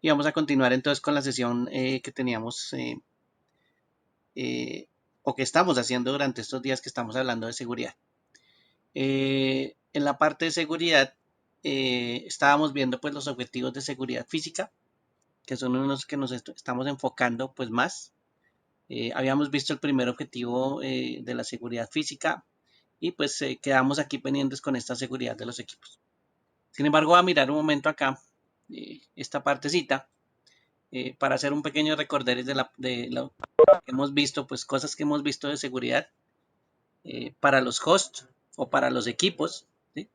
Y vamos a continuar entonces con la sesión que teníamos o que estamos haciendo durante estos días que estamos hablando de seguridad. En la parte de seguridad estábamos viendo pues los objetivos de seguridad física, que son unos que nos estamos enfocando pues más. Habíamos visto el primer objetivo de la seguridad física y pues quedamos aquí pendientes con esta seguridad de los equipos. Sin embargo, voy a mirar un momento acá esta partecita para hacer un pequeño recorderis de lo que hemos visto, pues cosas que hemos visto de seguridad para los hosts o para los equipos, ¿sí?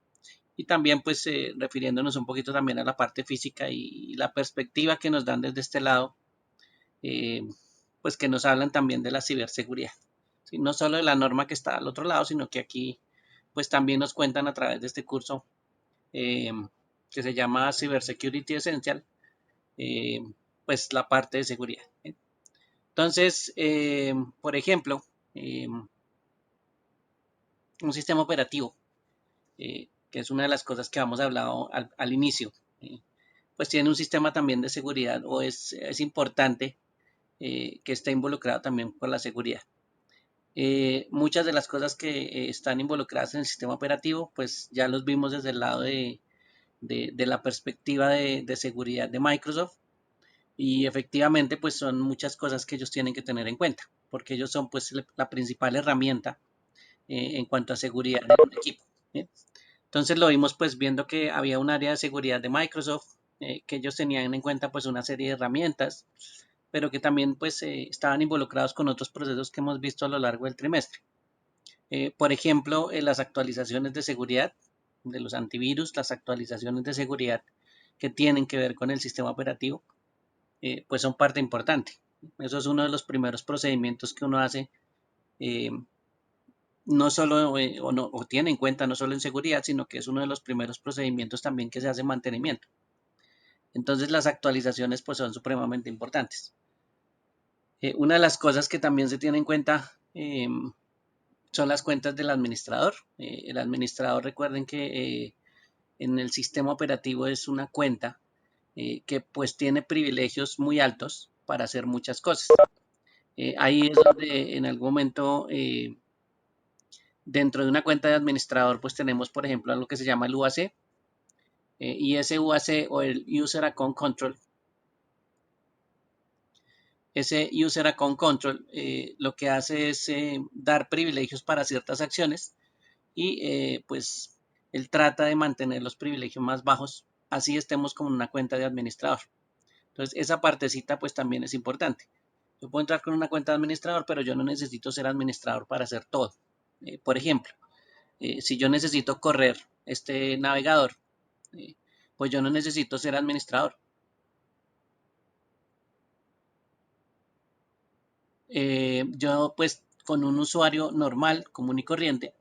Y también pues refiriéndonos un poquito también a la parte física y la perspectiva que nos dan desde este lado, pues que nos hablan también de la ciberseguridad, ¿sí? No solo de la norma que está al otro lado, sino que aquí pues también nos cuentan a través de este curso que se llama Cybersecurity Essential, eh, pues la parte de seguridad. Entonces, por ejemplo, un sistema operativo, que es una de las cosas que hemos hablado al inicio, pues tiene un sistema también de seguridad o es importante que esté involucrado también por la seguridad. Muchas de las cosas que están involucradas en el sistema operativo, pues ya los vimos desde el lado de la perspectiva de seguridad de Microsoft. Y efectivamente, pues son muchas cosas que ellos tienen que tener en cuenta, porque ellos son pues la principal herramienta en cuanto a seguridad de un equipo. ¿Sí? Entonces lo vimos pues viendo que había un área de seguridad de Microsoft, que ellos tenían en cuenta pues una serie de herramientas, pero que también pues estaban involucrados con otros procesos que hemos visto a lo largo del trimestre. Por ejemplo, las actualizaciones de seguridad de los antivirus, las actualizaciones de seguridad que tienen que ver con el sistema operativo, pues son parte importante. Eso es uno de los primeros procedimientos que uno hace, no solo o tiene en cuenta no solo en seguridad, sino que es uno de los primeros procedimientos también que se hace en mantenimiento. Entonces las actualizaciones pues son supremamente importantes. Una de las cosas que también se tiene en cuenta son las cuentas del administrador. El administrador, recuerden que en el sistema operativo es una cuenta que pues tiene privilegios muy altos para hacer muchas cosas. Ahí es donde en algún momento dentro de una cuenta de administrador pues tenemos por ejemplo algo que se llama el UAC, y ese UAC o el User Account Control, ese User Account Control lo que hace es dar privilegios para ciertas acciones y pues él trata de mantener los privilegios más bajos, así estemos con una cuenta de administrador. Entonces esa partecita pues también es importante. Yo puedo entrar con una cuenta de administrador, pero yo no necesito ser administrador para hacer todo. Por ejemplo, si yo necesito correr este navegador, pues yo no necesito ser administrador. Yo pues con un usuario normal, común y corriente,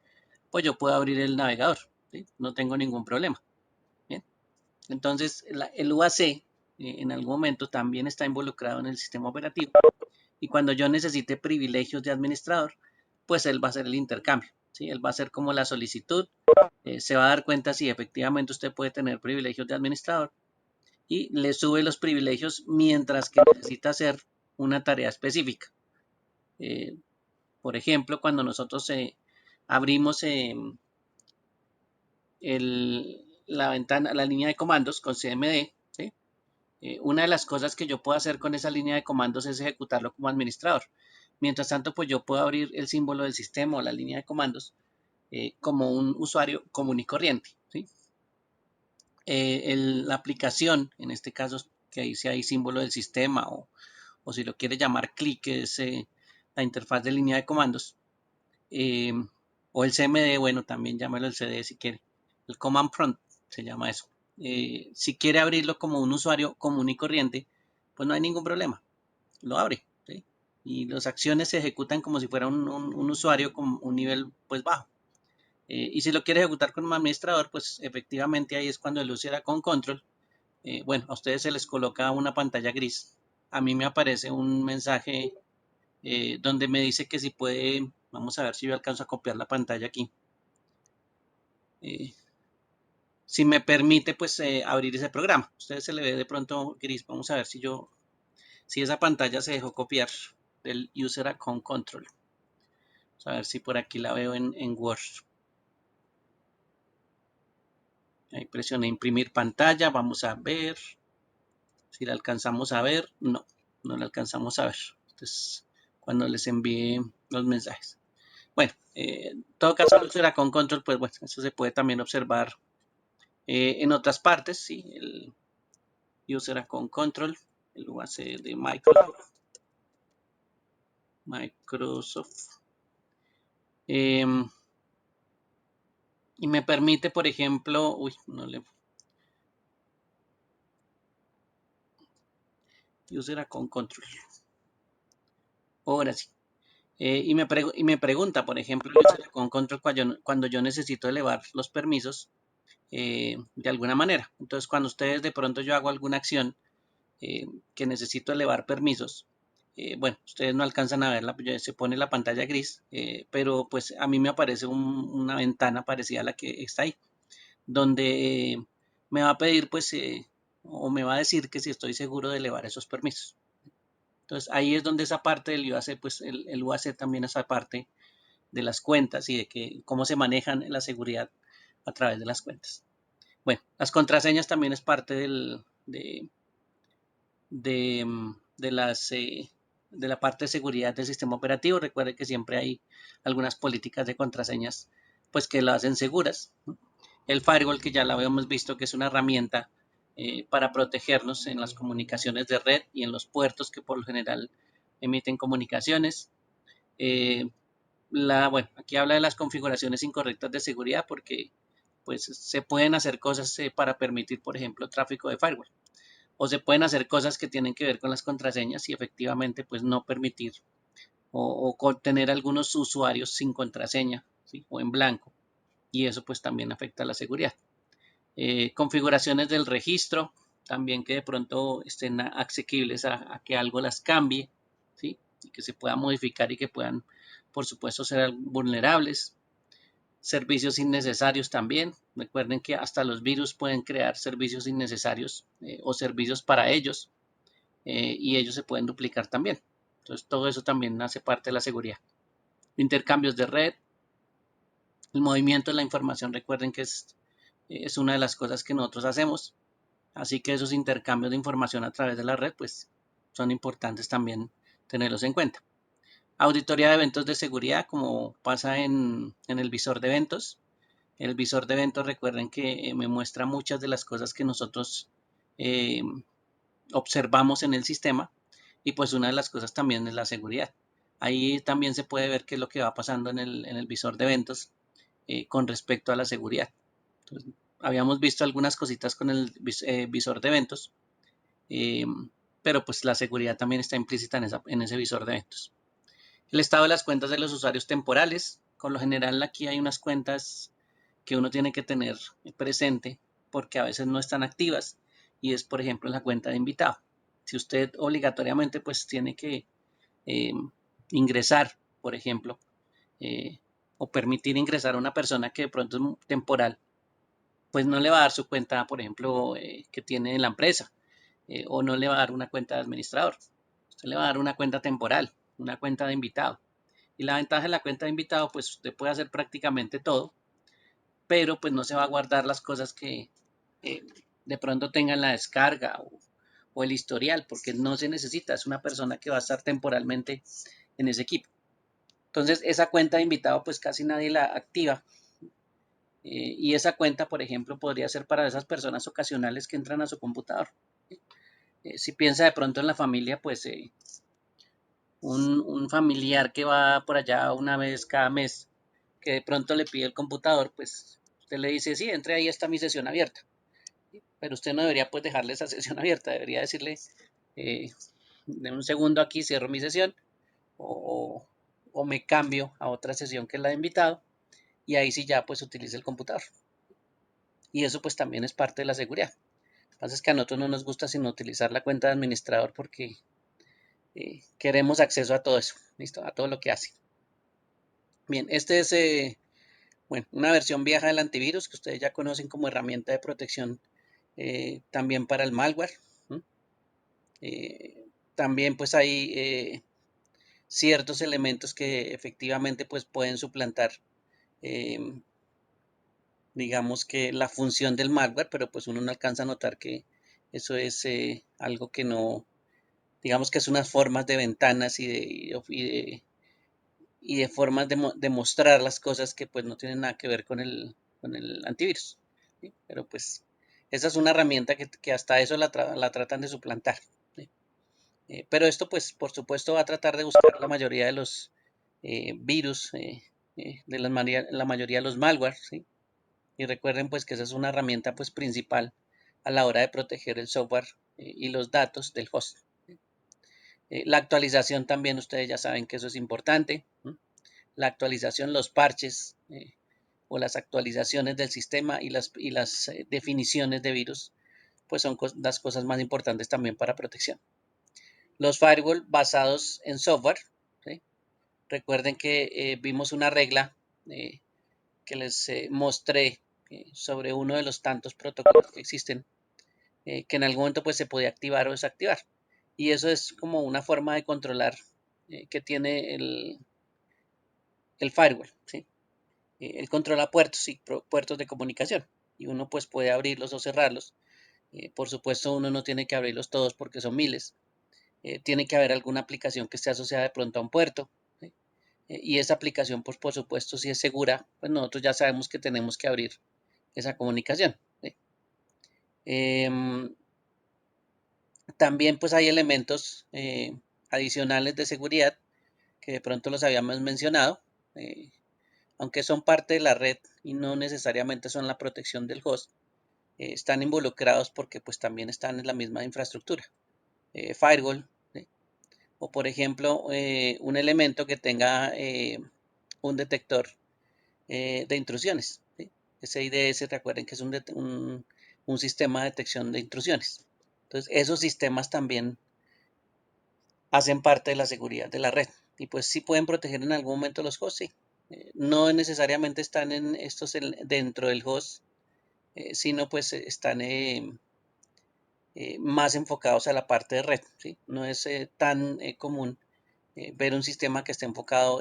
pues yo puedo abrir el navegador, ¿sí? No tengo ningún problema. ¿Bien? Entonces el UAC en algún momento también está involucrado en el sistema operativo y cuando yo necesite privilegios de administrador, pues él va a hacer el intercambio, ¿sí? Él va a hacer como la solicitud, se va a dar cuenta si efectivamente usted puede tener privilegios de administrador y le sube los privilegios mientras que necesita hacer una tarea específica. Eh, por ejemplo, cuando nosotros abrimos la ventana, la línea de comandos con CMD, ¿sí? Una de las cosas que yo puedo hacer con esa línea de comandos es ejecutarlo como administrador. Mientras tanto, pues yo puedo abrir el símbolo del sistema o la línea de comandos como un usuario común y corriente, ¿sí? La aplicación, en este caso que dice ahí símbolo del sistema o si lo quiere llamar clic, que es la interfaz de línea de comandos, eh, o el CMD, bueno, también llámalo el CD si quiere, el Command Prompt se llama eso. Si quiere abrirlo como un usuario común y corriente, pues no hay ningún problema, lo abre, ¿sí? Y las acciones se ejecutan como si fuera un usuario con un nivel pues bajo. Y si lo quiere ejecutar con un administrador, pues efectivamente ahí es cuando el user con control, bueno, a ustedes se les coloca una pantalla gris. A mí me aparece un mensaje donde me dice que si puede, vamos a ver si yo alcanzo a copiar la pantalla aquí. si me permite pues abrir ese programa. Ustedes se le ve de pronto gris. Vamos a ver si esa pantalla se dejó copiar del User Account Control. Vamos a ver si por aquí la veo en Word. Ahí presioné imprimir pantalla. Vamos a ver si la alcanzamos a ver. No, no la alcanzamos a ver. Entonces, cuando les envíe los mensajes. Bueno, en todo caso, el User Account Control, pues bueno, eso se puede también observar en otras partes, ¿sí? El User Account Control, el UAC de Microsoft. Y me permite, por ejemplo, User Account Control. Ahora sí. Y me pregunta, por ejemplo, User Account Control cuando yo necesito elevar los permisos de alguna manera. Entonces, cuando ustedes de pronto yo hago alguna acción que necesito elevar permisos, bueno, ustedes no alcanzan a verla, se pone la pantalla gris, pero pues a mí me aparece una ventana parecida a la que está ahí, donde me va a pedir pues o me va a decir que si estoy seguro de elevar esos permisos. Entonces ahí es donde esa parte del UAC, pues el UAC también esa parte de las cuentas y de que cómo se manejan la seguridad a través de las cuentas. Bueno, las contraseñas también es parte de la parte de seguridad del sistema operativo. Recuerde que siempre hay algunas políticas de contraseñas pues que lo hacen seguras. El firewall, que ya lo habíamos visto que es una herramienta para protegernos en las comunicaciones de red y en los puertos que por lo general emiten comunicaciones. Bueno, aquí habla de las configuraciones incorrectas de seguridad porque pues se pueden hacer cosas para permitir, por ejemplo, tráfico de firewall. O se pueden hacer cosas que tienen que ver con las contraseñas y efectivamente pues no permitir o tener algunos usuarios sin contraseña, ¿sí? O en blanco. Y eso pues también afecta a la seguridad. Configuraciones del registro, también que de pronto estén asequibles a que algo las cambie, ¿sí? Y que se pueda modificar y que puedan, por supuesto, ser vulnerables. Servicios innecesarios también. Recuerden que hasta los virus pueden crear servicios innecesarios o servicios para ellos y ellos se pueden duplicar también. Entonces, todo eso también hace parte de la seguridad. Intercambios de red, el movimiento de la información, recuerden que es una de las cosas que nosotros hacemos. Así que esos intercambios de información a través de la red, pues son importantes también tenerlos en cuenta. Auditoría de eventos de seguridad, como pasa en el visor de eventos. El visor de eventos, recuerden que me muestra muchas de las cosas que nosotros eh, observamos en el sistema y pues una de las cosas también es la seguridad. Ahí también se puede ver qué es lo que va pasando en el visor de eventos con respecto a la seguridad. Entonces, habíamos visto algunas cositas con el visor de eventos, eh, pero pues la seguridad también está implícita en ese visor de eventos. El estado de las cuentas de los usuarios temporales. Con lo general aquí hay unas cuentas que uno tiene que tener presente porque a veces no están activas y es por ejemplo la cuenta de invitado. Si usted obligatoriamente pues tiene que eh, ingresar, por ejemplo, eh, o permitir ingresar a una persona que de pronto es temporal, pues no le va a dar su cuenta, por ejemplo, que tiene en la empresa, o no le va a dar una cuenta de administrador. Usted le va a dar una cuenta temporal, una cuenta de invitado. Y la ventaja de la cuenta de invitado, pues usted puede hacer prácticamente todo, pero pues no se va a guardar las cosas que eh, de pronto tengan la descarga o el historial, porque no se necesita, es una persona que va a estar temporalmente en ese equipo. Entonces, esa cuenta de invitado, pues casi nadie la activa. Y esa cuenta, por ejemplo, podría ser para esas personas ocasionales que entran a su computador. Si piensa de pronto en la familia, pues un familiar que va por allá una vez cada mes, que de pronto le pide el computador, pues usted le dice, sí, entre ahí está mi sesión abierta. Pero usted no debería pues dejarle esa sesión abierta, debería decirle, de un segundo aquí cierro mi sesión o, o me cambio a otra sesión que es la de invitado y ahí sí ya pues utilice el computador. Y eso pues también es parte de la seguridad. Lo que pasa es que a nosotros no nos gusta sino utilizar la cuenta de administrador porque queremos acceso a todo eso, ¿listo? A todo lo que hace. Bien, este es Bueno, una versión vieja del antivirus que ustedes ya conocen como herramienta de protección también para el malware. También pues hay ciertos elementos que efectivamente pues pueden suplantar eh, digamos que la función del malware, pero pues uno no alcanza a notar que eso es algo que no, digamos que es unas formas de ventanas y de formas de mostrar las cosas que pues no tienen nada que ver con el antivirus. ¿Sí? Pero pues esa es una herramienta que hasta eso la tratan de suplantar. ¿Sí? Pero esto pues por supuesto va a tratar de buscar la mayoría de los virus, de la mayoría de los malware, ¿sí? Y recuerden pues que esa es una herramienta pues principal a la hora de proteger el software y los datos del host. La actualización también ustedes ya saben que eso es importante. La actualización, los parches o las actualizaciones del sistema y las definiciones de virus pues son las cosas más importantes también para protección. Los firewall basados en software. ¿Sí? Recuerden que vimos una regla que les mostré sobre uno de los tantos protocolos que existen, que en algún momento pues se podía activar o desactivar. Y eso es como una forma de controlar que tiene el firewall. ¿Sí? Él controla puertos y puertos de comunicación y uno pues puede abrirlos o cerrarlos. Por supuesto uno no tiene que abrirlos todos porque son miles. Tiene que haber alguna aplicación que esté asociada de pronto a un puerto. ¿Sí? Y esa aplicación pues por supuesto si es segura, pues nosotros ya sabemos que tenemos que abrir esa comunicación. ¿Sí? También pues hay elementos adicionales de seguridad que de pronto los habíamos mencionado, aunque son parte de la red y no necesariamente son la protección del host, están involucrados porque pues también están en la misma infraestructura. Firewall, ¿sí? O por ejemplo un elemento que tenga un detector de intrusiones. ¿Sí? Ese IDS, recuerden que es un sistema de detección de intrusiones. Entonces esos sistemas también hacen parte de la seguridad de la red y pues sí pueden proteger en algún momento los hosts, sí. No necesariamente están en estos dentro del host, sino pues están más enfocados a la parte de red, ¿sí? No es tan común ver un sistema que esté enfocado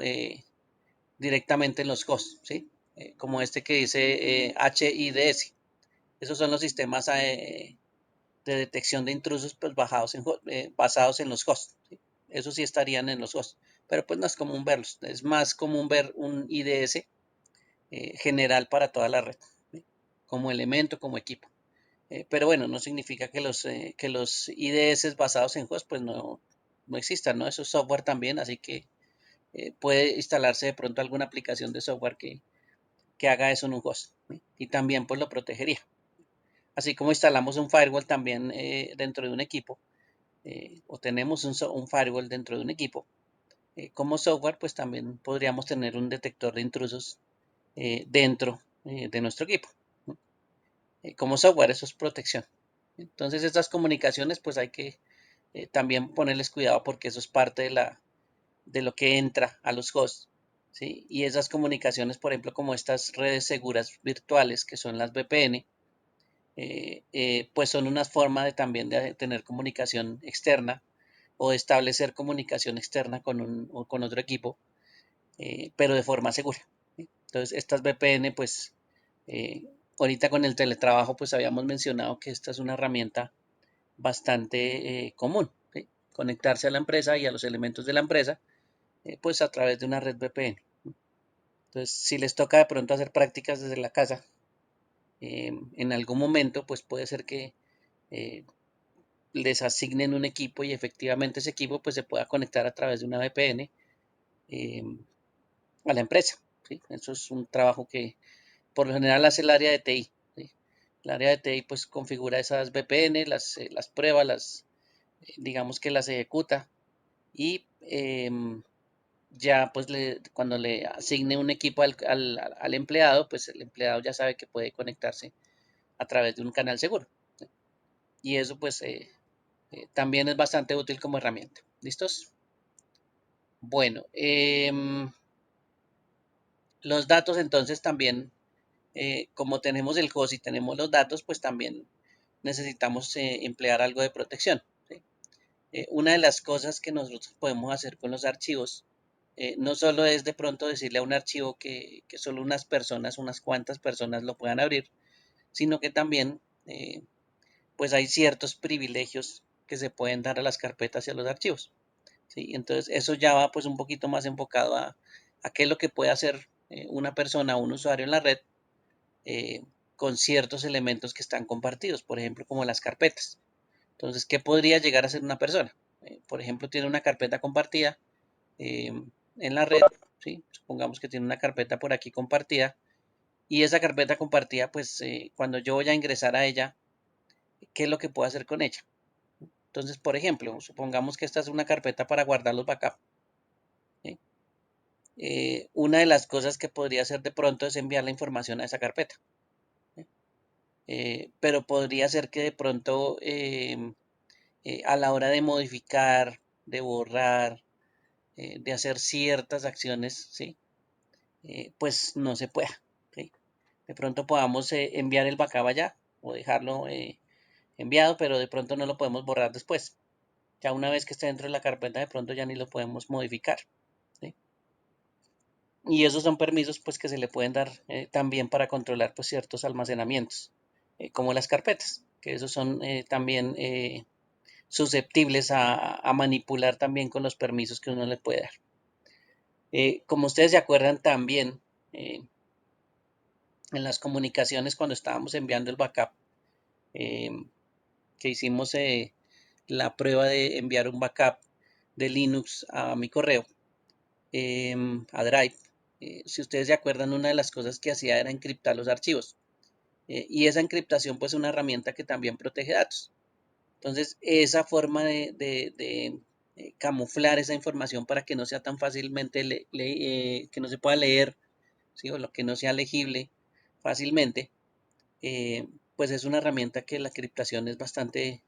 directamente en los hosts, ¿sí? Como este que dice HIDS. Esos son los sistemas de detección de intrusos pues basados en los hosts. ¿Sí? Eso sí estarían en los hosts, pero pues no es común verlos. Es más común ver un IDS general para toda la red, ¿sí? Como elemento, como equipo. Pero bueno, no significa que los IDS basados en hosts pues no existan, ¿no? Eso es software también, así que puede instalarse de pronto alguna aplicación de software que haga eso en un host, ¿sí? Y también pues lo protegería. Así como instalamos un firewall también dentro de un equipo, o tenemos un firewall dentro de un equipo, como software, pues también podríamos tener un detector de intrusos dentro de nuestro equipo. Como software, eso es protección. Entonces, estas comunicaciones, pues hay que también ponerles cuidado porque eso es parte de lo que entra a los hosts. ¿Sí? Y esas comunicaciones, por ejemplo, como estas redes seguras virtuales, que son las VPN, pues son una forma de también de tener comunicación externa o de establecer comunicación externa o con otro equipo, pero de forma segura. ¿Sí? Entonces, estas VPN, pues, ahorita con el teletrabajo, pues habíamos mencionado que esta es una herramienta bastante común, ¿sí? Conectarse a la empresa y a los elementos de la empresa, pues a través de una red VPN. Entonces, si les toca de pronto hacer prácticas desde la casa, en algún momento, pues puede ser que eh, les asignen un equipo y efectivamente ese equipo pues se pueda conectar a través de una VPN eh, a la empresa. ¿Sí? Eso es un trabajo que por lo general hace el área de TI. ¿Sí? El área de TI pues configura esas VPN, las prueba, digamos que las ejecuta y ya pues cuando le asigne un equipo al empleado, pues el empleado ya sabe que puede conectarse a través de un canal seguro. ¿Sí? Y eso pues también es bastante útil como herramienta. ¿Listos? Bueno, Los datos entonces también, como tenemos el host y tenemos los datos, pues también necesitamos emplear algo de protección, ¿sí? Una de las cosas que nosotros podemos hacer con los archivos, no solo es de pronto decirle a un archivo que solo unas personas, unas cuantas personas lo puedan abrir, sino que también pues hay ciertos privilegios que se pueden dar a las carpetas y a los archivos, ¿sí? Entonces eso ya va pues un poquito más enfocado a qué es lo que puede hacer una persona o un usuario en la red eh, con ciertos elementos que están compartidos, por ejemplo, como las carpetas. Entonces, ¿qué podría llegar a ser una persona? Por ejemplo, tiene una carpeta compartida eh, en la red, ¿sí? Supongamos que tiene una carpeta por aquí compartida y esa carpeta compartida, pues cuando yo voy a ingresar a ella, ¿qué es lo que puedo hacer con ella? Entonces, por ejemplo, supongamos que esta es una carpeta para guardar los backups, ¿sí? Una de las cosas que podría hacer de pronto es enviar la información a esa carpeta, ¿sí? Pero podría ser que de pronto a la hora de modificar, de borrar, de hacer ciertas acciones, ¿sí? Pues no se pueda, ¿sí? De pronto podamos enviar el backup allá o dejarlo enviado, pero de pronto no lo podemos borrar después. Ya una vez que esté dentro de la carpeta, de pronto ya ni lo podemos modificar, ¿sí? Y esos son permisos pues que se le pueden dar también para controlar pues ciertos almacenamientos, como las carpetas, que esos son también susceptibles a manipular también con los permisos que uno le puede dar. Como ustedes se acuerdan también, eh, en las comunicaciones cuando estábamos enviando el backup, eh, que hicimos la prueba de enviar un backup de Linux a mi correo, a Drive. Si ustedes se acuerdan, una de las cosas que hacía era encriptar los archivos. Y esa encriptación pues es una herramienta que también protege datos. Entonces, esa forma de camuflar esa información para que no sea tan fácilmente, que no se pueda leer, ¿sí? O lo que no sea legible fácilmente, pues es una herramienta que la encriptación es bastante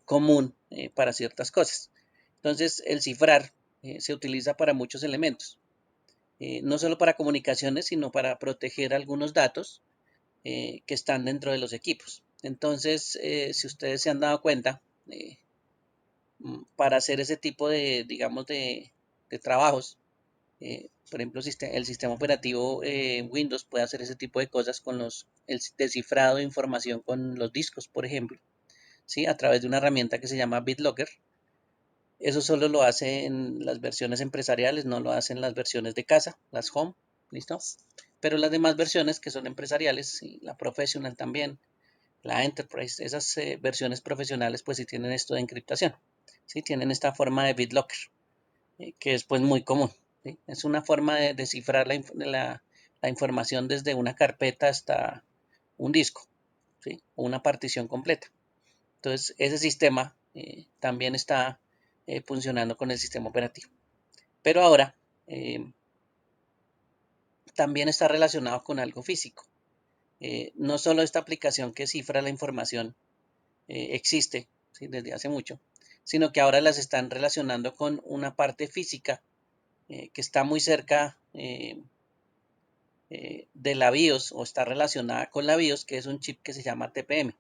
común para ciertas cosas. Entonces, el cifrar se utiliza para muchos elementos, no solo para comunicaciones, sino para proteger algunos datos que están dentro de los equipos. Entonces, si ustedes se han dado cuenta, para hacer ese tipo de, digamos, de trabajos, por ejemplo, el sistema operativo Windows puede hacer ese tipo de cosas con el descifrado de información con los discos, por ejemplo, ¿sí? A través de una herramienta que se llama BitLocker. Eso solo lo hace en las versiones empresariales, no lo hace en las versiones de casa, las home, ¿listo? Pero las demás versiones que son empresariales, y la professional también, la enterprise, esas versiones profesionales pues sí tienen esto de encriptación, sí tienen esta forma de BitLocker, que es pues muy común, ¿sí? Es una forma de descifrar la información desde una carpeta hasta un disco, ¿sí? O una partición completa. Entonces, ese sistema también está funcionando con el sistema operativo. Pero ahora también está relacionado con algo físico. No solo esta aplicación que cifra la información existe, ¿sí? Desde hace mucho, sino que ahora las están relacionando con una parte física que está muy cerca de la BIOS o está relacionada con la BIOS, que es un chip que se llama TPM.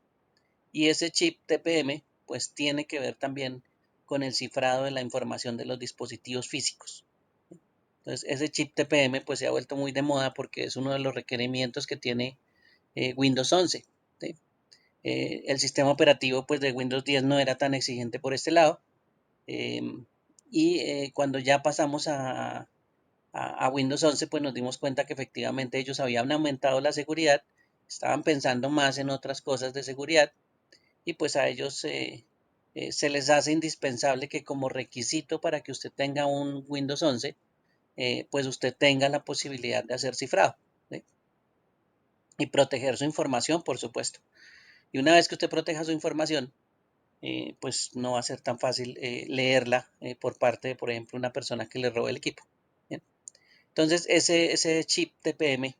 Y ese chip TPM pues tiene que ver también con el cifrado de la información de los dispositivos físicos. Entonces ese chip TPM pues se ha vuelto muy de moda porque es uno de los requerimientos que tiene Windows 11. ¿Sí? El sistema operativo pues de Windows 10 no era tan exigente por este lado. Y cuando ya pasamos a Windows 11 pues nos dimos cuenta que efectivamente ellos habían aumentado la seguridad, estaban pensando más en otras cosas de seguridad y pues a ellos se les hace indispensable que como requisito para que usted tenga un Windows 11, pues usted tenga la posibilidad de hacer cifrado, ¿sí? Y proteger su información, por supuesto. Y una vez que usted proteja su información, pues no va a ser tan fácil leerla por parte de, por ejemplo, una persona que le robe el equipo. ¿Bien? Entonces, ese chip TPM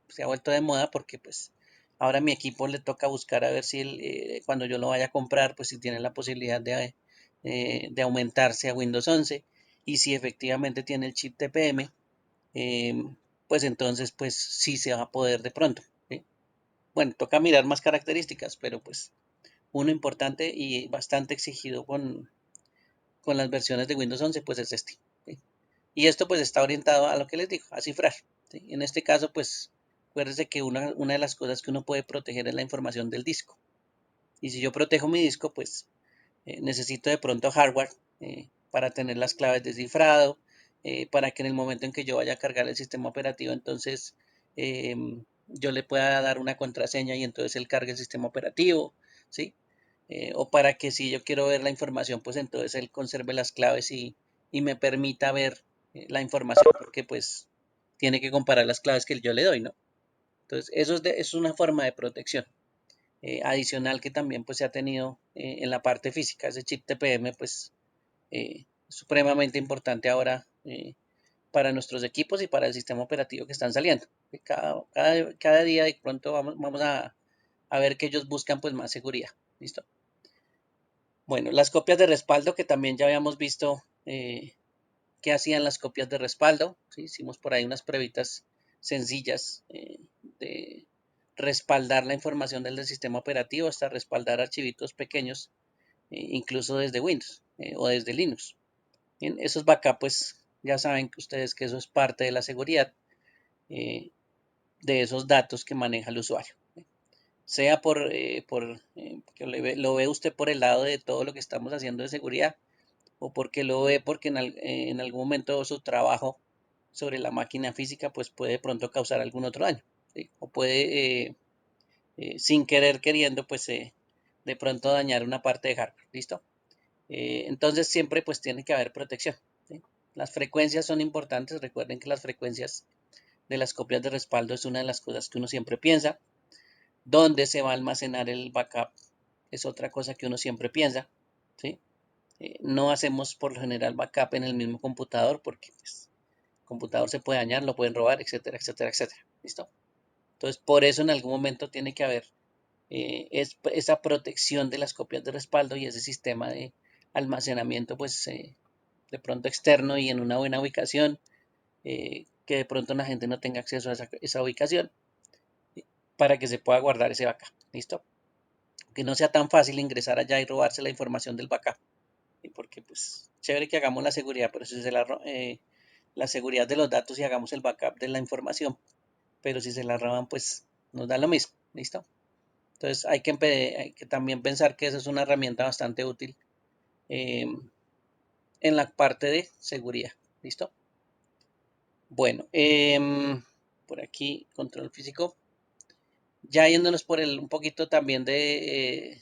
se ha vuelto de moda porque pues ahora a mi equipo le toca buscar a ver si cuando yo lo vaya a comprar, pues si tiene la posibilidad de aumentarse a Windows 11 y si efectivamente tiene el chip TPM, pues entonces pues sí se va a poder de pronto, ¿sí? Bueno, toca mirar más características, pero pues uno importante y bastante exigido con las versiones de Windows 11 pues es este, ¿sí? Y esto pues está orientado a lo que les digo, a cifrar, ¿sí? En este caso pues acuérdense que una de las cosas que uno puede proteger es la información del disco. Y si yo protejo mi disco pues necesito de pronto hardware para tener las claves de cifrado, para que en el momento en que yo vaya a cargar el sistema operativo, entonces yo le pueda dar una contraseña y entonces él cargue el sistema operativo, ¿sí? O para que si yo quiero ver la información, pues entonces él conserve las claves y me permita ver la información, porque pues tiene que comparar las claves que yo le doy, ¿no? Entonces, es una forma de protección adicional que también pues se ha tenido en la parte física. Ese chip TPM pues supremamente importante ahora para nuestros equipos y para el sistema operativo que están saliendo. Cada día de pronto vamos a ver que ellos buscan pues más seguridad. ¿Listo? Bueno, las copias de respaldo que también ya habíamos visto qué hacían las copias de respaldo. ¿Sí? Hicimos por ahí unas pruebitas sencillas de respaldar la información del sistema operativo hasta respaldar archivitos pequeños, incluso desde Windows o desde Linux. Bien, esos backups, pues ya saben que ustedes que eso es parte de la seguridad eh, de esos datos que maneja el usuario. Sea porque lo ve usted por el lado de todo lo que estamos haciendo de seguridad o porque lo ve porque en algún momento su trabajo sobre la máquina física pues puede de pronto causar algún otro daño, ¿sí? O puede sin querer queriendo pues de pronto dañar una parte de hardware, ¿listo? Entonces siempre pues tiene que haber protección, ¿sí? Las frecuencias son importantes, recuerden que las frecuencias de las copias de respaldo es una de las cosas que uno siempre piensa. ¿Dónde se va a almacenar el backup? Es otra cosa que uno siempre piensa, ¿sí? No hacemos por lo general backup en el mismo computador porque pues, el computador se puede dañar, lo pueden robar, etcétera, etcétera, etcétera. ¿Listo? Entonces, por eso en algún momento tiene que haber esa protección de las copias de respaldo y ese sistema de almacenamiento, pues de pronto externo y en una buena ubicación, que de pronto la gente no tenga acceso a esa ubicación para que se pueda guardar ese backup. ¿Listo? Que no sea tan fácil ingresar allá y robarse la información del backup. Porque pues chévere que hagamos la seguridad, pero si la seguridad de los datos y hagamos el backup de la información, pero si se la roban pues nos da lo mismo, ¿listo? Entonces hay que también pensar que esa es una herramienta bastante útil en la parte de seguridad, ¿listo? Bueno, por aquí control físico, ya yéndonos por un poquito también de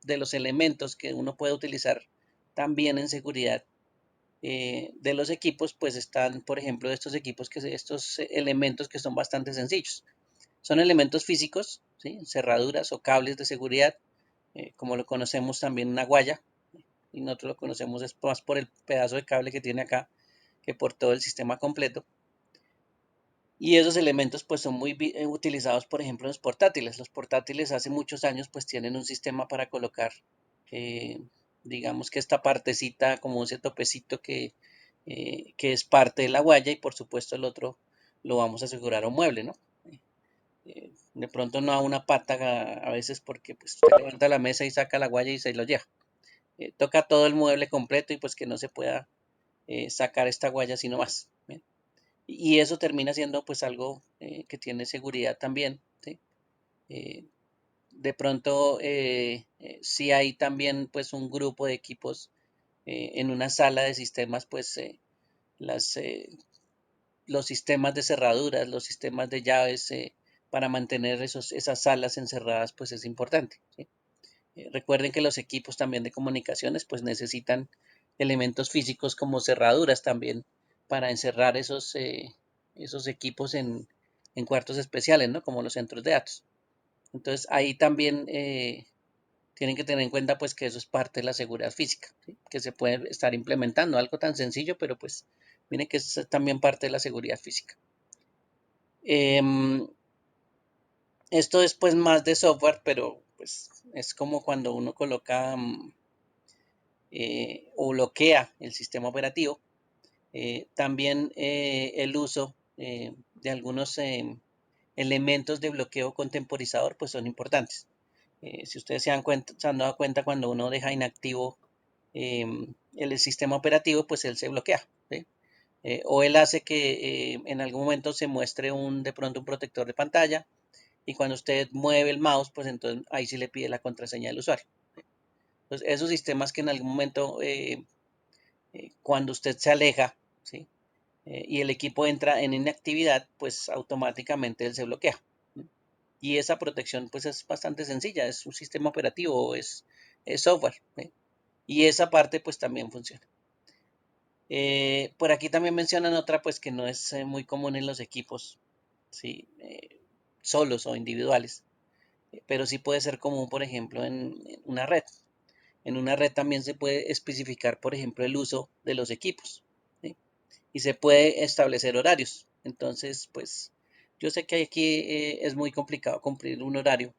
los elementos que uno puede utilizar también en seguridad de los equipos, pues están, por ejemplo, estos elementos que son bastante sencillos. Son elementos físicos, ¿sí? Cerraduras o cables de seguridad, como lo conocemos también una guaya, y nosotros lo conocemos más por el pedazo de cable que tiene acá que por todo el sistema completo. Y esos elementos pues son muy utilizados, por ejemplo, en los portátiles. Los portátiles hace muchos años pues tienen un sistema para colocar, eh, digamos que esta partecita, como ese topecito que es parte de la guaya y por supuesto el otro lo vamos a asegurar a un mueble, ¿no? De pronto no a una pata a veces porque pues usted levanta la mesa y saca la guaya y se lo lleva. Toca todo el mueble completo y pues que no se pueda sacar esta guaya sino más. ¿Bien? Y eso termina siendo pues algo que tiene seguridad también, ¿sí? Eh, de pronto si hay también pues un grupo de equipos en una sala de sistemas pues las, los sistemas de cerraduras, los sistemas de llaves para mantener esas salas encerradas pues es importante, ¿sí? Recuerden que los equipos también de comunicaciones pues necesitan elementos físicos como cerraduras también para encerrar esos equipos en cuartos especiales, ¿no? Como los centros de datos. Entonces ahí también tienen que tener en cuenta pues que eso es parte de la seguridad física, ¿sí? Que se puede estar implementando algo tan sencillo, pero pues miren que es también parte de la seguridad física. Esto es pues más de software, pero pues es como cuando uno coloca o bloquea el sistema operativo. También el uso de algunos elementos de bloqueo con temporizador, pues son importantes. Si ustedes se han dado cuenta, cuando uno deja inactivo el sistema operativo, pues él se bloquea, ¿sí? O él hace que en algún momento se muestre de pronto un protector de pantalla, y cuando usted mueve el mouse, pues entonces ahí sí le pide la contraseña del usuario. Entonces, esos sistemas que en algún momento, cuando usted se aleja, ¿sí? Y el equipo entra en inactividad, pues automáticamente él se bloquea. Y esa protección pues es bastante sencilla, es un sistema operativo, es software, ¿sí? Y esa parte pues también funciona. Por aquí también mencionan otra pues que no es muy común en los equipos, ¿sí? Solos o individuales, pero sí puede ser común, por ejemplo, en una red. En una red también se puede especificar, por ejemplo, el uso de los equipos, ¿sí? Y se puede establecer horarios. Entonces, pues yo sé que aquí es muy complicado cumplir un horario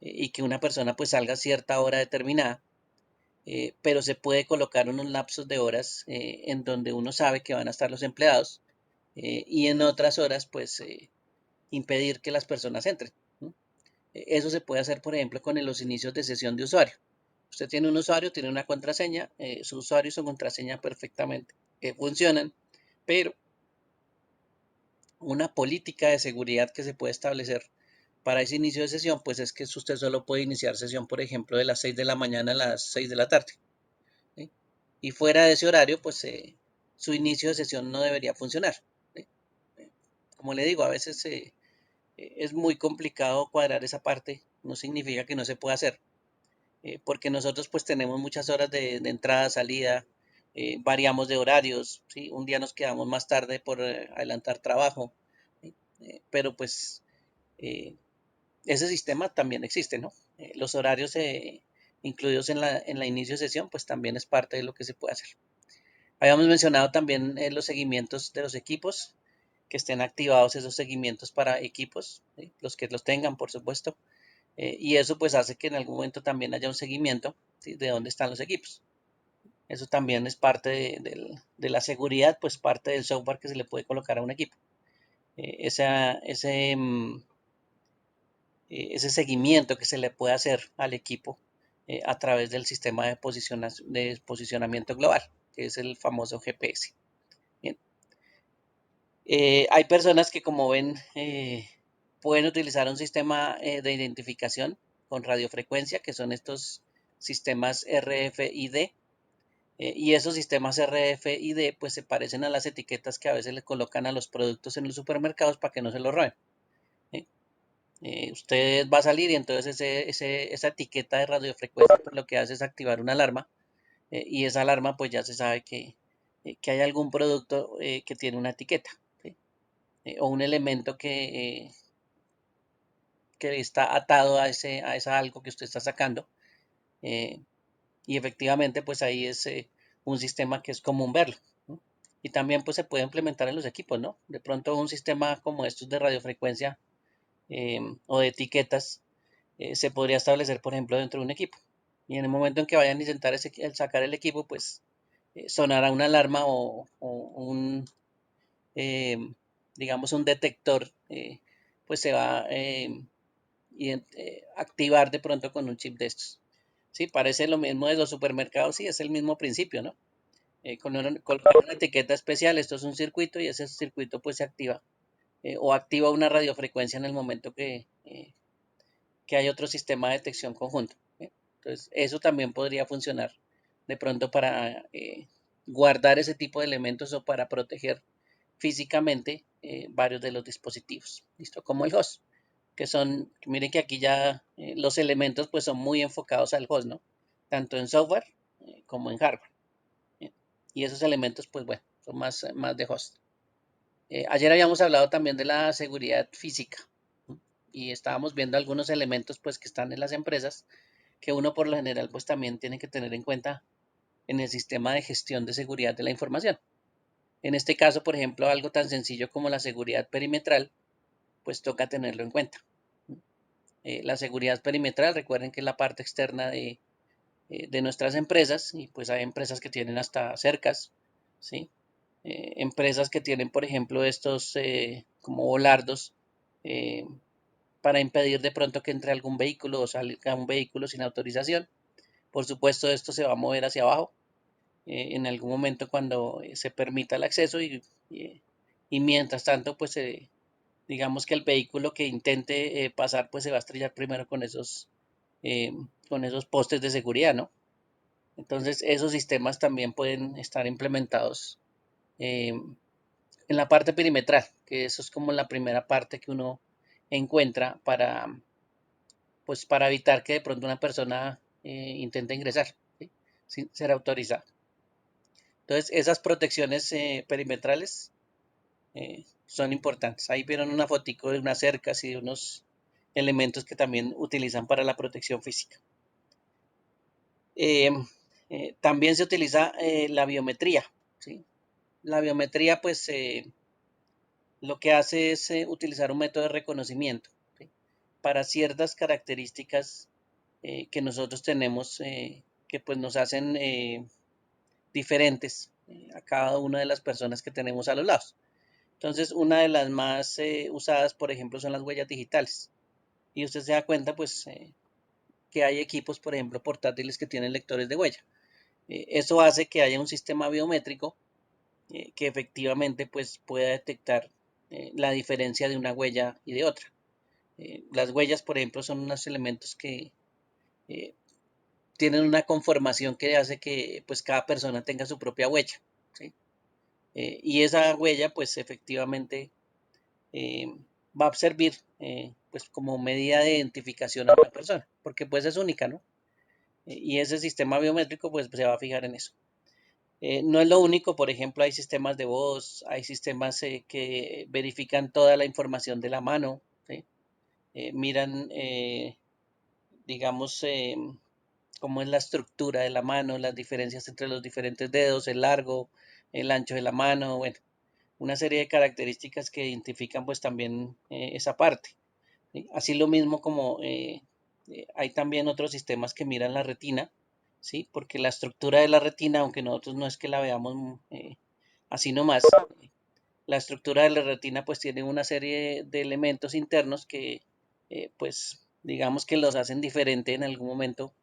y que una persona pues salga a cierta hora determinada, pero se puede colocar unos lapsos de horas en donde uno sabe que van a estar los empleados, y en otras horas pues impedir que las personas entren, ¿no? Eso se puede hacer, por ejemplo, con los inicios de sesión de usuario. Usted tiene un usuario, tiene una contraseña, su usuario y su contraseña perfectamente funcionan, pero una política de seguridad que se puede establecer para ese inicio de sesión, pues es que usted solo puede iniciar sesión, por ejemplo, de las 6 de la mañana a las 6 de la tarde, ¿sí? Y fuera de ese horario, pues su inicio de sesión no debería funcionar, ¿sí? Como le digo, a veces es muy complicado cuadrar esa parte, no significa que no se pueda hacer, porque nosotros pues tenemos muchas horas de entrada, salida, variamos de horarios, ¿sí? Un día nos quedamos más tarde por adelantar trabajo, ¿sí? Pero pues eh, ese sistema también existe, ¿no? Los horarios incluidos en la inicio de sesión, pues también es parte de lo que se puede hacer. Habíamos mencionado también los seguimientos de los equipos, que estén activados esos seguimientos para equipos, ¿sí? Los que los tengan, por supuesto, y eso pues hace que en algún momento también haya un seguimiento, ¿sí? De dónde están los equipos. Eso también es parte de la seguridad, pues parte del software que se le puede colocar a un equipo. Ese seguimiento que se le puede hacer al equipo a través del sistema de posicionamiento global, que es el famoso GPS. Bien. Hay personas que, como ven, pueden utilizar un sistema de identificación con radiofrecuencia, que son estos sistemas RFID, y esos sistemas RFID pues se parecen a las etiquetas que a veces le colocan a los productos en los supermercados para que no se los roben, ¿sí? Usted va a salir y entonces esa etiqueta de radiofrecuencia pues lo que hace es activar una alarma, y esa alarma pues ya se sabe que hay algún producto que tiene una etiqueta, ¿sí? O un elemento que está atado a esa algo que usted está sacando, eh, y efectivamente pues ahí es un sistema que es común verlo, ¿no? Y también pues se puede implementar en los equipos, ¿no? De pronto un sistema como estos de radiofrecuencia o de etiquetas se podría establecer, por ejemplo, dentro de un equipo. Y en el momento en que vayan a intentar sacar el equipo, pues sonará una alarma o eh, digamos, un detector, pues se va activar de pronto con un chip de estos. Sí, parece lo mismo de los supermercados, sí, es el mismo principio, ¿no? Colocar una etiqueta especial, esto es un circuito y ese circuito pues se activa, o activa una radiofrecuencia en el momento que hay otro sistema de detección conjunto, ¿sí? Entonces, eso también podría funcionar de pronto para guardar ese tipo de elementos o para proteger físicamente varios de los dispositivos, ¿listo? Como el host, miren que aquí ya los elementos pues son muy enfocados al host, ¿no? Tanto en software como en hardware. ¿Bien? Y esos elementos pues bueno, son más de host. Ayer habíamos hablado también de la seguridad física, ¿no? Y estábamos viendo algunos elementos pues que están en las empresas que uno por lo general pues también tiene que tener en cuenta en el sistema de gestión de seguridad de la información. En este caso, por ejemplo, algo tan sencillo como la seguridad perimetral, pues toca tenerlo en cuenta. La seguridad perimetral, recuerden que es la parte externa de nuestras empresas, y pues hay empresas que tienen hasta cercas, ¿sí? empresas que tienen, por ejemplo, estos como volardos para impedir de pronto que entre algún vehículo o salga un vehículo sin autorización. Por supuesto, esto se va a mover hacia abajo en algún momento cuando se permita el acceso y mientras tanto, pues digamos que el vehículo que intente pasar, pues se va a estrellar primero eh, con esos postes de seguridad, ¿no? Entonces, esos sistemas también pueden estar implementados eh, en la parte perimetral, que eso es como la primera parte que uno encuentra pues, para evitar que de pronto una persona intente ingresar, ¿sí? Sin ser autorizada. Entonces, esas protecciones perimetrales son importantes. Ahí vieron una fotico de unas cercas y de unos elementos que también utilizan para la protección física. Eh, también se utiliza la biometría, ¿sí? La biometría, pues, lo que hace es utilizar un método de reconocimiento, ¿sí? Para ciertas características que nosotros tenemos que pues nos hacen diferentes a cada una de las personas que tenemos a los lados. Entonces, una de las más usadas, por ejemplo, son las huellas digitales. Y usted se da cuenta, pues, que hay equipos, por ejemplo, portátiles que tienen lectores de huella. Eso hace que haya un sistema biométrico que efectivamente, pues, pueda detectar la diferencia de una huella y de otra. Las huellas, por ejemplo, son unos elementos que eh, tienen una conformación que hace que, pues, cada persona tenga su propia huella, ¿sí? Y esa huella, pues, efectivamente eh, va a servir pues como medida de identificación a la persona, porque pues es única, ¿no? Y ese sistema biométrico pues se va a fijar en eso. No es lo único, por ejemplo, hay sistemas de voz, hay sistemas que verifican toda la información de la mano, ¿sí? Miran, digamos, cómo es la estructura de la mano, las diferencias entre los diferentes dedos, el largo, el ancho de la mano, bueno, una serie de características que identifican pues también esa parte. ¿Sí? Así lo mismo como hay también otros sistemas que miran la retina, ¿sí? Porque la estructura de la retina, aunque nosotros no es que la veamos así nomás, la estructura de la retina pues tiene una serie de elementos internos que pues digamos que los hacen diferente en algún momento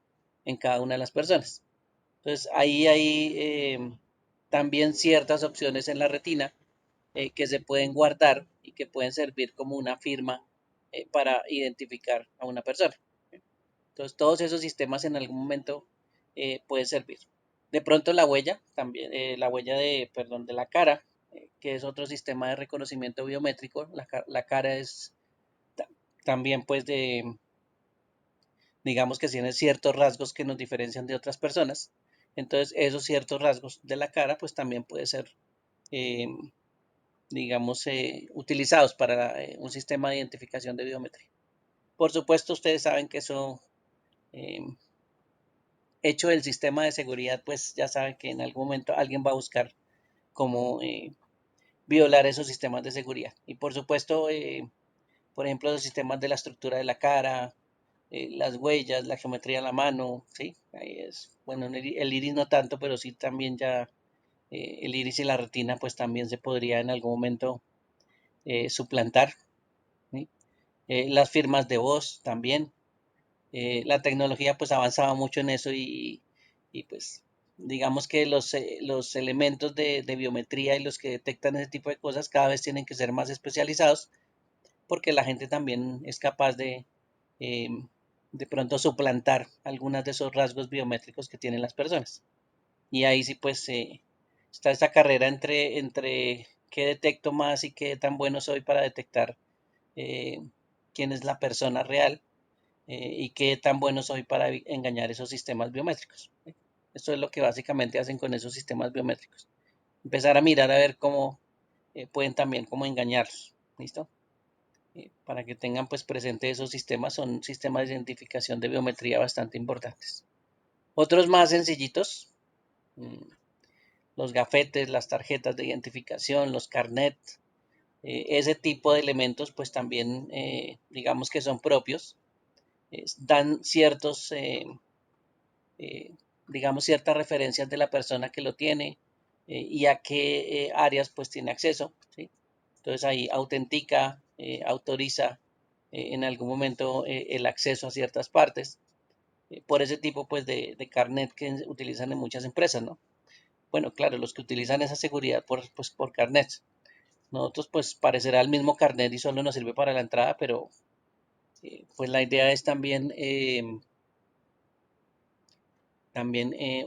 en cada una de las personas. Entonces ahí hay también ciertas opciones en la retina que se pueden guardar y que pueden servir como una firma para identificar a una persona. Entonces, todos esos sistemas en algún momento pueden servir. De pronto la huella, también la huella perdón, de la cara, que es otro sistema de reconocimiento biométrico. La cara es también pues digamos que tiene ciertos rasgos que nos diferencian de otras personas. Entonces, esos ciertos rasgos de la cara pues también puede ser eh, digamos, utilizados para un sistema de identificación de biometría. Por supuesto, ustedes saben que eso, eh, hecho el sistema de seguridad, pues ya saben que en algún momento alguien va a buscar cómo violar esos sistemas de seguridad. Y por supuesto, por ejemplo, los sistemas de la estructura de la cara, las huellas, la geometría de la mano, ¿sí? Ahí es, bueno, el iris no tanto, pero sí también ya el iris y la retina, pues también se podría en algún momento suplantar, ¿sí? Las firmas de voz también. La tecnología pues avanzaba mucho en eso y pues digamos que los elementos de biometría y los que detectan ese tipo de cosas cada vez tienen que ser más especializados porque la gente también es capaz eh, de pronto suplantar algunos de esos rasgos biométricos que tienen las personas. Y ahí sí pues está esta carrera entre qué detecto más y qué tan bueno soy para detectar eh, quién es la persona real y qué tan bueno soy para engañar esos sistemas biométricos. Esto es lo que básicamente hacen con esos sistemas biométricos. Empezar a mirar a ver cómo pueden también cómo engañarlos. ¿Listo? Para que tengan pues presente esos sistemas, son sistemas de identificación de biometría bastante importantes. Otros más sencillitos, mm, los gafetes, las tarjetas de identificación, los carnet, ese tipo de elementos pues también digamos que son propios, dan ciertos, digamos, ciertas referencias de la persona que lo tiene, y a qué áreas pues tiene acceso, ¿sí? Entonces ahí autentica, autoriza en algún momento el acceso a ciertas partes por ese tipo pues de carnet que utilizan en muchas empresas, ¿no? Bueno, claro, los que utilizan esa seguridad pues, por carnet. Nosotros pues parecerá el mismo carnet y solo nos sirve para la entrada, pero pues la idea es también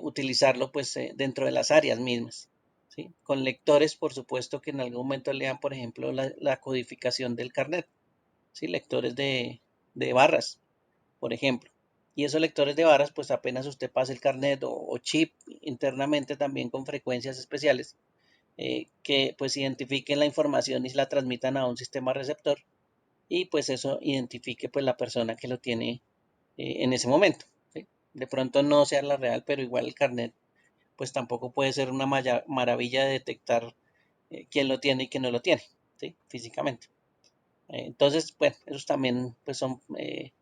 utilizarlo pues dentro de las áreas mismas, ¿sí? Con lectores, por supuesto, que en algún momento lean, por ejemplo, la codificación del carnet, ¿sí? Lectores de barras, por ejemplo. Y esos lectores de barras, pues apenas usted pase el carnet o chip internamente también con frecuencias especiales, que pues identifiquen la información y la transmitan a un sistema receptor y pues eso identifique pues la persona que lo tiene en ese momento, ¿sí? De pronto no sea la real, pero igual el carnet pues tampoco puede ser una maravilla de detectar quién lo tiene y quién no lo tiene, ¿sí? Físicamente. Entonces, bueno, esos también pues son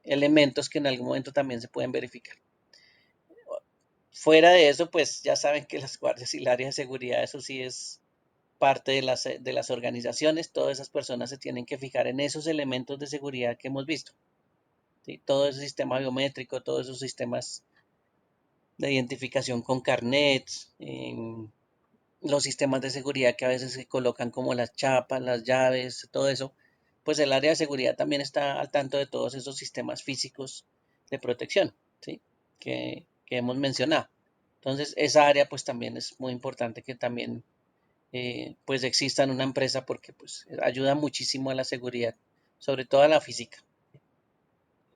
elementos que en algún momento también se pueden verificar. Fuera de eso, pues ya saben que las guardias y el área de seguridad, eso sí es parte de las organizaciones, todas esas personas se tienen que fijar en esos elementos de seguridad que hemos visto, ¿sí? Todo ese sistema biométrico, todos esos sistemas de identificación con carnets, los sistemas de seguridad que a veces se colocan como las chapas, las llaves, todo eso, pues el área de seguridad también está al tanto de todos esos sistemas físicos de protección, ¿sí? Que hemos mencionado. Entonces, esa área pues también es muy importante que también pues exista en una empresa porque pues ayuda muchísimo a la seguridad, sobre todo a la física.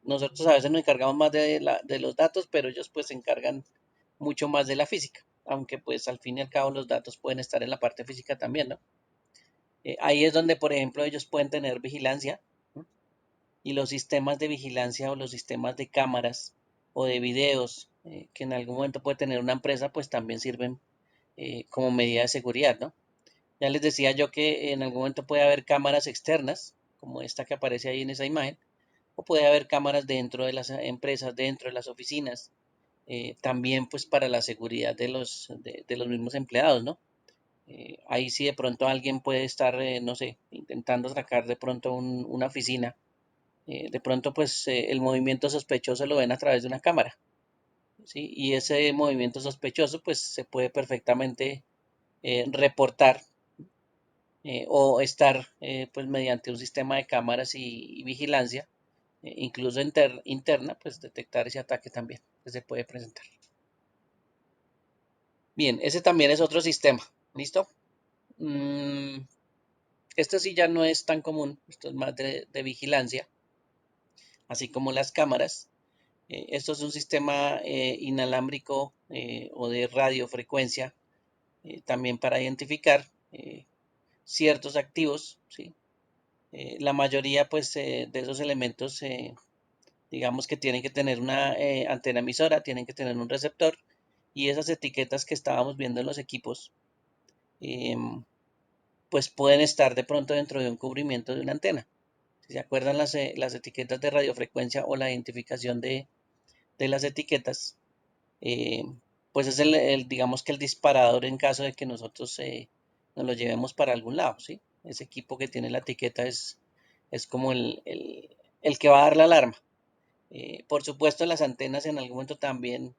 Nosotros a veces nos encargamos más de los datos, pero ellos pues se encargan mucho más de la física, aunque pues al fin y al cabo los datos pueden estar en la parte física también, ¿no? Ahí es donde, por ejemplo, ellos pueden tener vigilancia, ¿no? Y los sistemas de vigilancia o los sistemas de cámaras o de videos que en algún momento puede tener una empresa, pues también sirven como medida de seguridad, ¿no? Ya les decía yo que en algún momento puede haber cámaras externas, como esta que aparece ahí en esa imagen, o puede haber cámaras dentro de las empresas, dentro de las oficinas, también pues para la seguridad de los mismos empleados, ¿no? Ahí sí de pronto alguien puede estar, no sé, intentando sacar de pronto una oficina, de pronto pues el movimiento sospechoso lo ven a través de una cámara, ¿sí? Y ese movimiento sospechoso pues se puede perfectamente reportar o estar pues mediante un sistema de cámaras y vigilancia, incluso interna, pues detectar ese ataque también que se puede presentar. Bien, ese también es otro sistema. ¿Listo? Mm, esto sí ya no es tan común, esto es más de vigilancia, así como las cámaras. Esto es un sistema inalámbrico o de radiofrecuencia, también para identificar ciertos activos, ¿sí? La mayoría pues de esos elementos digamos que tienen que tener una antena emisora, tienen que tener un receptor y esas etiquetas que estábamos viendo en los equipos em, pues pueden estar de pronto dentro de un cubrimiento de una antena. Si se acuerdan las etiquetas de radiofrecuencia o la identificación de las etiquetas, eh, pues es digamos que el disparador en caso de que nosotros nos lo llevemos para algún lado, ¿sí? Ese equipo que tiene la etiqueta es como el que va a dar la alarma. Por supuesto, las antenas en algún momento también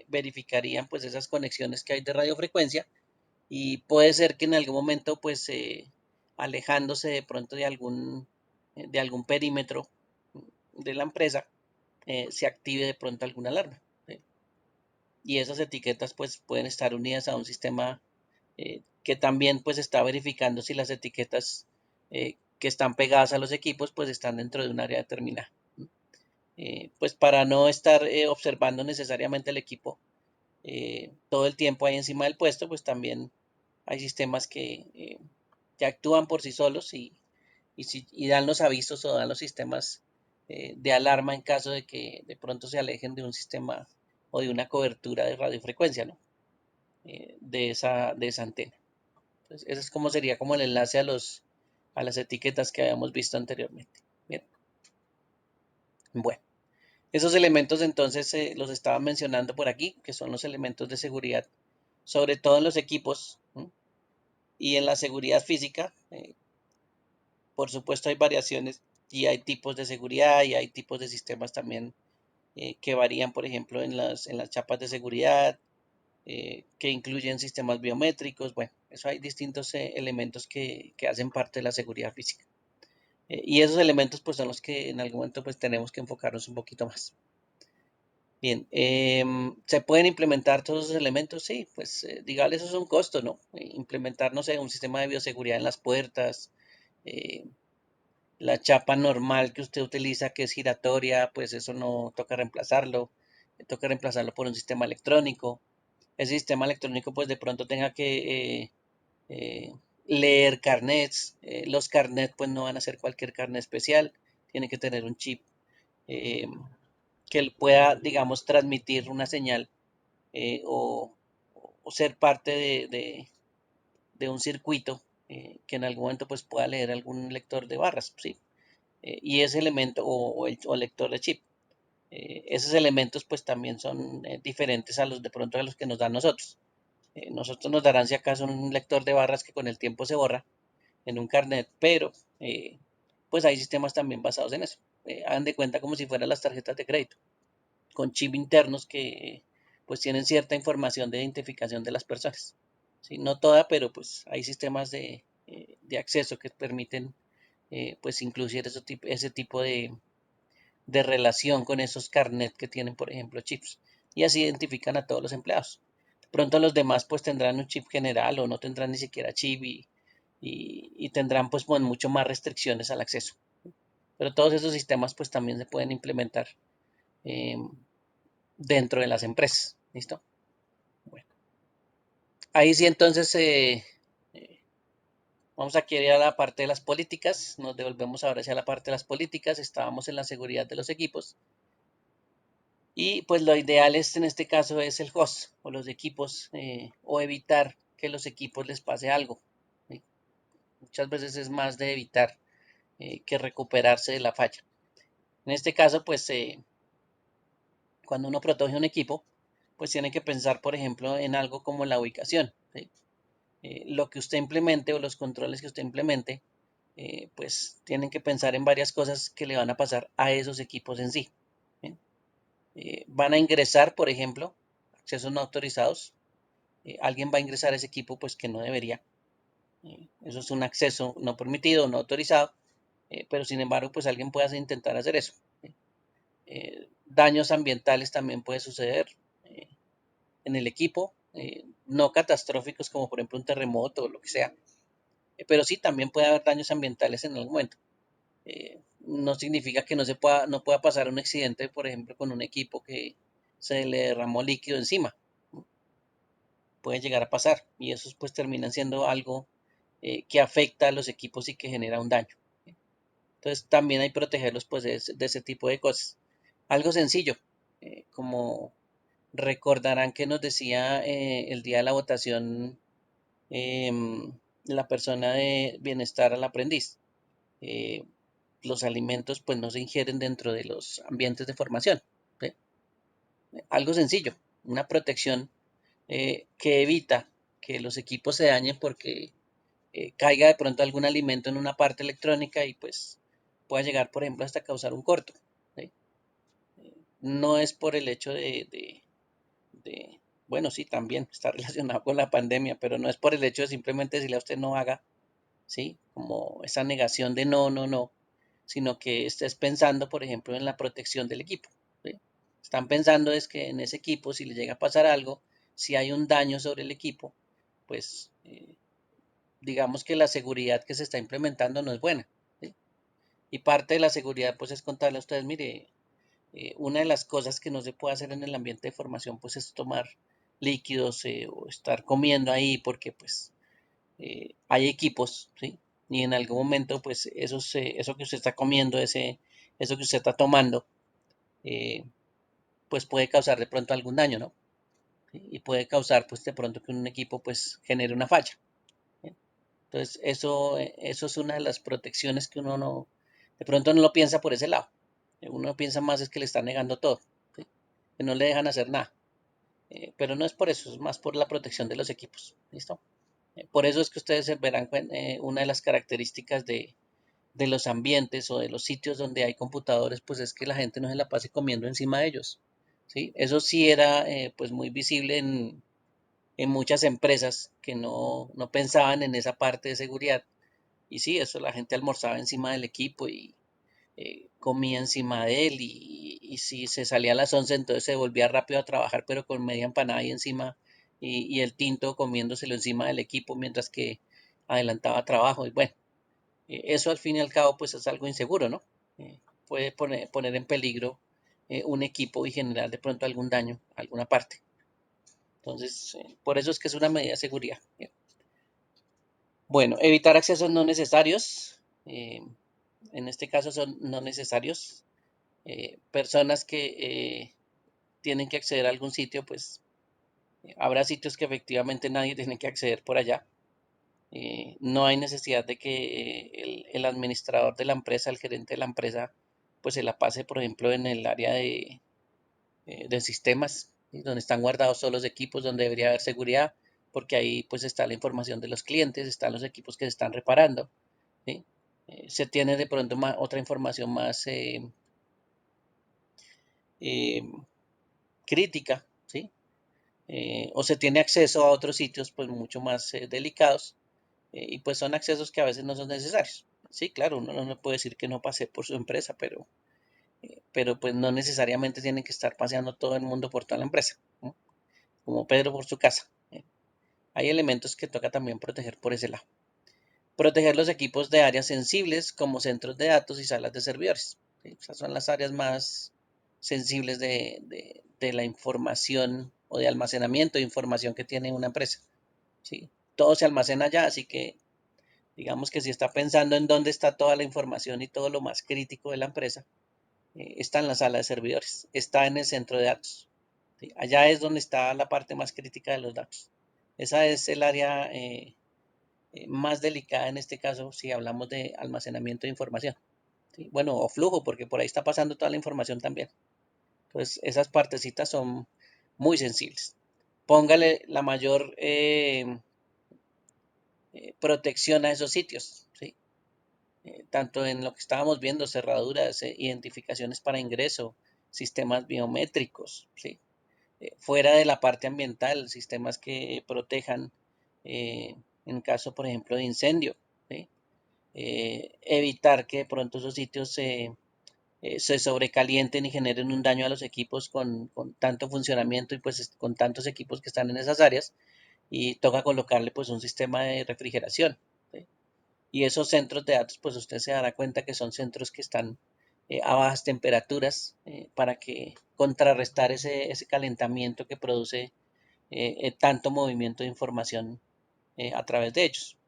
verificarían pues esas conexiones que hay de radiofrecuencia y puede ser que en algún momento pues alejándose de pronto de algún perímetro de la empresa se active de pronto alguna alarma, ¿sí? Y esas etiquetas pues pueden estar unidas a un sistema que también pues está verificando si las etiquetas que están pegadas a los equipos pues están dentro de un área determinada. Pues para no estar observando necesariamente el equipo todo el tiempo ahí encima del puesto, pues también hay sistemas que actúan por sí solos y dan los avisos o dan los sistemas de alarma en caso de que de pronto se alejen de un sistema o de una cobertura de radiofrecuencia, ¿no? De esa antena. Entonces, eso es como sería como el enlace a las etiquetas que habíamos visto anteriormente. Bien, bueno. Esos elementos entonces los estaba mencionando por aquí, que son los elementos de seguridad, sobre todo en los equipos, ¿sí? Y en la seguridad física, por supuesto hay variaciones y hay tipos de seguridad y hay tipos de sistemas también que varían, por ejemplo, en las chapas de seguridad, que incluyen sistemas biométricos. Bueno, eso hay distintos elementos que hacen parte de la seguridad física. Y esos elementos pues son los que en algún momento pues tenemos que enfocarnos un poquito más. Bien, ¿se pueden implementar todos esos elementos? Sí, pues dígale, eso es un costo, ¿no? Implementar, no sé, un sistema de bioseguridad en las puertas, eh, la chapa normal que usted utiliza, que es giratoria, pues eso no toca reemplazarlo, toca reemplazarlo por un sistema electrónico. Ese sistema electrónico pues de pronto tenga que eh, leer carnets. Los carnets pues no van a ser cualquier carnet especial, tiene que tener un chip eh, que él pueda, digamos, transmitir una señal o ser parte de un circuito que en algún momento pues pueda leer algún lector de barras, ¿sí? Y ese elemento o lector de chip. Esos elementos pues también son diferentes a los de pronto a los que nos dan nosotros. Nosotros nos darán si acaso un lector de barras que con el tiempo se borra en un carnet, pero pues hay sistemas también basados en eso. Hagan de cuenta como si fueran las tarjetas de crédito, con chip internos que pues tienen cierta información de identificación de las personas. ¿Sí? No toda, pero pues hay sistemas de acceso que permiten pues incluir ese tipo de relación con esos carnet que tienen, por ejemplo, chips. Y así identifican a todos los empleados. De pronto los demás pues tendrán un chip general o no tendrán ni siquiera chip y tendrán pues mucho más restricciones al acceso. Pero todos esos sistemas pues también se pueden implementar eh, dentro de las empresas. ¿Listo? Bueno, ahí sí entonces vamos aquí a la parte de las políticas. Nos devolvemos ahora hacia la parte de las políticas. Estábamos en la seguridad de los equipos. Y pues lo ideal es en este caso es el host o los equipos o evitar que los equipos les pase algo. ¿Sí? Muchas veces es más de evitar que recuperarse de la falla. En este caso, pues cuando uno protege un equipo, pues tiene que pensar, por ejemplo, en algo como la ubicación. ¿Sí? Lo que usted implemente o los controles que usted implemente, pues tienen que pensar en varias cosas que le van a pasar a esos equipos en sí. ¿Sí? Van a ingresar, por ejemplo, accesos no autorizados. Alguien va a ingresar a ese equipo, pues que no debería. Eso es un acceso no permitido, no autorizado, pero sin embargo, pues alguien puede intentar hacer eso. Daños ambientales también puede suceder en el equipo, no catastróficos como por ejemplo un terremoto o lo que sea, pero sí también puede haber daños ambientales en algún momento. No significa que no pueda pasar un accidente, por ejemplo, con un equipo que se le derramó líquido encima. Puede llegar a pasar y esos pues terminan siendo algo que afecta a los equipos y que genera un daño. Entonces también hay que protegerlos pues de ese tipo de cosas. Algo sencillo, como recordarán que nos decía el día de la votación la persona de bienestar al aprendiz. Eh, los alimentos pues no se ingieren dentro de los ambientes de formación. ¿Sí? Algo sencillo, una protección que evita que los equipos se dañen porque caiga de pronto algún alimento en una parte electrónica y pues pueda llegar, por ejemplo, hasta causar un corto. ¿Sí? No es por el hecho de, bueno, sí, también está relacionado con la pandemia, pero no es por el hecho de simplemente decirle a usted no haga, ¿sí? Como esa negación de no, no, no, sino que estés pensando, por ejemplo, en la protección del equipo. ¿Sí? Están pensando es que en ese equipo, si le llega a pasar algo, si hay un daño sobre el equipo, pues digamos que la seguridad que se está implementando no es buena. ¿Sí? Y parte de la seguridad, pues es contarle a ustedes, mire, una de las cosas que no se puede hacer en el ambiente de formación, pues es tomar líquidos o estar comiendo ahí, porque pues hay equipos, ¿sí? Y en algún momento, pues eso que usted está comiendo, eso que usted está tomando, eh, pues puede causar de pronto algún daño, ¿no? ¿Sí? Y puede causar, pues de pronto que un equipo, pues genere una falla. ¿Sí? Entonces, eso es una de las protecciones que uno no, de pronto no lo piensa por ese lado. Uno piensa más es que le están negando todo, ¿sí? Que no le dejan hacer nada. Pero no es por eso, es más por la protección de los equipos. ¿Listo? Por eso es que ustedes verán una de las características de los ambientes o de los sitios donde hay computadores, pues es que la gente no se la pase comiendo encima de ellos. ¿Sí? Eso sí era pues muy visible en muchas empresas que no pensaban en esa parte de seguridad. Y sí, eso la gente almorzaba encima del equipo y comía encima de él y si se salía a las 11 entonces se volvía rápido a trabajar pero con media empanada ahí encima y el tinto comiéndoselo encima del equipo mientras que adelantaba trabajo y bueno, eso al fin y al cabo pues es algo inseguro, ¿no? Puede poner en peligro un equipo y generar de pronto algún daño a alguna parte. Entonces, por eso es que es una medida de seguridad. Bueno, evitar accesos no necesarios. En este caso son no necesarios. Personas que tienen que acceder a algún sitio, pues habrá sitios que efectivamente nadie tiene que acceder por allá. No hay necesidad de que el administrador de la empresa, el gerente de la empresa, pues se la pase, por ejemplo, en el área de sistemas, ¿sí? Donde están guardados todos los equipos, donde debería haber seguridad, porque ahí pues está la información de los clientes, están los equipos que se están reparando, ¿sí? Se tiene de pronto otra información más eh, crítica, ¿sí? O se tiene acceso a otros sitios pues mucho más delicados y pues son accesos que a veces no son necesarios. Sí, claro, uno no puede decir que no pase por su empresa, pero pues no necesariamente tienen que estar paseando todo el mundo por toda la empresa, ¿no? Como Pedro por su casa. Hay elementos que toca también proteger por ese lado. Proteger los equipos de áreas sensibles como centros de datos y salas de servidores. ¿Sí? Esas son las áreas más sensibles de la información o de almacenamiento de información que tiene una empresa. ¿Sí? Todo se almacena allá, así que digamos que si está pensando en dónde está toda la información y todo lo más crítico de la empresa, está en la sala de servidores, está en el centro de datos. ¿Sí? Allá es donde está la parte más crítica de los datos. Esa es el área más delicada en este caso si hablamos de almacenamiento de información. ¿Sí? Bueno, o flujo, porque por ahí está pasando toda la información también. Entonces, esas partecitas son muy sensibles. Póngale la mayor protección a esos sitios, ¿sí? Tanto en lo que estábamos viendo, cerraduras, identificaciones para ingreso, sistemas biométricos, ¿sí? Fuera de la parte ambiental, sistemas que protejan en caso, por ejemplo, de incendio, ¿sí? Evitar que de pronto esos sitios se sobrecalienten y generen un daño a los equipos con tanto funcionamiento y pues con tantos equipos que están en esas áreas y toca colocarle pues un sistema de refrigeración, ¿sí? Y esos centros de datos pues usted se dará cuenta que son centros que están a bajas temperaturas para que contrarrestar ese calentamiento que produce tanto movimiento de información a través de ellos.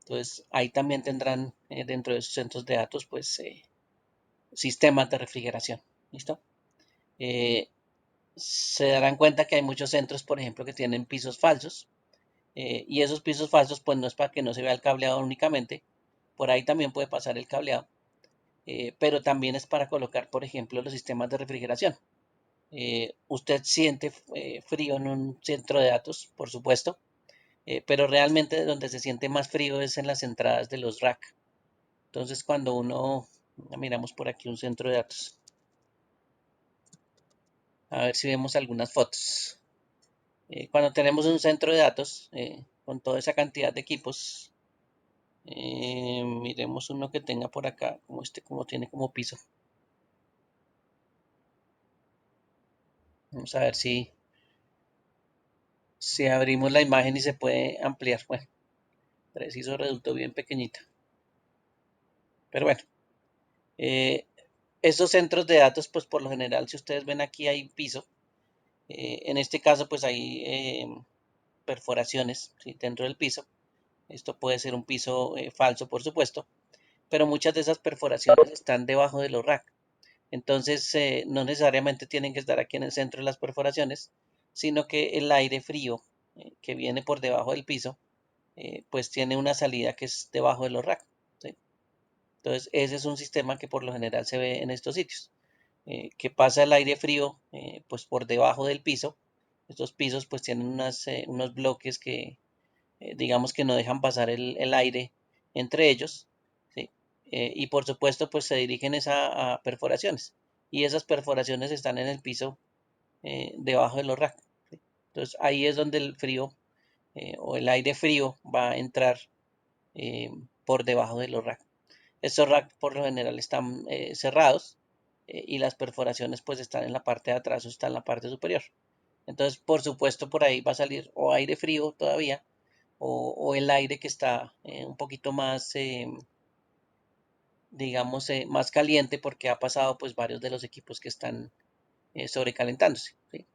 Entonces ahí también tendrán dentro de sus centros de datos pues sistemas de refrigeración. ¿Listo? Eh, Se darán cuenta que hay muchos centros, por ejemplo, que tienen pisos falsos y esos pisos falsos pues no es para que no se vea el cableado únicamente, por ahí también puede pasar el cableado, pero también es para colocar, por ejemplo, los sistemas de refrigeración. Usted siente frío en un centro de datos, por supuesto, pero realmente donde se siente más frío es en las entradas de los rack. Entonces, cuando miramos por aquí un centro de datos, a ver si vemos algunas fotos. Cuando tenemos un centro de datos con toda esa cantidad de equipos, miremos uno que tenga por acá, como este, como tiene como piso. Vamos a ver si abrimos la imagen y se puede ampliar. Bueno, preciso resultó bien pequeñita. Pero bueno, eh, estos centros de datos, pues por lo general, si ustedes ven aquí hay piso. En este caso, pues hay perforaciones, ¿sí? Dentro del piso. Esto puede ser un piso falso, por supuesto, pero muchas de esas perforaciones están debajo de los racks. Entonces, no necesariamente tienen que estar aquí en el centro de las perforaciones, sino que el aire frío que viene por debajo del piso, pues tiene una salida que es debajo de los racks, ¿sí? Entonces, ese es un sistema que por lo general se ve en estos sitios, que pasa el aire frío pues por debajo del piso. Estos pisos pues tienen unos bloques digamos que no dejan pasar el aire entre ellos, ¿sí? Y por supuesto pues se dirigen a perforaciones y esas perforaciones están en el piso debajo de los racks, ¿sí? Entonces ahí es donde el frío o el aire frío va a entrar eh, por debajo de los racks. Estos racks por lo general están cerrados y las perforaciones pues están en la parte de atrás o están en la parte superior. Entonces, por supuesto, por ahí va a salir o aire frío todavía o el aire que está un poquito más, digamos, más caliente porque ha pasado pues varios de los equipos que están sobrecalentándose, ¿sí?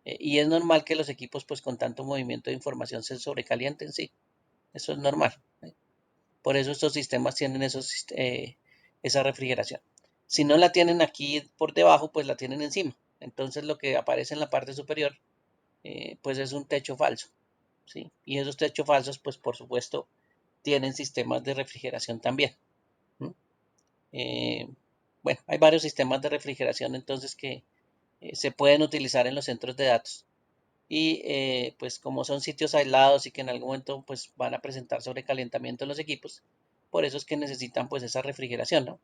Y es normal que los equipos pues con tanto movimiento de información se sobrecalienten, sí, eso es normal, ¿sí? Por eso estos sistemas tienen esa refrigeración. Si no la tienen aquí por debajo, pues la tienen encima. Entonces lo que aparece en la parte superior, pues es un techo falso, ¿sí? Y esos techos falsos, pues por supuesto, tienen sistemas de refrigeración también. Eh, bueno, hay varios sistemas de refrigeración entonces que se pueden utilizar en los centros de datos. Y pues como son sitios aislados y que en algún momento pues van a presentar sobrecalentamiento en los equipos, por eso es que necesitan pues esa refrigeración, ¿no?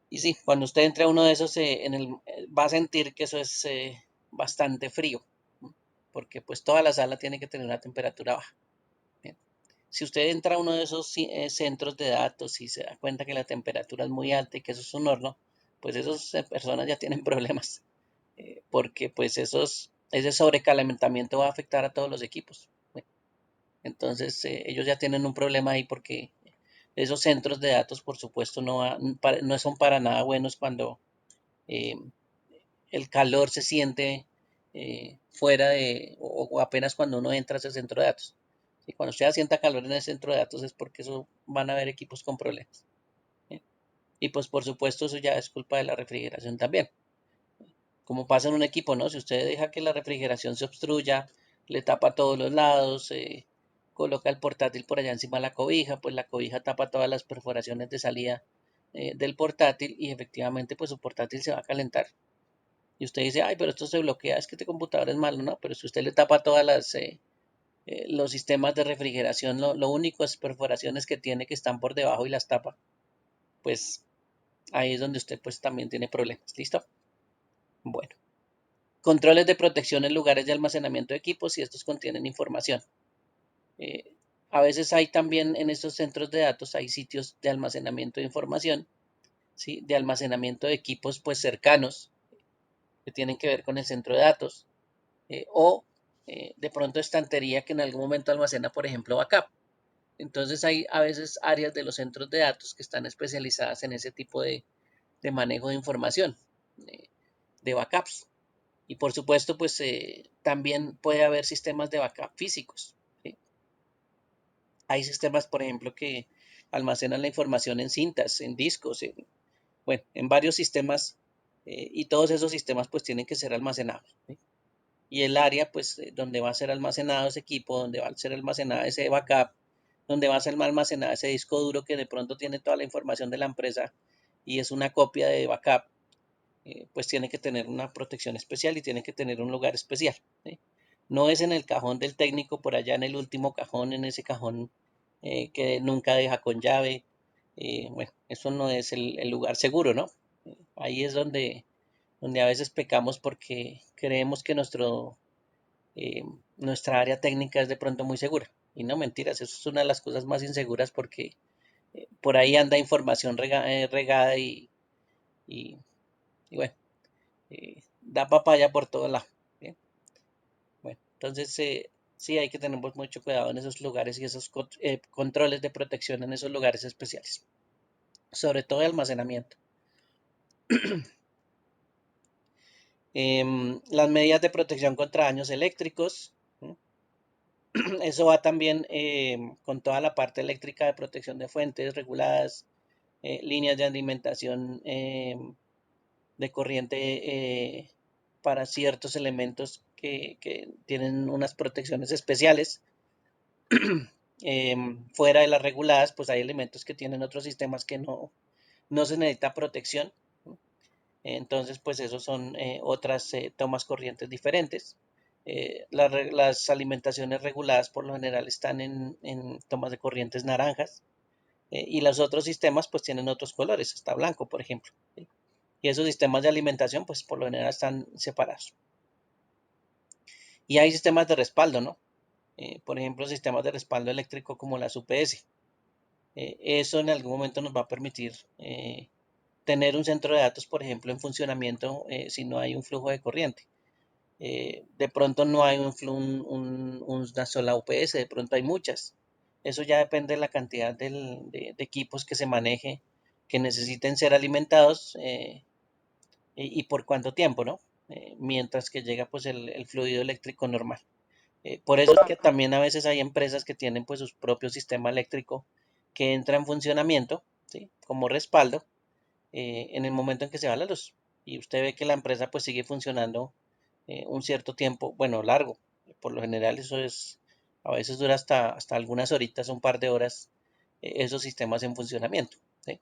Y sí, cuando usted entre a uno de esos va a sentir que eso es bastante frío, ¿no? Porque pues toda la sala tiene que tener una temperatura baja. Bien. Si usted entra a uno de esos centros de datos y se da cuenta que la temperatura es muy alta y que eso es un horno, pues esas personas ya tienen problemas, porque pues ese sobrecalentamiento va a afectar a todos los equipos. Bueno, entonces ellos ya tienen un problema ahí porque esos centros de datos, por supuesto, no son para nada buenos cuando eh, el calor se siente fuera o apenas cuando uno entra a ese centro de datos. ¿Sí? Cuando usted sienta calor en el centro de datos es porque eso van a haber equipos con problemas. ¿Sí? Y pues por supuesto eso ya es culpa de la refrigeración también. Como pasa en un equipo, ¿no? Si usted deja que la refrigeración se obstruya, le tapa todos los lados, coloca el portátil por allá encima de la cobija, pues la cobija tapa todas las perforaciones de salida del portátil y efectivamente pues su portátil se va a calentar. Y usted dice, ay, pero esto se bloquea, es que este computador es malo, ¿no? Pero si usted le tapa todas los sistemas de refrigeración, lo único es perforaciones que tiene que están por debajo y las tapa, pues ahí es donde usted pues también tiene problemas. ¿Listo? Bueno. Controles de protección en lugares de almacenamiento de equipos si estos contienen información. Eh, a veces hay también en estos centros de datos, hay sitios de almacenamiento de información, ¿sí? De almacenamiento de equipos pues cercanos que tienen que ver con el centro de datos o de pronto estantería que en algún momento almacena, por ejemplo, backup. Entonces hay a veces áreas de los centros de datos que están especializadas en ese tipo de manejo de información, eh, de backups. Y por supuesto, pues también puede haber sistemas de backup físicos, ¿sí? Hay sistemas, por ejemplo, que almacenan la información en cintas, en discos, bueno, en varios sistemas y todos esos sistemas pues tienen que ser almacenados, ¿sí? Y el área pues donde va a ser almacenado ese equipo, donde va a ser almacenado ese backup, donde va a ser almacenado ese disco duro que de pronto tiene toda la información de la empresa y es una copia de backup, pues tiene que tener una protección especial y tiene que tener un lugar especial, ¿sí? No es en el cajón del técnico, por allá en el último cajón, en ese cajón que nunca deja con llave. Bueno, eso no es el lugar seguro, ¿no? Ahí es donde a veces pecamos porque creemos que eh, nuestra área técnica es de pronto muy segura. Y no mentiras, eso es una de las cosas más inseguras porque por ahí anda información regada y, y bueno, da papaya por todo lado. ¿Bien? Bueno, entonces sí hay que tener pues, mucho cuidado en esos lugares y esos controles de protección en esos lugares especiales, sobre todo de almacenamiento. Las medidas de protección contra daños eléctricos, ¿sí? Eso va también con toda la parte eléctrica de protección de fuentes reguladas, líneas de alimentación de corriente para ciertos elementos que tienen unas protecciones especiales. Fuera de las reguladas, pues hay elementos que tienen otros sistemas que no se necesita protección. Entonces, pues esos son otras tomas corrientes diferentes. Las alimentaciones reguladas por lo general están en tomas de corrientes naranjas, y los otros sistemas pues tienen otros colores, hasta blanco, por ejemplo, ¿sí? Y esos sistemas de alimentación pues por lo general están separados. Y hay sistemas de respaldo, ¿no? Por ejemplo, sistemas de respaldo eléctrico como las UPS. Eso en algún momento nos va a permitir tener un centro de datos, por ejemplo, en funcionamiento si no hay un flujo de corriente. De pronto no hay una sola UPS, de pronto hay muchas. Eso ya depende de la cantidad de equipos que se maneje, que necesiten ser alimentados y por cuánto tiempo, ¿no? Mientras que llega pues el fluido eléctrico normal. Por eso es que también a veces hay empresas que tienen pues su propio sistema eléctrico que entra en funcionamiento, ¿sí? Como respaldo en el momento en que se va la luz. Y usted ve que la empresa pues sigue funcionando un cierto tiempo, bueno, largo. Por lo general eso es, a veces dura hasta algunas horitas, un par de horas, esos sistemas en funcionamiento, ¿sí?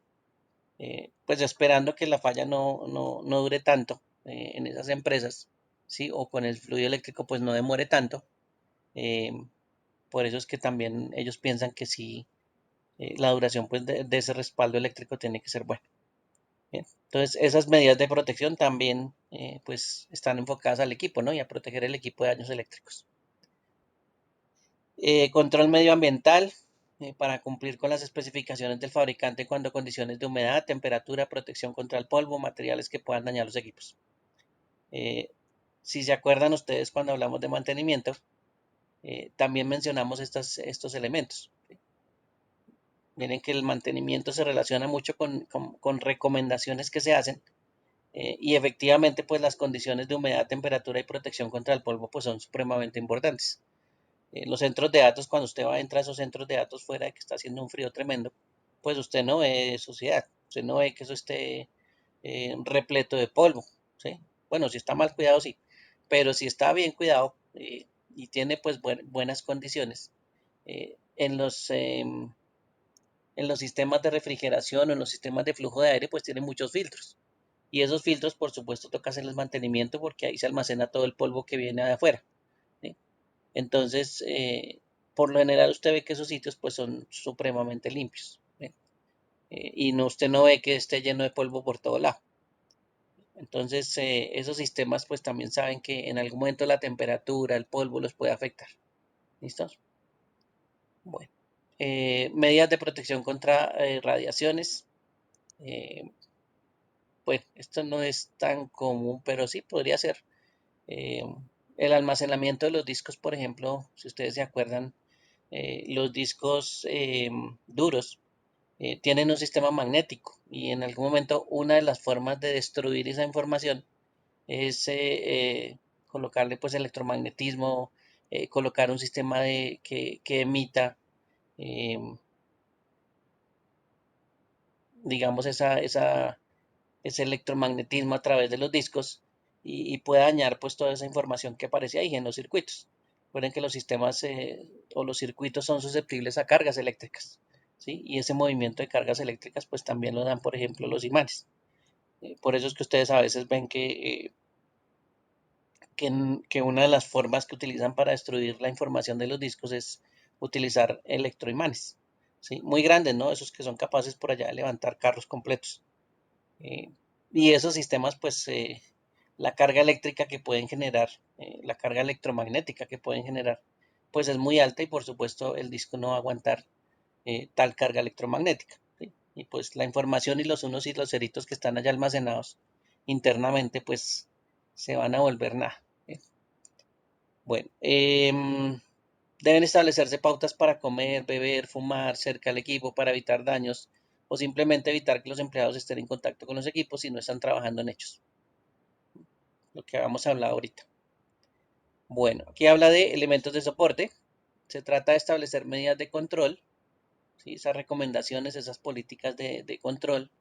Pues esperando que la falla no dure tanto en esas empresas, ¿sí? O con el fluido eléctrico pues no demore tanto. eh, por eso es que también ellos piensan que sí, la duración pues de ese respaldo eléctrico tiene que ser buena. Bien. Entonces, esas medidas de protección también pues están enfocadas al equipo, ¿no? Y a proteger el equipo de daños eléctricos. Control medioambiental para cumplir con las especificaciones del fabricante cuando condiciones de humedad, temperatura, protección contra el polvo, materiales que puedan dañar los equipos. Eh, si se acuerdan ustedes cuando hablamos de mantenimiento, también mencionamos estos elementos. Miren que el mantenimiento se relaciona mucho con recomendaciones que se hacen y efectivamente pues las condiciones de humedad, temperatura y protección contra el polvo pues son supremamente importantes. Los centros de datos, cuando usted va a entrar a esos centros de datos fuera de que está haciendo un frío tremendo, pues usted no ve suciedad, usted no ve que eso esté repleto de polvo, ¿sí? Bueno, si está mal cuidado, sí, pero si está bien cuidado y tiene pues buenas condiciones, en los sistemas de refrigeración o en los sistemas de flujo de aire, pues tiene muchos filtros. Y esos filtros, por supuesto, toca hacerles mantenimiento porque ahí se almacena todo el polvo que viene de afuera, ¿sí? Entonces, por lo general usted ve que esos sitios pues son supremamente limpios, ¿sí? Y no, usted no ve que esté lleno de polvo por todo lado. Entonces, esos sistemas pues también saben que en algún momento la temperatura, el polvo los puede afectar. ¿Listos? Bueno. Medidas de protección contra radiaciones. Eh, pues esto no es tan común, pero sí podría ser. Eh, el almacenamiento de los discos, por ejemplo, si ustedes se acuerdan, los discos duros tienen un sistema magnético y en algún momento una de las formas de destruir esa información es colocarle pues electromagnetismo, colocar un sistema que emita, eh, digamos, ese electromagnetismo a través de los discos y puede dañar pues toda esa información que aparece ahí en los circuitos. Recuerden que los sistemas o los circuitos son susceptibles a cargas eléctricas, ¿sí? Y ese movimiento de cargas eléctricas pues también lo dan, por ejemplo, los imanes. Por eso es que ustedes a veces ven que una de las formas que utilizan para destruir la información de los discos es utilizar electroimanes, ¿sí? Muy grandes, ¿no? Esos que son capaces por allá de levantar carros completos. Eh, y esos sistemas, pues, la carga eléctrica que pueden generar, la carga electromagnética que pueden generar, pues es muy alta y por supuesto el disco no va a aguantar tal carga electromagnética, ¿sí? Y pues la información y los unos y los ceritos que están allá almacenados internamente, pues se van a volver nada. Bueno, deben establecerse pautas para comer, beber, fumar cerca del equipo para evitar daños o simplemente evitar que los empleados estén en contacto con los equipos si no están trabajando en ellos. Lo que habíamos hablado ahorita. Bueno, aquí habla de elementos de soporte. Se trata de establecer medidas de control, ¿sí? Esas recomendaciones, esas políticas de control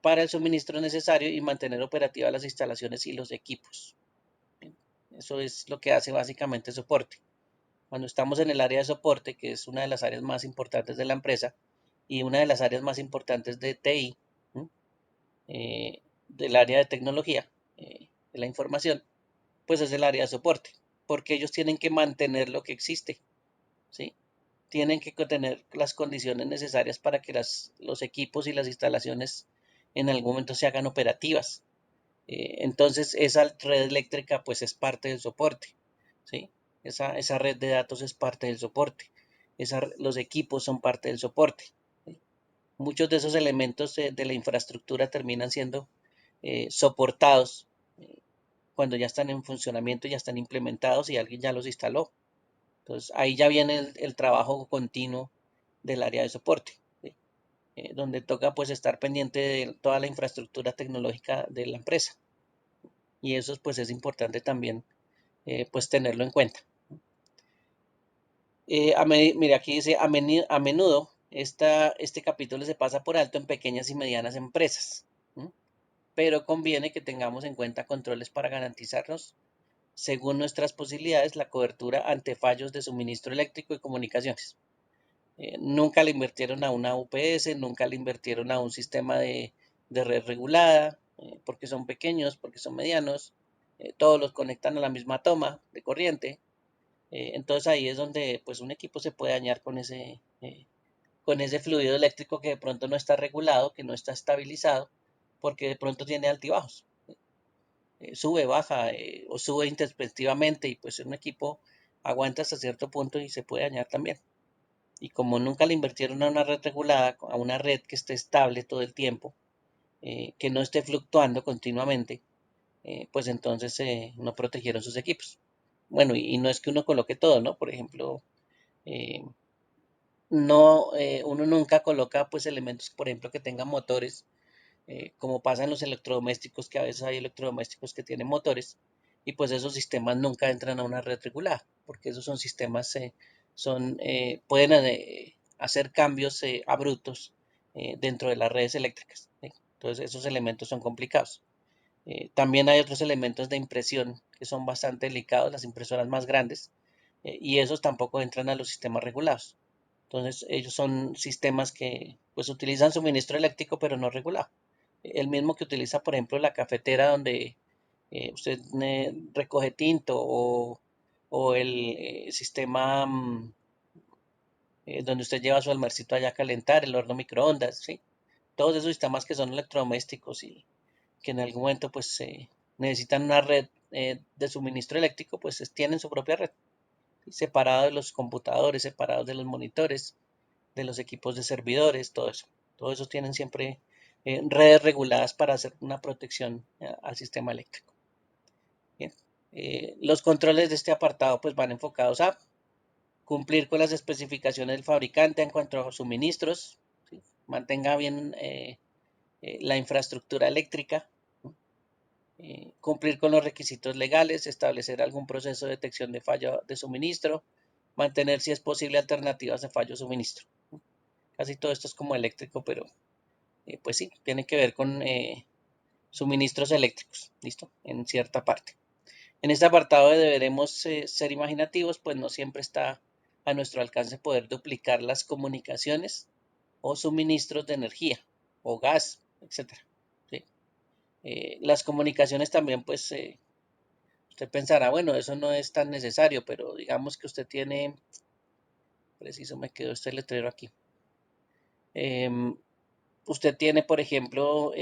para el suministro necesario y mantener operativas las instalaciones y los equipos. Eso es lo que hace básicamente soporte. Cuando estamos en el área de soporte, que es una de las áreas más importantes de la empresa y una de las áreas más importantes de TI, del área de tecnología, de la información, pues es el área de soporte. porque ellos tienen que mantener lo que existe, ¿sí? Tienen que tener las condiciones necesarias para que los equipos y las instalaciones en algún momento se hagan operativas. Entonces, esa red eléctrica pues es parte del soporte, ¿sí? Esa red de datos es parte del soporte. Los equipos son parte del soporte, ¿sí? Muchos de esos elementos de la infraestructura terminan siendo soportados cuando ya están en funcionamiento, ya están implementados y alguien ya los instaló. Entonces ahí ya viene el trabajo continuo del área de soporte, ¿sí? Donde toca pues estar pendiente de toda la infraestructura tecnológica de la empresa. Y eso pues es importante también pues tenerlo en cuenta. Mira, aquí dice, a menudo este capítulo se pasa por alto en pequeñas y medianas empresas, ¿sí? Pero conviene que tengamos en cuenta controles para garantizarnos, según nuestras posibilidades, la cobertura ante fallos de suministro eléctrico y comunicaciones. Nunca le invirtieron a una UPS, nunca le invirtieron a un sistema de red regulada, porque son pequeños, porque son medianos, todos los conectan a la misma toma de corriente. Entonces ahí es donde pues un equipo se puede dañar con ese fluido eléctrico que de pronto no está regulado, que no está estabilizado, porque de pronto tiene altibajos. Sube, baja o sube intempestivamente y pues un equipo aguanta hasta cierto punto y se puede dañar también. Y como nunca le invirtieron a una red regulada, a una red que esté estable todo el tiempo, que no esté fluctuando continuamente, pues entonces no protegieron sus equipos. Bueno, y no es que uno coloque todo, ¿no? Por ejemplo, eh, no, uno nunca coloca pues elementos, por ejemplo, que tengan motores, como pasa en los electrodomésticos, que a veces hay electrodomésticos que tienen motores, y pues esos sistemas nunca entran a una red regulada, porque esos son sistemas, pueden hacer cambios abruptos dentro de las redes eléctricas, ¿sí? Entonces esos elementos son complicados. También hay otros elementos de impresión que son bastante delicados, las impresoras más grandes, y esos tampoco entran a los sistemas regulados. Entonces ellos son sistemas que pues utilizan suministro eléctrico pero no regulado. El mismo que utiliza, por ejemplo, la cafetera donde usted recoge tinto o el sistema donde usted lleva su almuercito allá a calentar, el horno microondas, ¿sí? Todos esos sistemas que son electrodomésticos y que en algún momento pues necesitan una red de suministro eléctrico, pues tienen su propia red, ¿sí? Separado de los computadores, separados de los monitores, de los equipos de servidores, todo eso. Todo eso tienen siempre redes reguladas para hacer una protección al sistema eléctrico. Bien. Los controles de este apartado pues van enfocados a cumplir con las especificaciones del fabricante en cuanto a suministros, ¿sí? Mantenga bien la infraestructura eléctrica, cumplir con los requisitos legales, establecer algún proceso de detección de fallo de suministro, mantener si es posible alternativas de fallo de suministro. Casi todo esto es como eléctrico, pero pues sí, tiene que ver con suministros eléctricos, ¿listo? En cierta parte. En este apartado deberemos ser imaginativos, pues no siempre está a nuestro alcance poder duplicar las comunicaciones o suministros de energía o gas, etcétera, ¿sí? Las comunicaciones también, pues usted pensará, bueno, eso no es tan necesario, pero digamos que usted tiene, preciso me quedó este letrero aquí. Usted tiene, por ejemplo,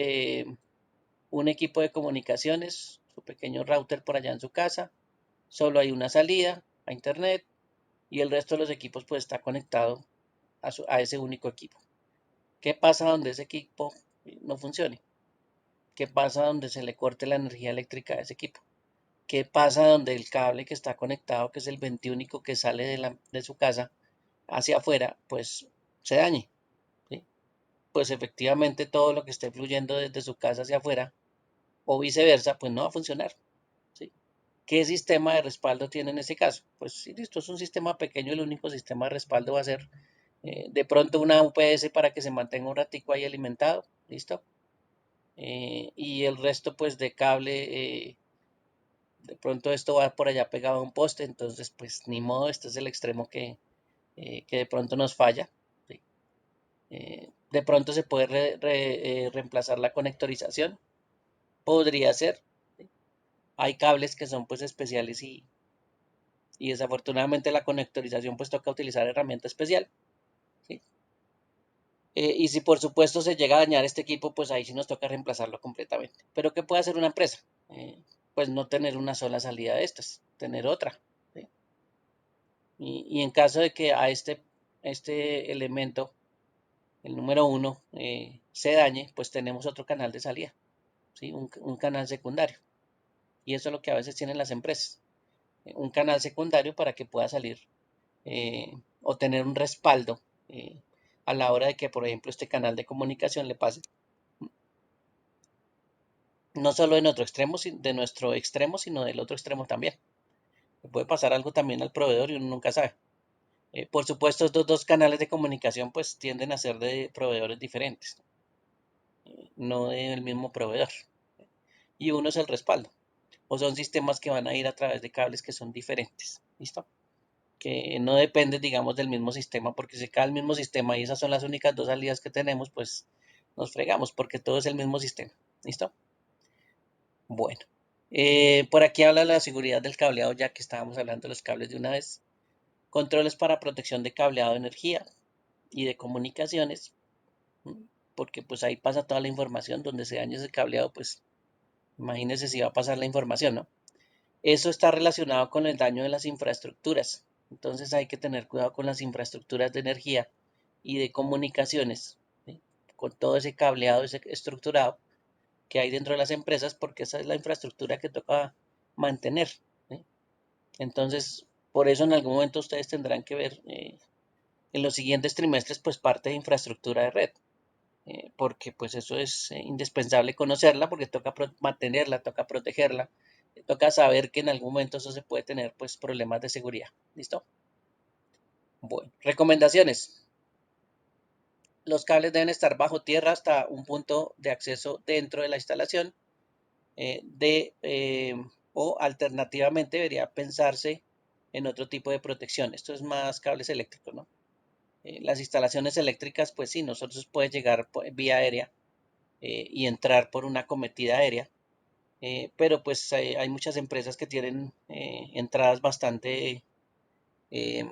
un equipo de comunicaciones, su pequeño router por allá en su casa, solo hay una salida a internet y el resto de los equipos pues está conectado a ese único equipo. ¿Qué pasa donde ese equipo no funcione? ¿Qué pasa donde se le corte la energía eléctrica a ese equipo? ¿Qué pasa donde el cable que está conectado, que es el 21 que sale de su casa hacia afuera, pues se dañe? ¿Sí? Pues efectivamente todo lo que esté fluyendo desde su casa hacia afuera o viceversa, pues no va a funcionar, ¿sí? ¿Qué sistema de respaldo tiene en ese caso? Pues sí, listo, es un sistema pequeño, el único sistema de respaldo va a ser de pronto una UPS para que se mantenga un ratico ahí alimentado, listo. Y el resto pues de cable, de pronto esto va por allá pegado a un poste, entonces pues ni modo, este es el extremo que de pronto nos falla, ¿sí? De pronto se puede reemplazar la conectorización, podría ser, ¿sí? Hay cables que son pues especiales y desafortunadamente la conectorización pues toca utilizar herramienta especial, ¿sí? Y si por supuesto se llega a dañar este equipo, pues ahí sí nos toca reemplazarlo completamente. Pero ¿qué puede hacer una empresa? Pues no tener una sola salida de estas, tener otra, ¿sí? Y en caso de que a este elemento, el número uno, se dañe, pues tenemos otro canal de salida, ¿sí? Un canal secundario. Y eso es lo que a veces tienen las empresas. Un canal secundario para que pueda salir o tener un respaldo a la hora de que, por ejemplo, este canal de comunicación le pase no solo de nuestro extremo, sino del otro extremo también. Le puede pasar algo también al proveedor y uno nunca sabe. Por supuesto, estos dos canales de comunicación pues tienden a ser de proveedores diferentes, no del mismo proveedor. Y uno es el respaldo. O son sistemas que van a ir a través de cables que son diferentes. ¿Listo? Que no depende, digamos, del mismo sistema, porque si cae el mismo sistema y esas son las únicas dos salidas que tenemos, pues nos fregamos, porque todo es el mismo sistema. ¿Listo? Bueno, por aquí habla la seguridad del cableado, ya que estábamos hablando de los cables de una vez. Controles para protección de cableado de energía y de comunicaciones, porque pues ahí pasa toda la información, donde se daña ese cableado, pues imagínense si va a pasar la información, ¿no? Eso está relacionado con el daño de las infraestructuras. Entonces hay que tener cuidado con las infraestructuras de energía y de comunicaciones, ¿sí? Con todo ese cableado ese estructurado que hay dentro de las empresas, porque esa es la infraestructura que toca mantener, ¿sí? Entonces, por eso en algún momento ustedes tendrán que ver en los siguientes trimestres, pues parte de infraestructura de red, porque pues eso es indispensable conocerla, porque toca mantenerla, toca protegerla, toca saber que en algún momento eso se puede tener pues problemas de seguridad. ¿Listo? Bueno, recomendaciones. Los cables deben estar bajo tierra hasta un punto de acceso dentro de la instalación, o alternativamente debería pensarse en otro tipo de protección. Esto es más cables eléctricos, ¿no? Las instalaciones eléctricas, pues sí, nosotros puede llegar vía aérea y entrar por una cometida aérea, pero pues hay muchas empresas que tienen entradas eh,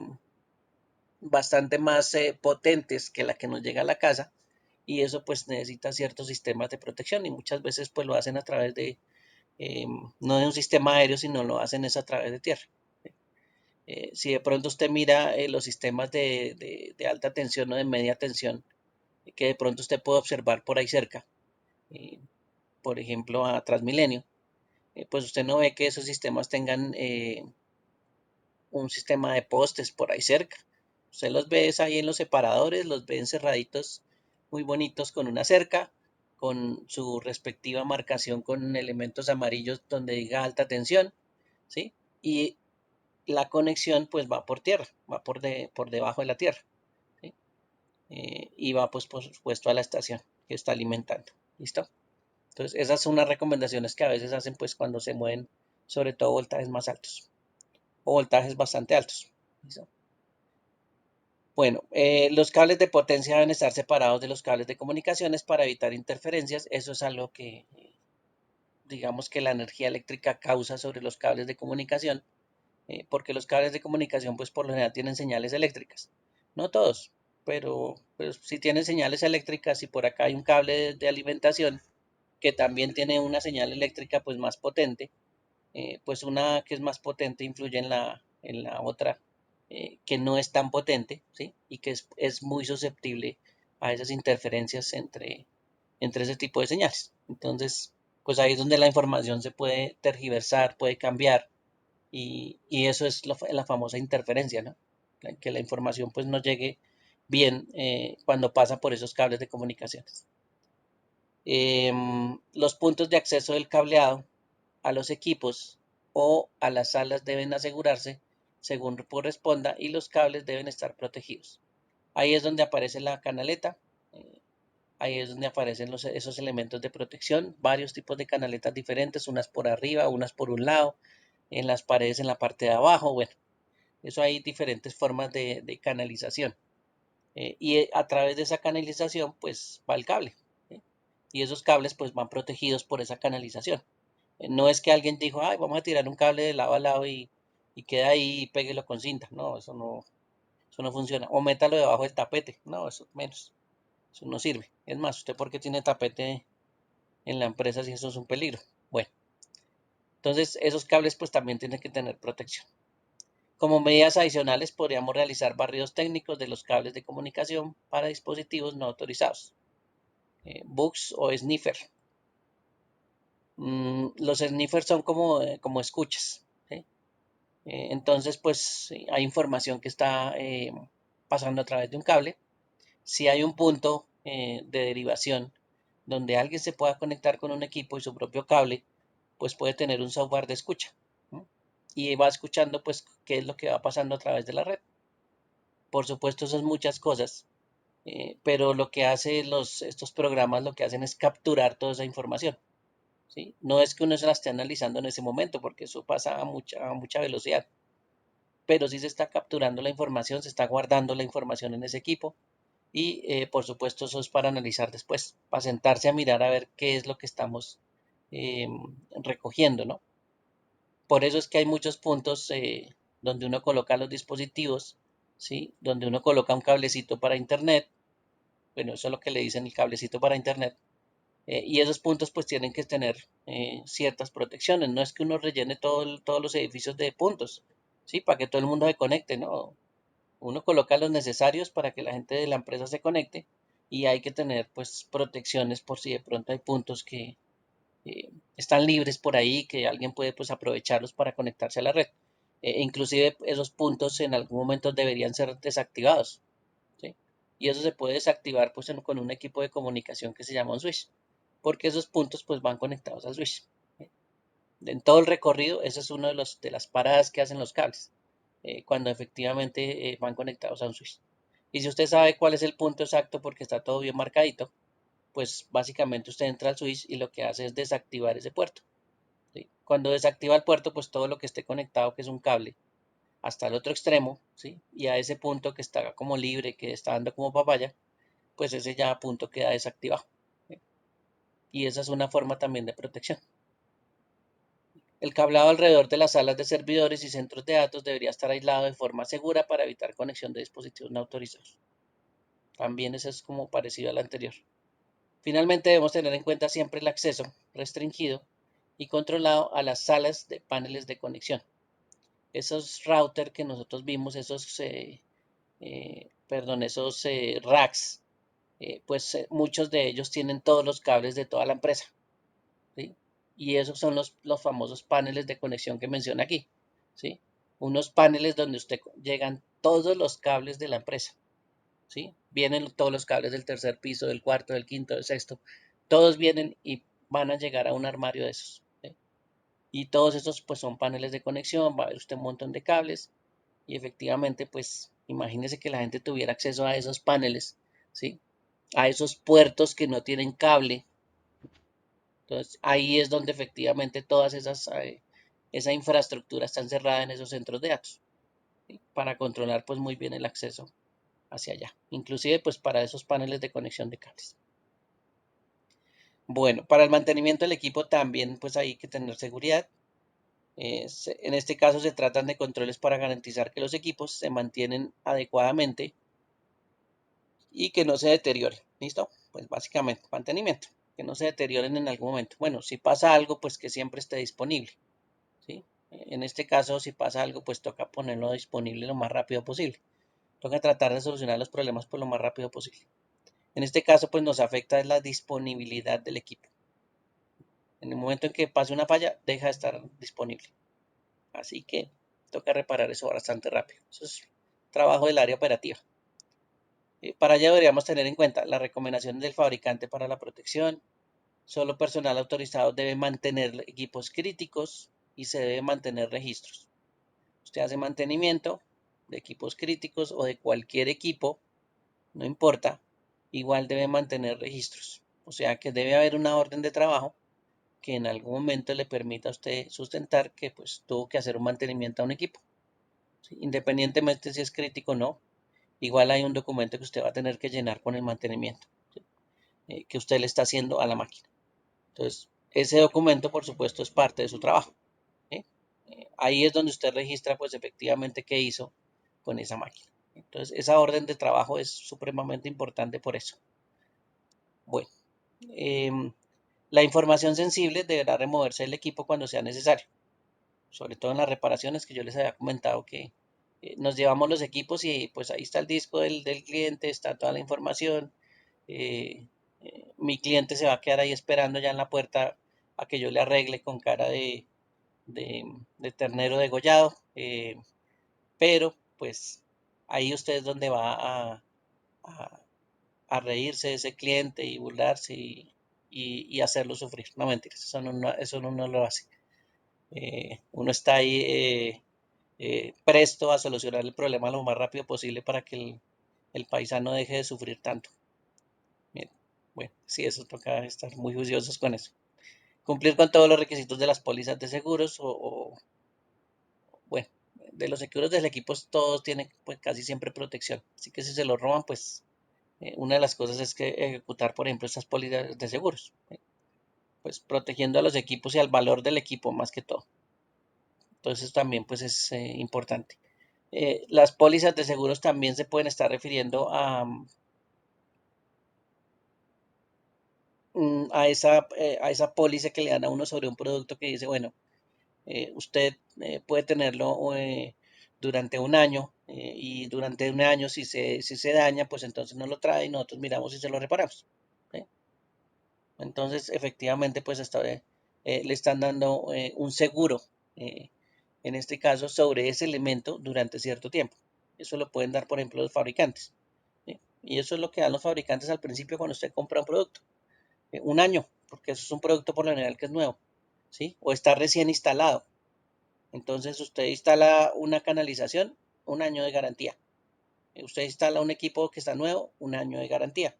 bastante más potentes que la que nos llega a la casa, y eso pues necesita ciertos sistemas de protección y muchas veces pues lo hacen a través de, no de un sistema aéreo, sino lo hacen es a través de tierra. Si de pronto usted mira los sistemas de alta tensión o de media tensión, que de pronto usted puede observar por ahí cerca, eh, por ejemplo a Transmilenio, pues usted no ve que esos sistemas tengan un sistema de postes por ahí cerca. Usted los ve ahí en los separadores, los ve encerraditos muy bonitos con una cerca, con su respectiva marcación con elementos amarillos donde diga alta tensión, ¿sí? Y la conexión pues va por tierra, va por debajo de la tierra, ¿sí? Y va pues por supuesto a la estación que está alimentando. ¿Listo? Entonces esas son unas recomendaciones que a veces hacen pues cuando se mueven sobre todo voltajes más altos o voltajes bastante altos. ¿Listo? Bueno, los cables de potencia deben estar separados de los cables de comunicaciones para evitar interferencias. Eso es algo que digamos que la energía eléctrica causa sobre los cables de comunicación, porque los cables de comunicación pues por lo general tienen señales eléctricas. No todos, pero si tienen señales eléctricas y por acá hay un cable de alimentación que también tiene una señal eléctrica pues más potente, pues una que es más potente influye en la otra que no es tan potente, ¿sí? Y que es muy susceptible a esas interferencias entre ese tipo de señales. Entonces, pues ahí es donde la información se puede tergiversar, puede cambiar, y eso es la famosa interferencia, ¿no? Que la información pues no llegue bien cuando pasa por esos cables de comunicaciones. Los puntos de acceso del cableado a los equipos o a las salas deben asegurarse según corresponda y los cables deben estar protegidos. Ahí es donde aparece la canaleta, eh, ahí es donde aparecen esos elementos de protección, varios tipos de canaletas diferentes, unas por arriba, unas por un lado, en las paredes en la parte de abajo, bueno, eso hay diferentes formas de canalización. Y a través de esa canalización pues va el cable, ¿sí? Y esos cables pues van protegidos por esa canalización. No es que alguien dijo, ay, vamos a tirar un cable de lado a lado y queda ahí y péguelo con cinta. No, eso no funciona. O métalo debajo del tapete. No, eso menos. Eso no sirve. Es más, ¿usted por qué tiene tapete en la empresa si eso es un peligro? Bueno, entonces esos cables pues también tienen que tener protección. Como medidas adicionales podríamos realizar barridos técnicos de los cables de comunicación para dispositivos no autorizados, bugs o sniffer. Los sniffers son como escuchas, ¿sí? Entonces pues hay información que está pasando a través de un cable. Si hay un punto de derivación donde alguien se pueda conectar con un equipo y su propio cable, pues puede tener un software de escucha, ¿no? Y va escuchando pues qué es lo que va pasando a través de la red. Por supuesto, son muchas cosas, pero lo que hacen estos programas lo que hacen es capturar toda esa información, ¿sí? No es que uno se la esté analizando en ese momento, porque eso pasa a mucha velocidad, pero sí se está capturando la información, se está guardando la información en ese equipo y por supuesto eso es para analizar después, para sentarse a mirar a ver qué es lo que estamos eh, recogiendo, ¿no? Por eso es que hay muchos puntos donde uno coloca los dispositivos, ¿sí? Donde uno coloca un cablecito para internet, bueno, eso es lo que le dicen el cablecito para internet, y esos puntos pues tienen que tener ciertas protecciones, no es que uno rellene todos los edificios de puntos, ¿sí? Para que todo el mundo se conecte, ¿no? Uno coloca los necesarios para que la gente de la empresa se conecte y hay que tener pues protecciones por si de pronto hay puntos que están libres por ahí, que alguien puede pues aprovecharlos para conectarse a la red. Inclusive esos puntos en algún momento deberían ser desactivados, ¿sí? Y eso se puede desactivar pues con un equipo de comunicación que se llama un switch, porque esos puntos pues van conectados al switch, ¿sí? En todo el recorrido, esa es una de las paradas que hacen los cables, cuando efectivamente van conectados a un switch. Y si usted sabe cuál es el punto exacto porque está todo bien marcadito, pues básicamente usted entra al switch y lo que hace es desactivar ese puerto, ¿sí? Cuando desactiva el puerto, pues todo lo que esté conectado, que es un cable, hasta el otro extremo, ¿sí? Y a ese punto que está como libre, que está dando como papaya, pues ese ya punto queda desactivado, ¿sí? Y esa es una forma también de protección. El cableado alrededor de las salas de servidores y centros de datos debería estar aislado de forma segura para evitar conexión de dispositivos no autorizados. También eso es como parecido al anterior. Finalmente debemos tener en cuenta siempre el acceso restringido y controlado a las salas de paneles de conexión. Esos routers que nosotros vimos, esos racks, pues muchos de ellos tienen todos los cables de toda la empresa, ¿sí? Y esos son los famosos paneles de conexión que menciona aquí, ¿sí? Unos paneles donde usted llegan todos los cables de la empresa, ¿sí? Vienen todos los cables del tercer piso, del cuarto, del quinto, del sexto, todos vienen y van a llegar a un armario de esos, ¿sí? Y todos esos pues son paneles de conexión, va a ver usted un montón de cables y efectivamente pues imagínese que la gente tuviera acceso a esos paneles, ¿sí? A esos puertos que no tienen cable. Entonces ahí es donde efectivamente esa infraestructura está encerrada en esos centros de datos, ¿sí? Para controlar pues muy bien el acceso hacia allá, inclusive pues para esos paneles de conexión de cables. Bueno, para el mantenimiento del equipo también pues hay que tener seguridad. En este caso se tratan de controles para garantizar que los equipos se mantienen adecuadamente y que no se deterioren. ¿Listo? Pues básicamente mantenimiento, que no se deterioren en algún momento. Bueno, si pasa algo, pues que siempre esté disponible, ¿sí? En este caso, si pasa algo, pues toca ponerlo disponible lo más rápido posible. Toca tratar de solucionar los problemas por lo más rápido posible. En este caso, pues nos afecta la disponibilidad del equipo. En el momento en que pase una falla, deja de estar disponible. Así que toca reparar eso bastante rápido. Eso es trabajo del área operativa. Para ello deberíamos tener en cuenta las recomendaciones del fabricante para la protección. Solo personal autorizado debe mantener equipos críticos y se debe mantener registros. Usted hace mantenimiento de equipos críticos o de cualquier equipo, no importa, igual debe mantener registros. O sea que debe haber una orden de trabajo que en algún momento le permita a usted sustentar que pues tuvo que hacer un mantenimiento a un equipo, ¿sí? Independientemente si es crítico o no, igual hay un documento que usted va a tener que llenar con el mantenimiento, ¿sí? Que usted le está haciendo a la máquina. Entonces, ese documento, por supuesto, es parte de su trabajo, ¿sí? Ahí es donde usted registra pues efectivamente qué hizo con esa máquina. Entonces esa orden de trabajo es supremamente importante por eso. Bueno, em, la información sensible deberá removerse del equipo cuando sea necesario, sobre todo en las reparaciones que yo les había comentado que nos llevamos los equipos y pues ahí está el disco del cliente, está toda la información. eh, Mi cliente se va a quedar ahí esperando ya en la puerta a que yo le arregle con cara de, de ternero degollado, pero pues ahí usted es donde va a, a reírse de ese cliente y burlarse y hacerlo sufrir. No mentiras, eso no lo hace. Uno está ahí presto a solucionar el problema lo más rápido posible para que el paisano deje de sufrir tanto. Bien, bueno, sí, eso toca estar muy juiciosos con eso. Cumplir con todos los requisitos de las pólizas de seguros bueno, de los seguros del equipo todos tienen pues casi siempre protección. Así que si se lo roban, pues una de las cosas es que ejecutar, por ejemplo, estas pólizas de seguros, pues protegiendo a los equipos y al valor del equipo más que todo. Entonces también pues es importante. Las pólizas de seguros también se pueden estar refiriendo a esa póliza que le dan a uno sobre un producto que dice, bueno, usted puede tenerlo durante un año y durante un año si se daña, pues entonces no lo trae y nosotros miramos si se lo reparamos. ¿Sí? Entonces, efectivamente, pues le están dando un seguro, eh, en este caso, sobre ese elemento durante cierto tiempo. Eso lo pueden dar, por ejemplo, los fabricantes. ¿Sí? Y eso es lo que dan los fabricantes al principio cuando usted compra un producto. Un año, porque eso es un producto por lo general que es nuevo. ¿Sí? O está recién instalado. Entonces, usted instala una canalización, un año de garantía. Usted instala un equipo que está nuevo, un año de garantía.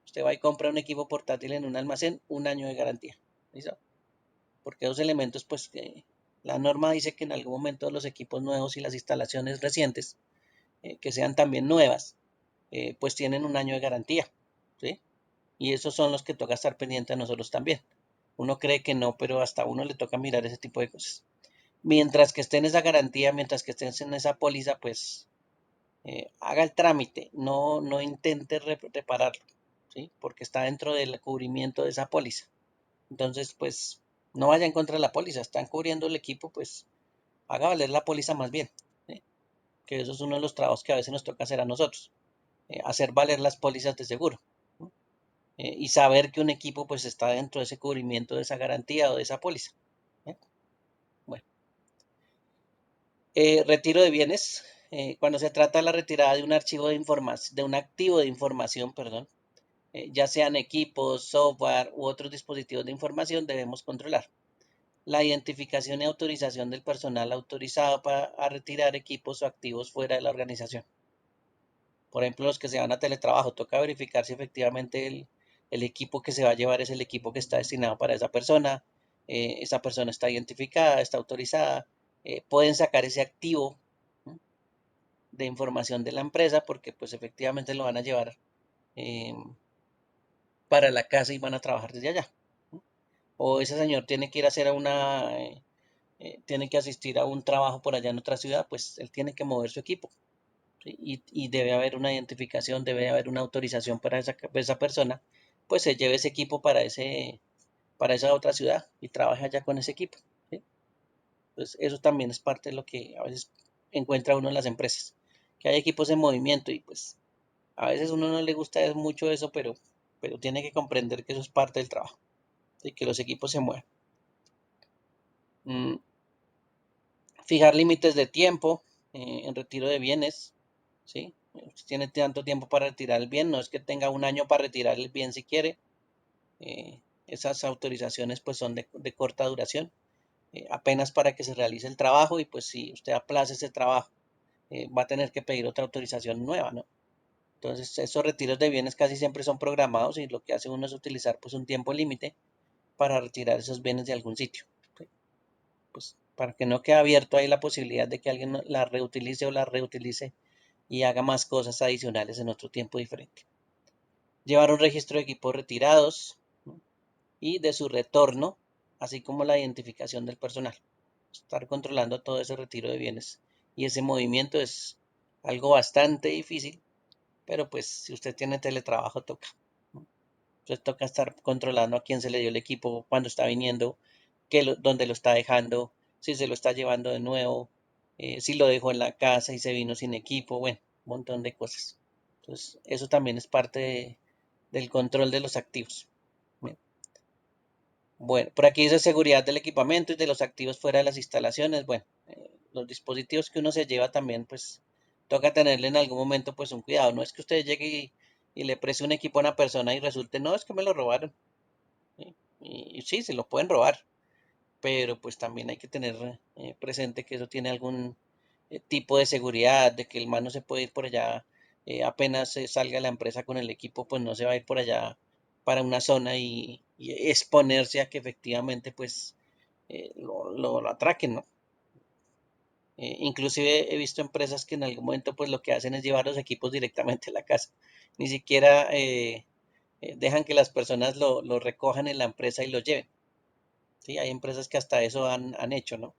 Usted va y compra un equipo portátil en un almacén, un año de garantía. ¿Listo? Porque esos elementos, pues que la norma dice que en algún momento los equipos nuevos y las instalaciones recientes, que sean también nuevas, pues tienen un año de garantía. ¿Sí? Y esos son los que toca estar pendiente a nosotros también. Uno cree que no, pero hasta a uno le toca mirar ese tipo de cosas. Mientras que esté en esa garantía, mientras que esté en esa póliza, pues haga el trámite, no intente repararlo, ¿sí? Porque está dentro del cubrimiento de esa póliza. Entonces, pues no vaya en contra de la póliza, están cubriendo el equipo, pues haga valer la póliza más bien, ¿sí? Que eso es uno de los trabajos que a veces nos toca hacer a nosotros, hacer valer las pólizas de seguro, ¿no? Y saber que un equipo pues está dentro de ese cubrimiento de esa garantía o de esa póliza. ¿Eh? Bueno, retiro de bienes. Cuando se trata de la retirada de un archivo de información, de un activo de información, perdón, ya sean equipos, software u otros dispositivos de información, debemos controlar la identificación y autorización del personal autorizado para retirar equipos o activos fuera de la organización. Por ejemplo, los que se van a teletrabajo, toca verificar si efectivamente el equipo que se va a llevar es el equipo que está destinado para esa persona está identificada, está autorizada, pueden sacar ese activo, ¿no?, de información de la empresa porque pues efectivamente lo van a llevar eh, para la casa y van a trabajar desde allá. ¿No? O ese señor tiene que ir a hacer tiene que asistir a un trabajo por allá en otra ciudad, pues él tiene que mover su equipo. ¿Sí? Y debe haber una identificación, debe haber una autorización para esa persona, pues se lleve ese equipo para esa otra ciudad y trabaje allá con ese equipo. ¿Sí? Pues eso también es parte de lo que a veces encuentra uno en las empresas, que hay equipos en movimiento y pues a veces uno no le gusta mucho eso, pero tiene que comprender que eso es parte del trabajo, y que los equipos se muevan. Mm, Fijar límites de tiempo en retiro de bienes, ¿sí? Usted tiene tanto tiempo para retirar el bien, no es que tenga un año para retirar el bien si quiere. Esas autorizaciones pues son de corta duración, apenas para que se realice el trabajo y pues si usted aplaza ese trabajo, va a tener que pedir otra autorización nueva, ¿no? Entonces esos retiros de bienes casi siempre son programados y lo que hace uno es utilizar pues un tiempo límite para retirar esos bienes de algún sitio. ¿Sí? Pues para que no quede abierto ahí la posibilidad de que alguien la reutilice o la reutilice y haga más cosas adicionales en otro tiempo diferente. Llevar un registro de equipos retirados, ¿no?, y de su retorno, así como la identificación del personal. Estar controlando todo ese retiro de bienes y ese movimiento es algo bastante difícil, pero pues si usted tiene teletrabajo toca. Entonces toca estar controlando a quién se le dio el equipo, cuándo está viniendo, dónde lo está dejando, si se lo está llevando de nuevo, si lo dejó en la casa y se vino sin equipo, bueno, un montón de cosas. Entonces eso también es parte del control de los activos. Bien. Bueno, por aquí dice seguridad del equipamiento y de los activos fuera de las instalaciones. Bueno, los dispositivos que uno se lleva también, pues toca tenerle en algún momento pues un cuidado. No es que usted llegue y le preste un equipo a una persona y resulte, no, es que me lo robaron. ¿Sí? Y sí, se lo pueden robar, pero pues también hay que tener presente que eso tiene algún tipo de seguridad, de que el man no se puede ir por allá, apenas salga la empresa con el equipo, pues no se va a ir por allá para una zona y exponerse a que efectivamente pues lo atraquen, ¿no? Inclusive he visto empresas que en algún momento pues lo que hacen es llevar los equipos directamente a la casa, ni siquiera dejan que las personas lo recojan en la empresa y lo lleven. ¿Sí? Hay empresas que hasta eso han hecho, ¿no?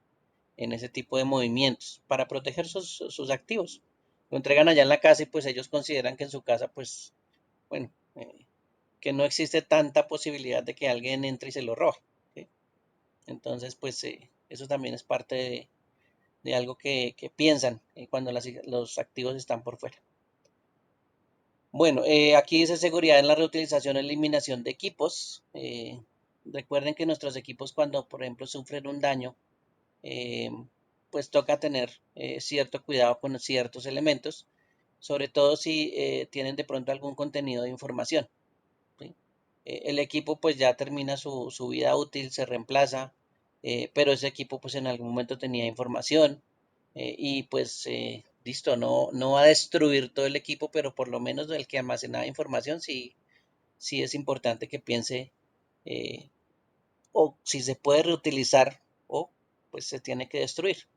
En ese tipo de movimientos para proteger sus activos. Lo entregan allá en la casa y pues ellos consideran que en su casa, pues, bueno, que no existe tanta posibilidad de que alguien entre y se lo robe. ¿Sí? Entonces, pues, eso también es parte de algo que piensan cuando los activos están por fuera. Bueno, aquí dice seguridad en la reutilización e eliminación de equipos. Recuerden que nuestros equipos cuando, por ejemplo, sufren un daño, eh, pues toca tener cierto cuidado con ciertos elementos, sobre todo si tienen de pronto algún contenido de información. ¿Sí? El equipo pues ya termina su vida útil, se reemplaza, pero ese equipo pues en algún momento tenía información y pues listo, no va a destruir todo el equipo, pero por lo menos el que almacenaba información sí es importante que piense eh, o si se puede reutilizar o pues se tiene que destruir.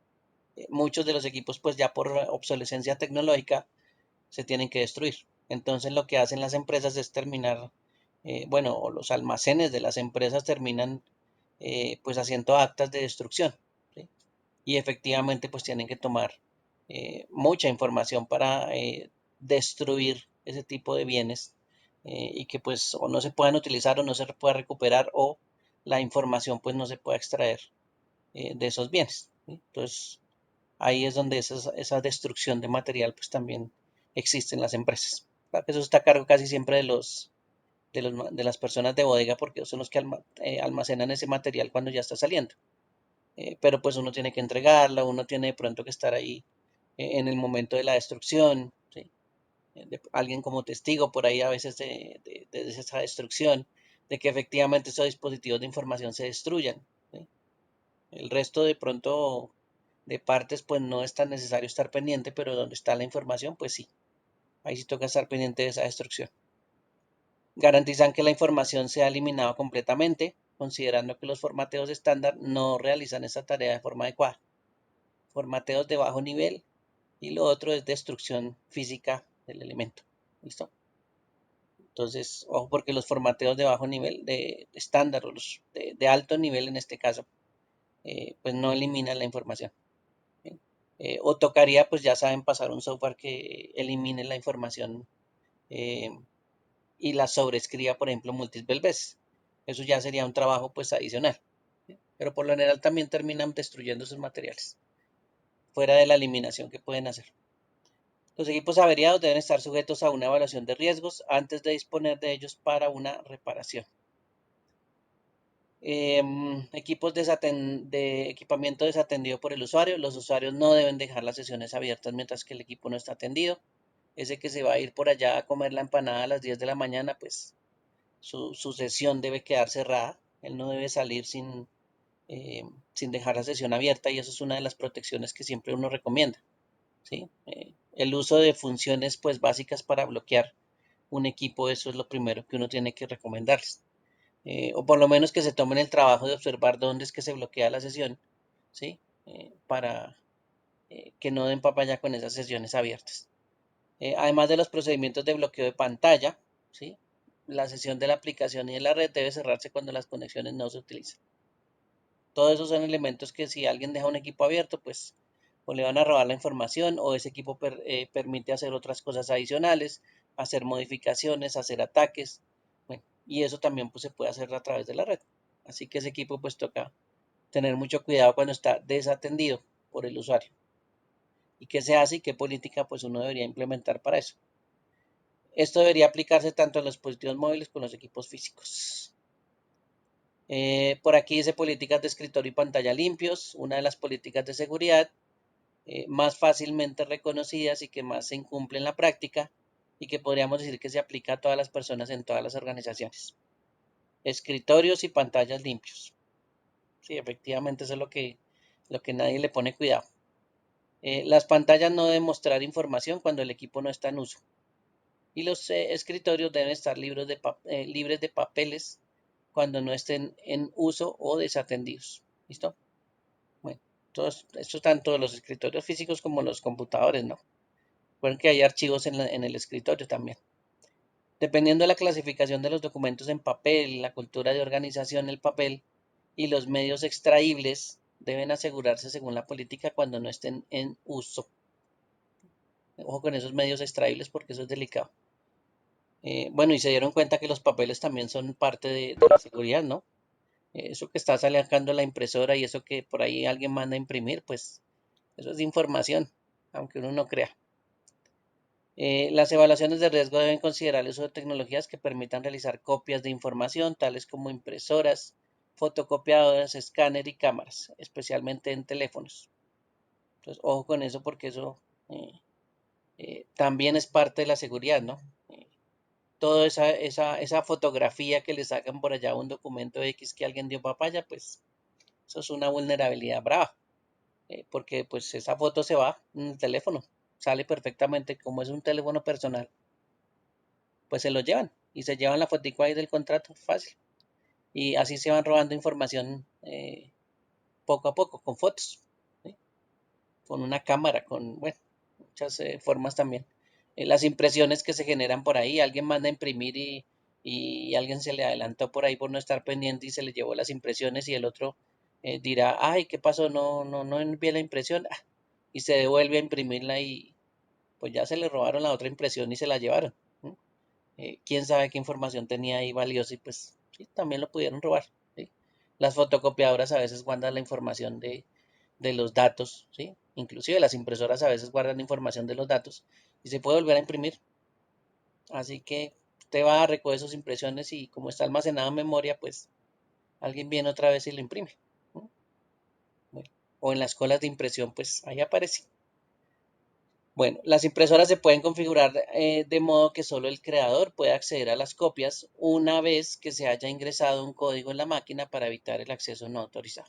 Muchos de los equipos pues ya por obsolescencia tecnológica se tienen que destruir. Entonces lo que hacen las empresas es terminar, bueno, o los almacenes de las empresas terminan pues haciendo actas de destrucción. ¿Sí? Y efectivamente pues tienen que tomar mucha información para destruir ese tipo de bienes y que pues o no se puedan utilizar o no se pueda recuperar o la información pues no se pueda extraer de esos bienes. ¿Sí? Entonces ahí es donde esa destrucción de material pues también existe en las empresas. Claro que eso está a cargo casi siempre de las personas de bodega porque son los que almacenan ese material cuando ya está saliendo. Pero pues uno tiene que entregarla, uno tiene de pronto que estar ahí en el momento de la destrucción, ¿sí? Alguien como testigo por ahí a veces de esa destrucción, de que efectivamente esos dispositivos de información se destruyan. ¿Sí? El resto de pronto de partes, pues no es tan necesario estar pendiente, pero donde está la información, pues sí, ahí sí toca estar pendiente de esa destrucción. Garantizan que la información sea eliminada completamente, considerando que los formateos estándar no realizan esa tarea de forma adecuada. Formateos de bajo nivel y lo otro es destrucción física del elemento. ¿Listo? Entonces, ojo porque los formateos de bajo nivel, de estándar o los de alto nivel en este caso, pues no eliminan la información. O tocaría, pues ya saben, pasar un software que elimine la información eh, y la sobrescriba, por ejemplo, múltiples veces. Eso ya sería un trabajo pues adicional. ¿Sí? Pero por lo general también terminan destruyendo sus materiales, fuera de la eliminación que pueden hacer. Los equipos averiados deben estar sujetos a una evaluación de riesgos antes de disponer de ellos para una reparación. Equipos de equipamiento desatendido por el usuario. Los usuarios no deben dejar las sesiones abiertas mientras que el equipo no está atendido. Ese que se va a ir por allá a comer la empanada a las 10 de la mañana, pues su sesión debe quedar cerrada. Él no debe salir sin dejar la sesión abierta y eso es una de las protecciones que siempre uno recomienda. ¿Sí? El uso de funciones pues básicas para bloquear un equipo, eso es lo primero que uno tiene que recomendarles. O por lo menos que se tomen el trabajo de observar dónde es que se bloquea la sesión, ¿sí? Para que no den papaya con esas sesiones abiertas. Además de los procedimientos de bloqueo de pantalla, ¿sí? La sesión de la aplicación y de la red debe cerrarse cuando las conexiones no se utilizan. Todos esos son elementos que si alguien deja un equipo abierto, pues o le van a robar la información o ese equipo permite hacer otras cosas adicionales, hacer modificaciones, hacer ataques. Bueno, y eso también pues se puede hacer a través de la red. Así que ese equipo pues toca tener mucho cuidado cuando está desatendido por el usuario. ¿Y qué se hace y qué política pues uno debería implementar para eso? Esto debería aplicarse tanto en los dispositivos móviles como en los equipos físicos. Por aquí dice políticas de escritorio y pantalla limpios, una de las políticas de seguridad más fácilmente reconocidas y que más se incumple en la práctica y que podríamos decir que se aplica a todas las personas en todas las organizaciones. Escritorios y pantallas limpios. Sí, efectivamente eso es lo que nadie le pone cuidado. Las pantallas no deben mostrar información cuando el equipo no está en uso. Y los escritorios deben estar libres de papeles cuando no estén en uso o desatendidos. ¿Listo? Bueno, esto tanto los escritorios físicos como los computadores, ¿no? Recuerden que hay archivos en el escritorio también. Dependiendo de la clasificación de los documentos en papel, la cultura de organización del papel y los medios extraíbles deben asegurarse según la política cuando no estén en uso. Ojo con esos medios extraíbles porque eso es delicado. Bueno, y se dieron cuenta que los papeles también son parte de la seguridad, ¿no? Eso que está sacando la impresora y eso que por ahí alguien manda a imprimir, pues eso es información, aunque uno no crea. Las evaluaciones de riesgo deben considerar el uso de tecnologías que permitan realizar copias de información, tales como impresoras, fotocopiadoras, escáner y cámaras, especialmente en teléfonos. Entonces, ojo con eso porque eso también es parte de la seguridad, ¿no? Toda esa fotografía que le sacan por allá a un documento X que alguien dio papaya, pues eso es una vulnerabilidad brava, porque pues esa foto se va en el teléfono, sale perfectamente como es un teléfono personal, pues se lo llevan y se llevan la fotico ahí del contrato, fácil. Y así se van robando información poco a poco, con fotos, ¿sí? Con una cámara, con, bueno, muchas formas también. Las impresiones que se generan por ahí, alguien manda a imprimir y alguien se le adelantó por ahí por no estar pendiente y se le llevó las impresiones y el otro dirá, ay, ¿qué pasó? No envié la impresión. Y se devuelve a imprimirla y pues ya se le robaron la otra impresión y se la llevaron. Quién sabe qué información tenía ahí valiosa y pues sí, también lo pudieron robar. ¿Sí? Las fotocopiadoras a veces guardan la información de los datos, ¿sí? Inclusive las impresoras a veces guardan información de los datos y se puede volver a imprimir. Así que usted va a recoger sus impresiones y como está almacenado en memoria, pues alguien viene otra vez y lo imprime. ¿No? Bueno, o en las colas de impresión, pues ahí aparece. Bueno, las impresoras se pueden configurar de modo que solo el creador pueda acceder a las copias una vez que se haya ingresado un código en la máquina para evitar el acceso no autorizado.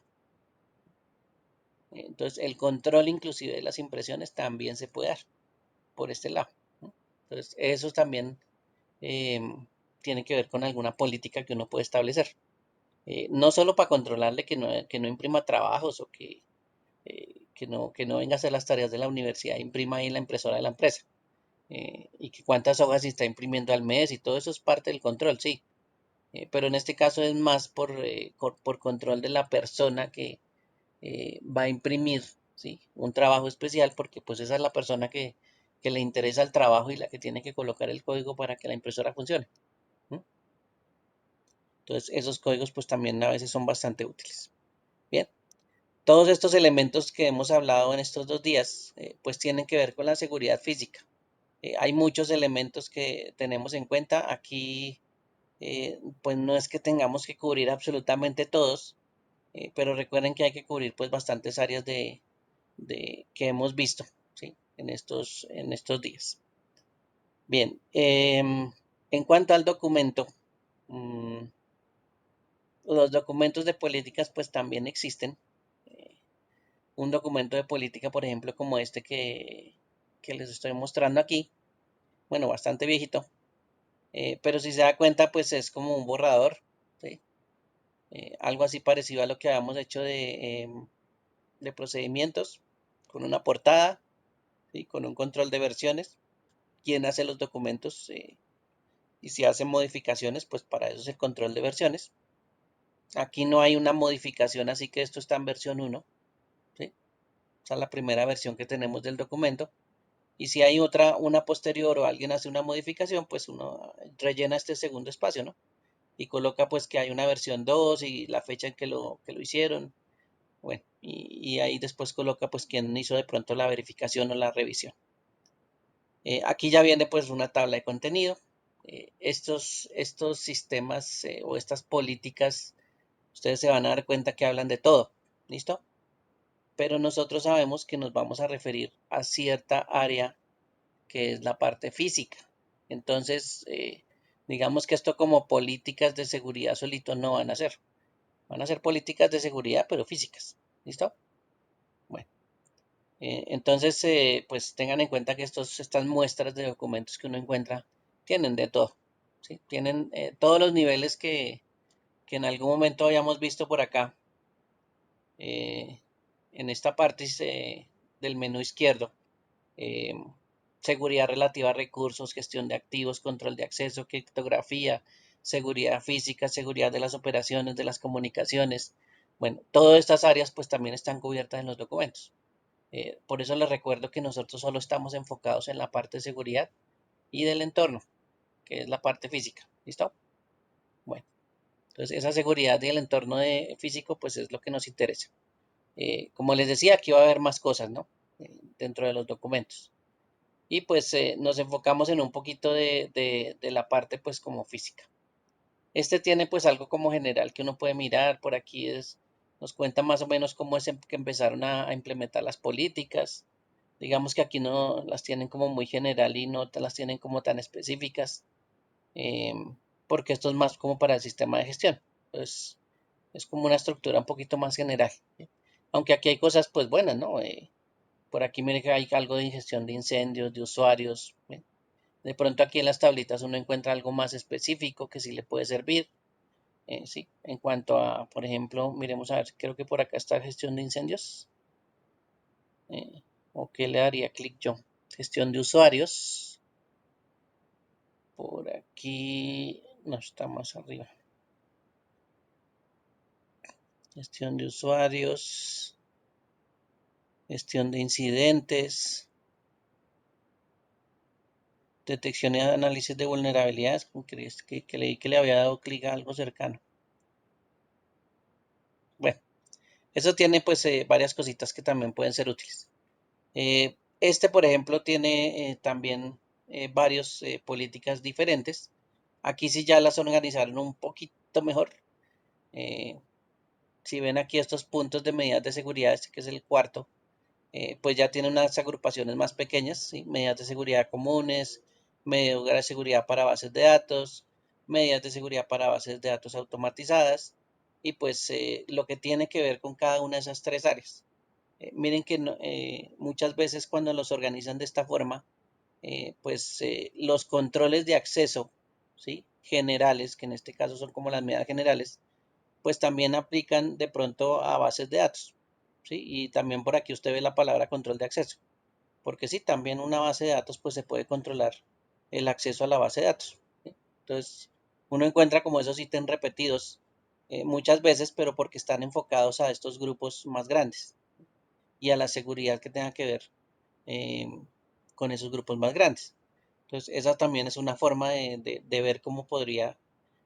Entonces, el control inclusive de las impresiones también se puede dar por este lado, ¿no? Entonces, eso también eh, tiene que ver con alguna política que uno puede establecer. No solo para controlarle que no imprima trabajos o que no venga a hacer las tareas de la universidad, imprima ahí en la impresora de la empresa. Y que cuántas hojas se está imprimiendo al mes y todo eso es parte del control, sí. Pero en este caso es más por control de la persona que va a imprimir, ¿sí? Un trabajo especial porque pues esa es la persona que le interesa el trabajo y la que tiene que colocar el código para que la impresora funcione. ¿No? Entonces esos códigos pues también a veces son bastante útiles. Bien, todos estos elementos que hemos hablado en estos 2 días pues tienen que ver con la seguridad física. Hay muchos elementos que tenemos en cuenta. Aquí pues no es que tengamos que cubrir absolutamente todos, pero recuerden que hay que cubrir pues bastantes áreas que hemos visto, ¿sí? En estos días. Bien, en cuanto al documento, mmm, los documentos de políticas pues también existen. Eh, un documento de política, por ejemplo, como este que les estoy mostrando aquí, bueno, bastante viejito, pero si se da cuenta pues es como un borrador, ¿sí? Algo así parecido a lo que habíamos hecho de procedimientos, con una portada, ¿sí? Con un control de versiones, quién hace los documentos y si hacen modificaciones, pues para eso es el control de versiones. Aquí no hay una modificación, así que esto está en versión 1, ¿sí? Esa es la primera versión que tenemos del documento. Y si hay otra, una posterior o alguien hace una modificación, pues uno rellena este segundo espacio, ¿no? Y coloca pues que hay una versión 2 y la fecha en que lo hicieron. Bueno, y ahí después coloca pues quién hizo de pronto la verificación o la revisión. Aquí ya viene pues una tabla de contenido. Estos sistemas o estas políticas, ustedes se van a dar cuenta que hablan de todo, ¿listo? Pero nosotros sabemos que nos vamos a referir a cierta área que es la parte física. Entonces, digamos que esto como políticas de seguridad solito no van a ser. Van a ser políticas de seguridad, pero físicas. ¿Listo? Bueno, entonces, pues tengan en cuenta que estas muestras de documentos que uno encuentra tienen de todo. ¿Sí? Tienen todos los niveles que en algún momento habíamos visto por acá. En esta parte del menú izquierdo. eh, Seguridad relativa a recursos, gestión de activos, control de acceso, criptografía, seguridad física, seguridad de las operaciones, de las comunicaciones. Bueno, todas estas áreas pues también están cubiertas en los documentos. Por eso les recuerdo que nosotros solo estamos enfocados en la parte de seguridad y del entorno, que es la parte física. ¿Listo? Bueno, entonces esa seguridad y el entorno físico pues es lo que nos interesa. Como les decía, aquí va a haber más cosas, ¿no? Dentro de los documentos. Y pues nos enfocamos en un poquito de la parte pues como física. Este tiene pues algo como general que uno puede mirar, por aquí nos cuenta más o menos cómo es que empezaron a implementar las políticas. Digamos que aquí no las tienen como muy general y no las tienen como tan específicas, eh, porque esto es más como para el sistema de gestión. Entonces es como una estructura un poquito más general, ¿sí? Aunque aquí hay cosas pues buenas, ¿no? Por aquí miren que hay algo de gestión de incendios, de usuarios. De pronto aquí en las tablitas uno encuentra algo más específico que sí le puede servir. Sí, en cuanto a, por ejemplo, miremos a ver, creo que por acá está gestión de incendios. ¿O qué le daría clic yo? Gestión de usuarios. Por aquí, no está más arriba. Gestión de usuarios. Gestión de incidentes. Detección y análisis de vulnerabilidades. Que leí que le había dado clic a algo cercano. Bueno, eso tiene pues varias cositas que también pueden ser útiles. Este, por ejemplo, tiene también varias políticas diferentes. Aquí sí ya las organizaron un poquito mejor. Eh, si ven aquí estos puntos de medidas de seguridad, este que es el cuarto, pues ya tiene unas agrupaciones más pequeñas, ¿sí? Medidas de seguridad comunes, medidas de seguridad para bases de datos, medidas de seguridad para bases de datos automatizadas y pues lo que tiene que ver con cada una de esas tres áreas. Miren que muchas veces cuando los organizan de esta forma, pues los controles de acceso, ¿sí? Generales, que en este caso son como las medidas generales, pues también aplican de pronto a bases de datos, ¿sí? Y también por aquí usted ve la palabra control de acceso, porque sí, también una base de datos pues se puede controlar el acceso a la base de datos, ¿sí? Entonces, uno encuentra como esos ítems repetidos muchas veces, pero porque están enfocados a estos grupos más grandes y a la seguridad que tenga que ver eh, con esos grupos más grandes. Entonces, esa también es una forma de ver cómo podría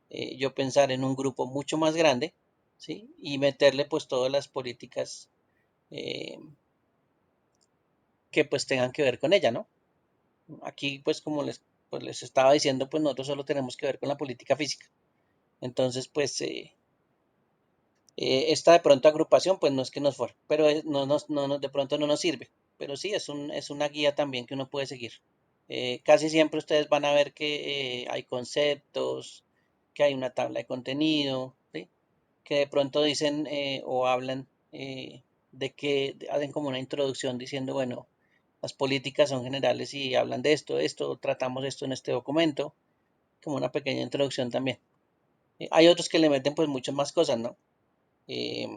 yo pensar en un grupo mucho más grande, ¿sí? Y meterle pues todas las políticas eh, que pues tengan que ver con ella, ¿no? Aquí pues como pues, les estaba diciendo, pues nosotros solo tenemos que ver con la política física. Entonces, pues esta de pronto agrupación, pues no es que nos fuera, pero de pronto no nos sirve. Pero sí, es una guía también que uno puede seguir. Casi siempre ustedes van a ver que hay conceptos, que hay una tabla de contenido, ¿sí? Que de pronto dicen o hablan de que hacen como una introducción diciendo, bueno, las políticas son generales y hablan de esto, tratamos esto en este documento, como una pequeña introducción también. Hay otros que le meten pues muchas más cosas, ¿no? Eh,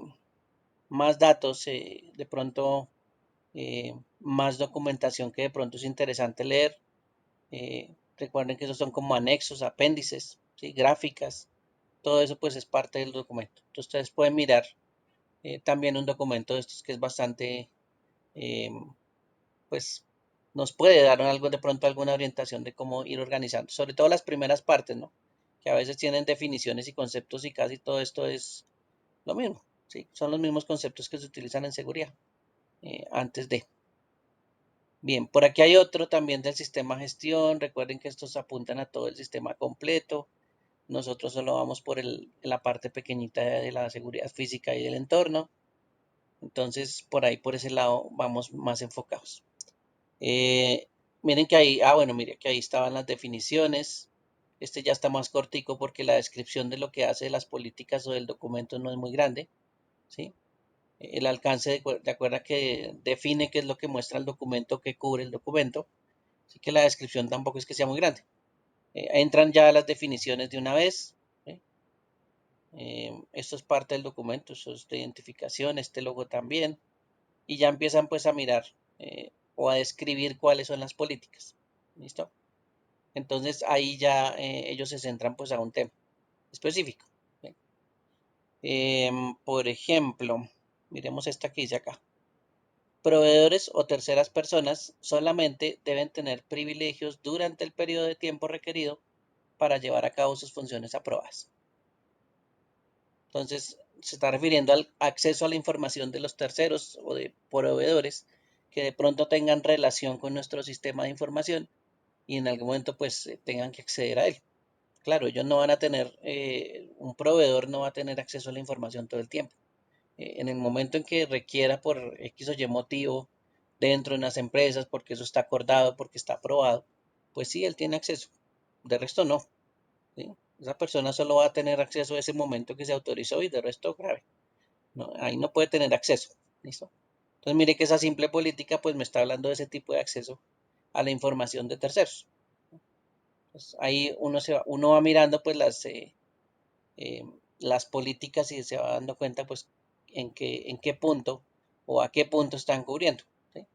Más datos, de pronto más documentación que de pronto es interesante leer. Recuerden que esos son como anexos, apéndices, ¿sí? Gráficas. todo eso pues es parte del documento. Entonces ustedes pueden mirar también un documento de estos que es bastante, eh, pues nos puede dar algo de pronto alguna orientación de cómo ir organizando, sobre todo las primeras partes, ¿no? Que a veces tienen definiciones y conceptos y casi todo esto es lo mismo, ¿sí? Son los mismos conceptos que se utilizan en seguridad antes de. Bien, por aquí hay otro también del sistema gestión. Recuerden que estos apuntan a todo el sistema completo. Nosotros solo vamos por la parte pequeñita de la seguridad física y del entorno. Entonces, por ahí, por ese lado, vamos más enfocados. Miren que ahí, bueno, mire que ahí estaban las definiciones. Este ya está más cortico porque la descripción de lo que hace de las políticas o del documento no es muy grande, ¿sí? El alcance de acuerdo que define qué es lo que muestra el documento, qué cubre el documento, así que la descripción tampoco es que sea muy grande. Entran ya las definiciones de una vez, ¿sí? Esto es parte del documento, eso es de identificación, este logo también, y ya empiezan pues a mirar o a describir cuáles son las políticas. ¿Listo? Entonces ahí ya ellos se centran pues a un tema específico. ¿Sí? Por ejemplo, miremos esta que dice acá. Proveedores o terceras personas solamente deben tener privilegios durante el periodo de tiempo requerido para llevar a cabo sus funciones aprobadas. Entonces, se está refiriendo al acceso a la información de los terceros o de proveedores que de pronto tengan relación con nuestro sistema de información y en algún momento pues tengan que acceder a él. Claro, ellos no van a tener, un proveedor no va a tener acceso a la información todo el tiempo. En el momento en que requiera por X o Y motivo dentro de unas empresas, porque eso está acordado, porque está aprobado, pues sí, él tiene acceso. De resto no. ¿Sí? Esa persona solo va a tener acceso a ese momento que se autorizó y de resto grave. No, ahí no puede tener acceso. ¿Listo? Entonces mire que esa simple política pues me está hablando de ese tipo de acceso a la información de terceros. Pues ahí uno va mirando pues las políticas y se va dando cuenta pues en qué punto o a qué punto están cubriendo. ¿Sí?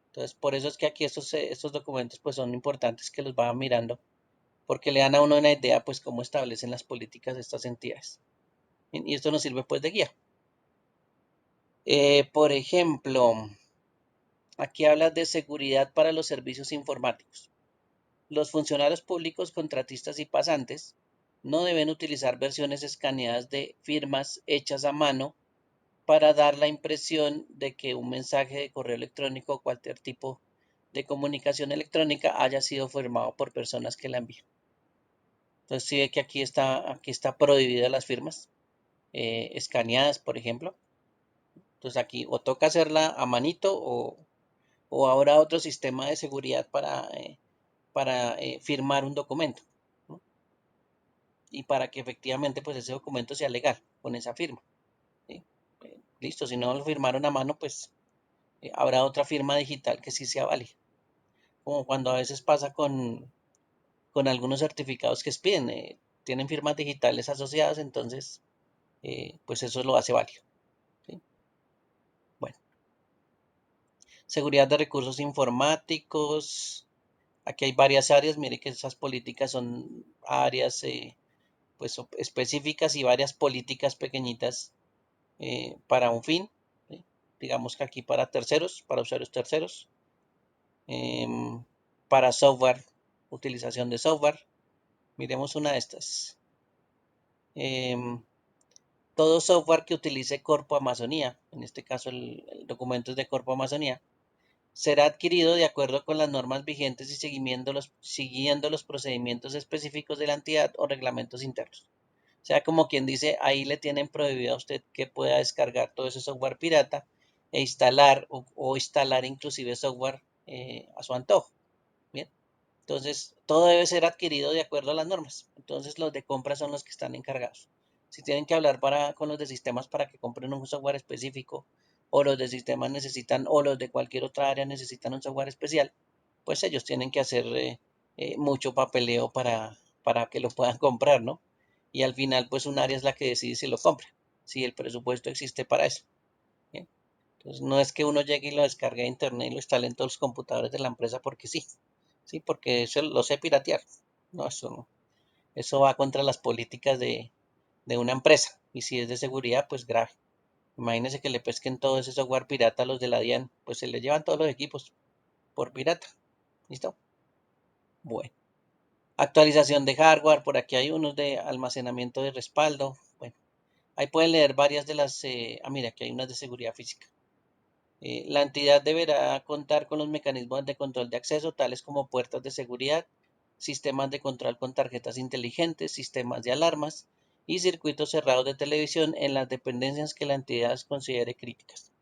Entonces por eso es que aquí estos documentos pues son importantes que los vayan mirando porque le dan a uno una idea pues cómo establecen las políticas de estas entidades. Y esto nos sirve pues de guía. Por ejemplo, aquí habla de seguridad para los servicios informáticos. Los funcionarios públicos, contratistas y pasantes no deben utilizar versiones escaneadas de firmas hechas a mano para dar la impresión de que un mensaje de correo electrónico o cualquier tipo de comunicación electrónica haya sido firmado por personas que la envían. Entonces, si ve que aquí está prohibida las firmas escaneadas, por ejemplo. Entonces aquí o toca hacerla a manito o habrá otro sistema de seguridad para firmar un documento, ¿no? Y para que efectivamente pues ese documento sea legal con esa firma. ¿Sí? Listo, si no lo firmaron a mano, pues habrá otra firma digital que sí sea válida. Como cuando a veces pasa con algunos certificados que expiden, tienen firmas digitales asociadas, entonces pues eso lo hace válido. ¿Sí? Bueno, seguridad de recursos informáticos. Aquí hay varias áreas, mire que esas políticas son áreas pues específicas y varias políticas pequeñitas para un fin. ¿Sí? Digamos que aquí para terceros, para usuarios terceros, para software, utilización de software. Miremos una de estas. Em, Todo software que utilice Corpo Amazonía, en este caso el documento es de Corpo Amazonía, será adquirido de acuerdo con las normas vigentes y siguiendo los procedimientos específicos de la entidad o reglamentos internos. O sea, como quien dice, ahí le tienen prohibido a usted que pueda descargar todo ese software pirata e instalar o instalar inclusive software a su antojo. Bien, entonces todo debe ser adquirido de acuerdo a las normas. Entonces los de compra son los que están encargados. Si tienen que hablar con los de sistemas para que compren un software específico o los de sistemas necesitan o los de cualquier otra área necesitan un software especial, pues ellos tienen que hacer mucho papeleo para que lo puedan comprar, ¿no? Y al final, pues un área es la que decide si lo compra, si el presupuesto existe para eso. ¿Bien? Entonces, no es que uno llegue y lo descargue de internet y lo instale en todos los computadores de la empresa porque sí, sí, porque eso lo sé piratear. No, eso no. Eso va contra las políticas de una empresa. Y si es de seguridad, pues grave. Imagínense que le pesquen todo ese software pirata a los de la DIAN, pues se les llevan todos los equipos por pirata. ¿Listo? Bueno. Actualización de hardware, por aquí hay unos de almacenamiento de respaldo. Bueno, ahí pueden leer varias de las... mira, aquí hay unas de seguridad física. La entidad deberá contar con los mecanismos de control de acceso, tales como puertas de seguridad, sistemas de control con tarjetas inteligentes, sistemas de alarmas y circuitos cerrados de televisión en las dependencias que la entidad considere críticas.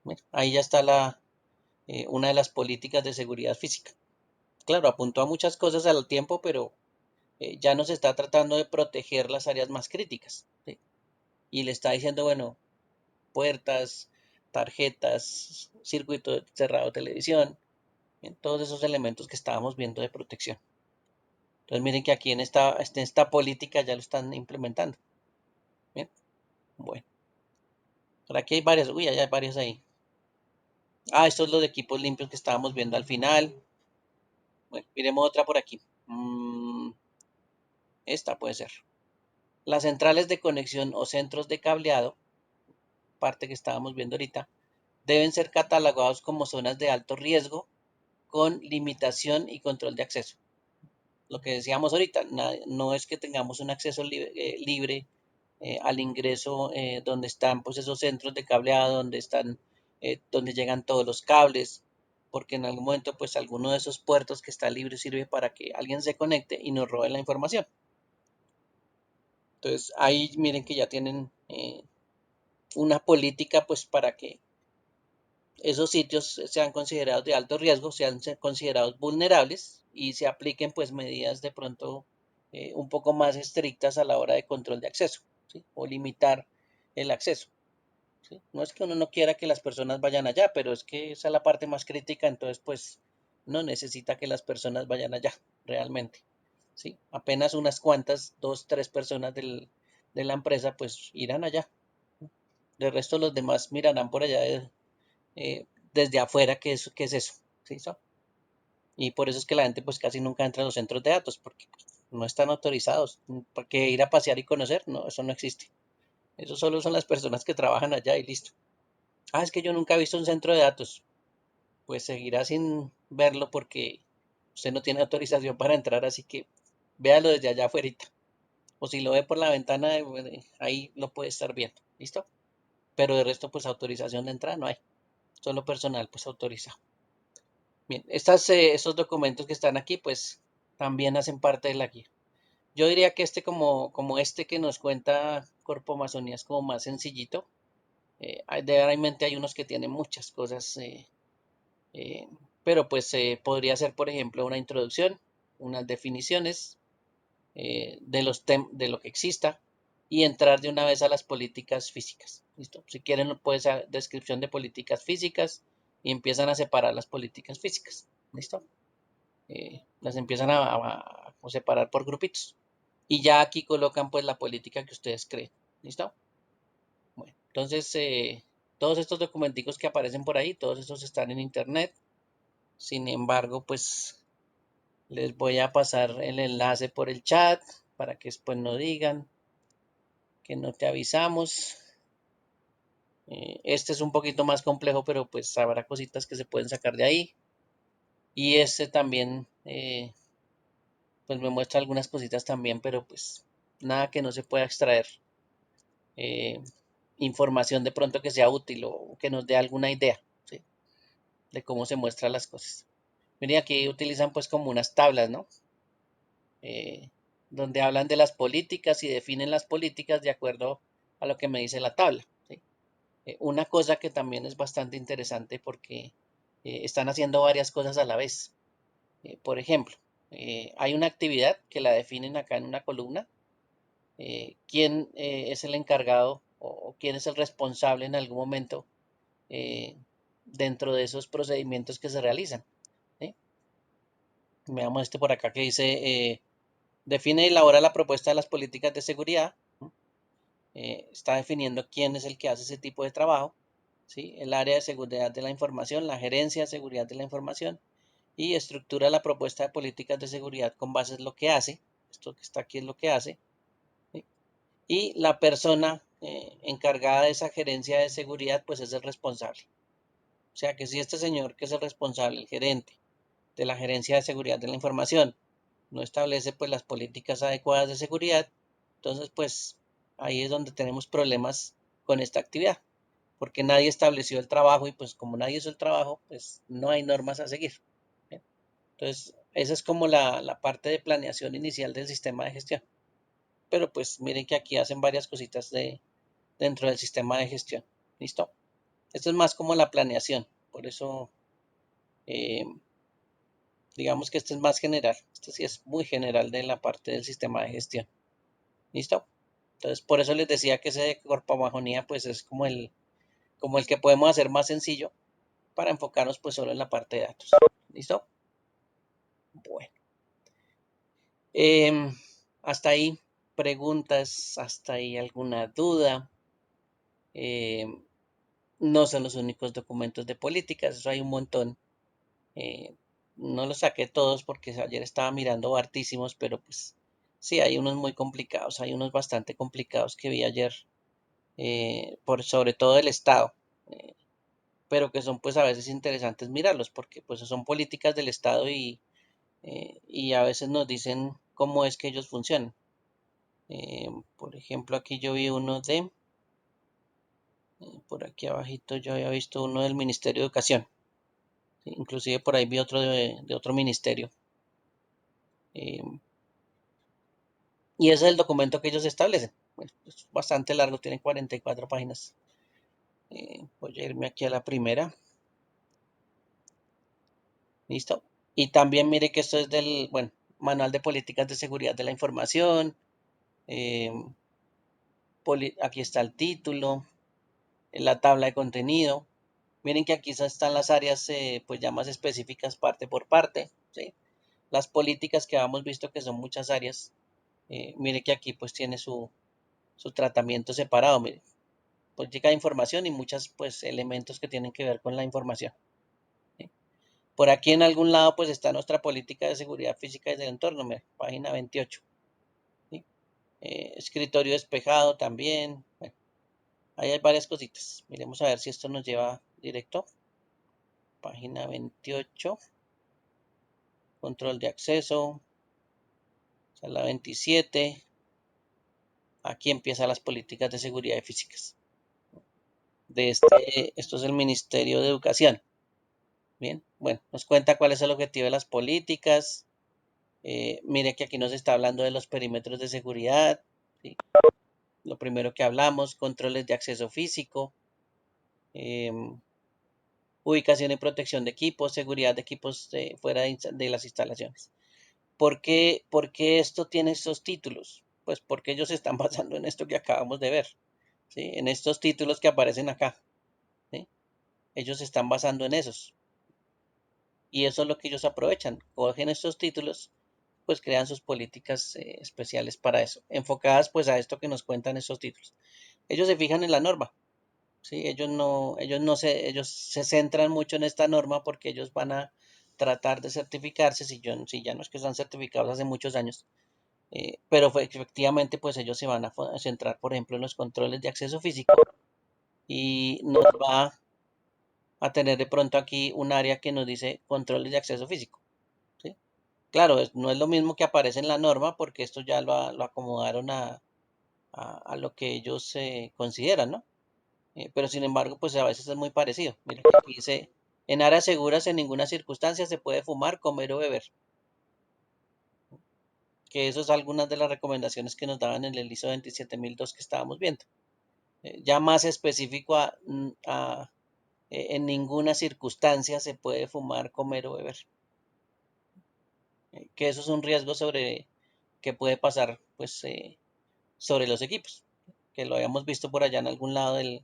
Bueno, ahí ya está una de las políticas de seguridad física. Claro, apuntó a muchas cosas al tiempo, pero ya nos está tratando de proteger las áreas más críticas, ¿sí? Y le está diciendo, bueno, puertas, tarjetas, circuito cerrado de televisión, en todos esos elementos que estábamos viendo de protección. Entonces miren que aquí en esta política ya lo están implementando. Bien, bueno, por aquí hay varias, uy, hay varias ahí. Estos son los equipos limpios que estábamos viendo al final. Bueno, miremos otra por aquí. Esta puede ser. Las centrales de conexión o centros de cableado, parte que estábamos viendo ahorita, deben ser catalogados como zonas de alto riesgo con limitación y control de acceso. Lo que decíamos ahorita, no es que tengamos un acceso libre al ingreso donde están pues esos centros de cableado, donde llegan todos los cables, porque en algún momento pues alguno de esos puertos que está libre sirve para que alguien se conecte y nos robe la información. Entonces ahí miren que ya tienen una política pues para que esos sitios sean considerados de alto riesgo, sean considerados vulnerables y se apliquen pues medidas de pronto un poco más estrictas a la hora de control de acceso, ¿sí? O limitar el acceso, ¿sí? No es que uno no quiera que las personas vayan allá, pero es que esa es la parte más crítica, entonces pues no necesita que las personas vayan allá realmente, ¿sí? Apenas unas cuantas, 2, 3 personas de la empresa pues irán allá. De resto los demás mirarán por allá desde afuera qué es eso, ¿sí? Y por eso es que la gente pues casi nunca entra a los centros de datos, porque pues, no están autorizados. Porque ir a pasear y conocer, no, eso no existe. Eso solo son las personas que trabajan allá y listo. Es que yo nunca he visto un centro de datos. Pues seguirá sin verlo porque usted no tiene autorización para entrar, así que véalo desde allá afuera. O si lo ve por la ventana, ahí lo puede estar viendo. ¿Listo? Pero de resto, pues autorización de entrada no hay. Solo personal, pues autorizado. Bien, estos documentos que están aquí, pues también hacen parte de la guía. Yo diría que como este que nos cuenta Corpo Amazonía es como más sencillito. Realmente hay unos que tienen muchas cosas, eh, pero pues podría ser, por ejemplo, una introducción, unas definiciones de lo que exista y entrar de una vez a las políticas físicas. ¿Listo? Si quieren, puede ser descripción de políticas físicas y empiezan a separar las políticas físicas. ¿Listo? Las empiezan a separar por grupitos. Y ya aquí colocan pues la política que ustedes creen. ¿Listo? Bueno, entonces todos estos documenticos que aparecen por ahí, todos estos están en internet. Sin embargo, pues les voy a pasar el enlace por el chat para que después no digan que no te avisamos. Este es un poquito más complejo, pero pues habrá cositas que se pueden sacar de ahí. Y este también pues me muestra algunas cositas también, pero pues nada que no se pueda extraer. Eh, información de pronto que sea útil o que nos dé alguna idea, ¿sí? De cómo se muestran las cosas. Miren, aquí utilizan pues como unas tablas, ¿no? Eh, donde hablan de las políticas y definen las políticas de acuerdo a lo que me dice la tabla, ¿sí? Una cosa que también es bastante interesante porque están haciendo varias cosas a la vez. Por ejemplo, hay una actividad que la definen acá en una columna. ¿Quién es el encargado o quién es el responsable en algún momento dentro de esos procedimientos que se realizan? ¿Sí? Veamos este por acá que dice, define y elabora la propuesta de las políticas de seguridad. Está definiendo quién es el que hace ese tipo de trabajo. ¿Sí? El área de seguridad de la información, la gerencia de seguridad de la información y estructura la propuesta de políticas de seguridad con base en lo que hace. Esto que está aquí es lo que hace. ¿Sí? y la persona encargada de esa gerencia de seguridad pues es el responsable. O sea que si este señor que es el responsable, el gerente de la gerencia de seguridad de la información, no establece pues las políticas adecuadas de seguridad, entonces pues ahí es donde tenemos problemas con esta actividad, porque nadie estableció el trabajo y pues como nadie hizo el trabajo, pues no hay normas a seguir. ¿Bien? Entonces, esa es como la parte de planeación inicial del sistema de gestión. Pero pues miren que aquí hacen varias cositas dentro del sistema de gestión. ¿Listo? Esto es más como la planeación, por eso eh, digamos que este es más general. Este sí es muy general de la parte del sistema de gestión. ¿Listo? Entonces, por eso les decía que ese de corpamajonía pues es como el que podemos hacer más sencillo para enfocarnos pues solo en la parte de datos. ¿Listo? Bueno. Hasta ahí preguntas, hasta ahí alguna duda. Em, no son los únicos documentos de políticas, eso hay un montón. Eh, no los saqué todos porque ayer estaba mirando hartísimos, pero pues sí, hay unos muy complicados, hay unos bastante complicados que vi ayer, por sobre todo el Estado, eh, pero que son pues a veces interesantes mirarlos porque pues son políticas del Estado y a veces nos dicen cómo es que ellos funcionan. Por ejemplo, aquí yo vi uno por aquí abajito yo había visto uno del Ministerio de Educación, ¿sí? Inclusive por ahí vi otro de otro ministerio. Eh, y ese es el documento que ellos establecen. Bueno, es bastante largo, tiene 44 páginas. Voy a irme aquí a la primera. Listo. Y también mire que esto es del, bueno, Manual de Políticas de Seguridad de la Información. eh, Aquí está el título, la tabla de contenido. Miren que aquí están las áreas pues ya más específicas parte por parte, ¿sí? Las políticas que habíamos visto que son muchas áreas. Mire que aquí pues tiene su tratamiento separado. Mire, política de información y muchos pues elementos que tienen que ver con la información, ¿sí? Por aquí en algún lado pues está nuestra política de seguridad física y del entorno, mire, página 28, ¿sí? Escritorio despejado también. Bueno, ahí hay varias cositas. Miremos a ver si esto nos lleva directo. Página 28. Control de acceso. Sala 27. Aquí empiezan las políticas de seguridad físicas. Esto es el Ministerio de Educación. Bien, bueno, nos cuenta cuál es el objetivo de las políticas. Mire que aquí nos está hablando de los perímetros de seguridad, ¿sí? Lo primero que hablamos, controles de acceso físico, eh, ubicación y protección de equipos, seguridad de equipos fuera de las instalaciones. Por qué esto tiene estos títulos? Pues porque ellos se están basando en esto que acabamos de ver, ¿sí? En estos títulos que aparecen acá, ¿sí? Ellos se están basando en esos. Y eso es lo que ellos aprovechan. Cogen estos títulos, pues crean sus políticas especiales para eso, enfocadas pues a esto que nos cuentan estos títulos. Ellos se fijan en la norma, ¿sí? Ellos se centran mucho en esta norma porque ellos van a tratar de certificarse, si ya no es que están certificados hace muchos años, pero efectivamente pues ellos se van a centrar, por ejemplo, en los controles de acceso físico y nos va a tener de pronto aquí un área que nos dice controles de acceso físico, ¿sí? Claro, no es lo mismo que aparece en la norma porque esto ya lo acomodaron a lo que ellos consideran, ¿no? Pero sin embargo, pues a veces es muy parecido. Mira que aquí dice, en áreas seguras en ninguna circunstancia se puede fumar, comer o beber. Que eso es algunas de las recomendaciones que nos daban en el ISO 27002 que estábamos viendo. Ya más específico en ninguna circunstancia se puede fumar, comer o beber. Que eso es un riesgo sobre que puede pasar, pues, sobre los equipos, que lo habíamos visto por allá en algún lado de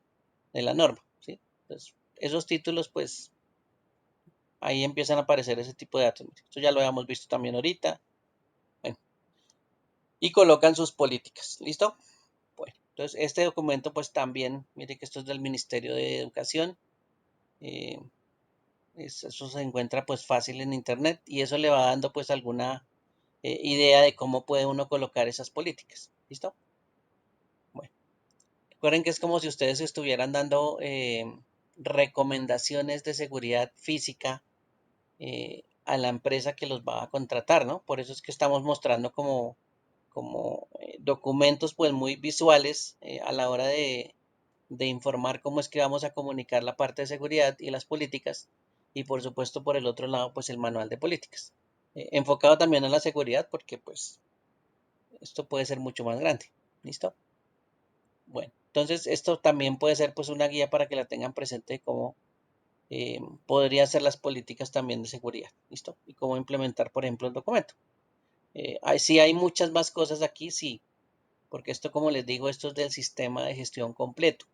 la norma, ¿sí? Entonces, esos títulos, pues, ahí empiezan a aparecer ese tipo de datos. Esto ya lo habíamos visto también ahorita. Bueno, y colocan sus políticas. ¿Listo? Bueno, entonces este documento, pues también, mire que esto es del Ministerio de Educación. eh, eso se encuentra pues fácil en internet y eso le va dando pues alguna idea de cómo puede uno colocar esas políticas. ¿Listo? Recuerden que es como si ustedes estuvieran dando recomendaciones de seguridad física a la empresa que los va a contratar, ¿no? Por eso es que estamos mostrando como documentos pues muy visuales a la hora de informar cómo es que vamos a comunicar la parte de seguridad y las políticas y por supuesto por el otro lado pues el manual de políticas. Enfocado también a la seguridad porque pues esto puede ser mucho más grande. ¿Listo? Bueno, entonces esto también puede ser pues una guía para que la tengan presente de cómo podría ser las políticas también de seguridad. ¿Listo? Y cómo implementar por ejemplo el documento. Sí hay muchas más cosas aquí, sí, porque esto como les digo, esto es del sistema de gestión completo,